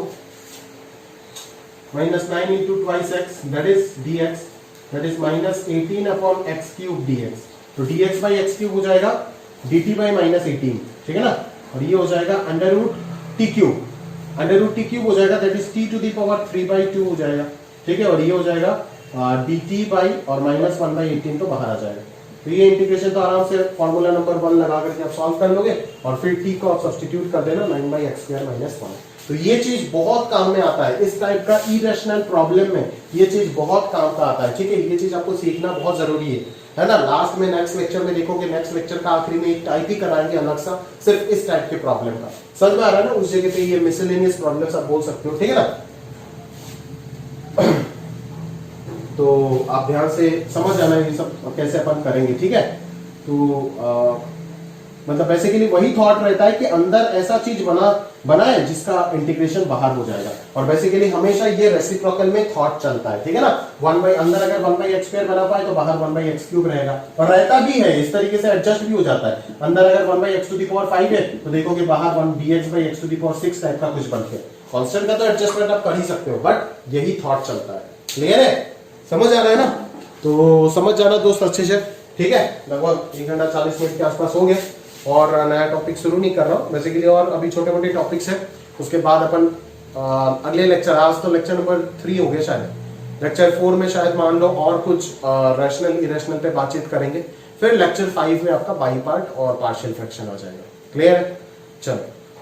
S1: minus 9 into twice x that is dx, that is minus 18 upon x cube dx। तो dx बाई एक्स क्यूब हो जाएगा dt बाई माइनस 18, ठीक है ना। और ये हो जाएगा under root t cube, under root t cube हो जाएगा that is t to the power 3/2 हो जाएगा, ठीक है। और ये हो जाएगा dt बाई और माइनस 1/18 तो बाहर आ जाएगा। तो ये इंटीग्रेशन तो आराम से फॉर्मूला नंबर 1 लगा करके आप सॉल्व कर लोगे और फिर t को आप सब्स्टिट्यूट कर देना 9 बाई एक्स स्क्वायर माइनस 1। तो ये चीज बहुत काम में आता है, इस टाइप का इरेशनल प्रॉब्लम में ये चीज बहुत काम का आता है, ठीक है। ये चीज आपको सीखना बहुत जरूरी है ना। लास्ट में नेक्स्ट लेक्चर में देखोगे, नेक्स्ट लेक्चर का आखिरी में एक टाइप ही कराएंगे अलग सा सिर्फ इस टाइप के प्रॉब्लम का। समझ में आ रहा है ना? उस जगह पे ये मिसलेनियस प्रॉब्लम्स आप बोल सकते हो, ठीक है ना। तो आप ध्यान से समझ जाना ये सब कैसे अपन करेंगे, ठीक है। तो मतलब बेसिकली वही थॉट रहता है कि अंदर ऐसा चीज बनाए जिसका इंटीग्रेशन बाहर हो जाएगा। और बेसिकली हमेशा ये रेसिप्रोकल में थॉट चलता है, ठीक है ना। 1 बाई अंदर अगर 1 बाई एक्स स्क्वायर बना पाए तो बाहर 1 बाई एक्स क्यूब रहेगा, और रहता भी है इस तरीके से एडजस्ट भी हो जाता है। अंदर अगर 1 by x to the power 5 है तो देखोगे बाहर 1 dx by x to the power 6 type का कुछ बनते हैं। कांस्टेंट का तो एडजस्टमेंट आप कर ही सकते हो, बट यही थॉट चलता है। क्लियर है? समझ आ रहा है ना? तो समझ जाना दोस्त अच्छे से, ठीक है। लगभग 1 घंटा 40 मिनट के आसपास हो गया और नया टॉपिक शुरू नहीं कर रहा हूँ बेसिकली, और अभी छोटे मोटे टॉपिक्स हैं। उसके बाद अपन अगले लेक्चर, आज तो लेक्चर नंबर 3 हो गया शायद, लेक्चर 4 में शायद मान लो और कुछ रैशनल इरेशनल पे बातचीत करेंगे। फिर लेक्चर 5 में आपका बाई पार्ट और पार्शियल फ्रैक्शन आ जाएगा। क्लियर है? चलो,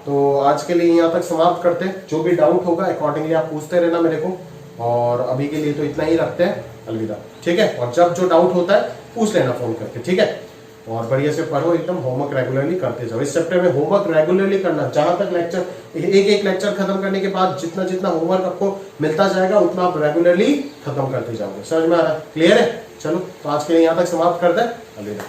S1: तो आज के लिए यहाँ तक समाप्त करते हैं। जो भी डाउट होगा अकॉर्डिंगली आप पूछते रहना मेरे को, और अभी के लिए तो इतना ही रखते हैं। अलविदा, ठीक है। और जब जो डाउट होता है पूछ लेना फोन करके, ठीक है। और बढ़िया से पढ़ो, एकदम होमवर्क रेगुलरली करते जाओ। इस चैप्टर में होमवर्क रेगुलरली करना, जहां तक लेक्चर एक लेक्चर खत्म करने के बाद जितना जितना होमवर्क आपको मिलता जाएगा उतना आप रेगुलरली खत्म करते जाओगे। समझ में आ रहा है? क्लियर है? चलो, तो आज के लिए यहाँ तक समाप्त करते हैं। अलविदा।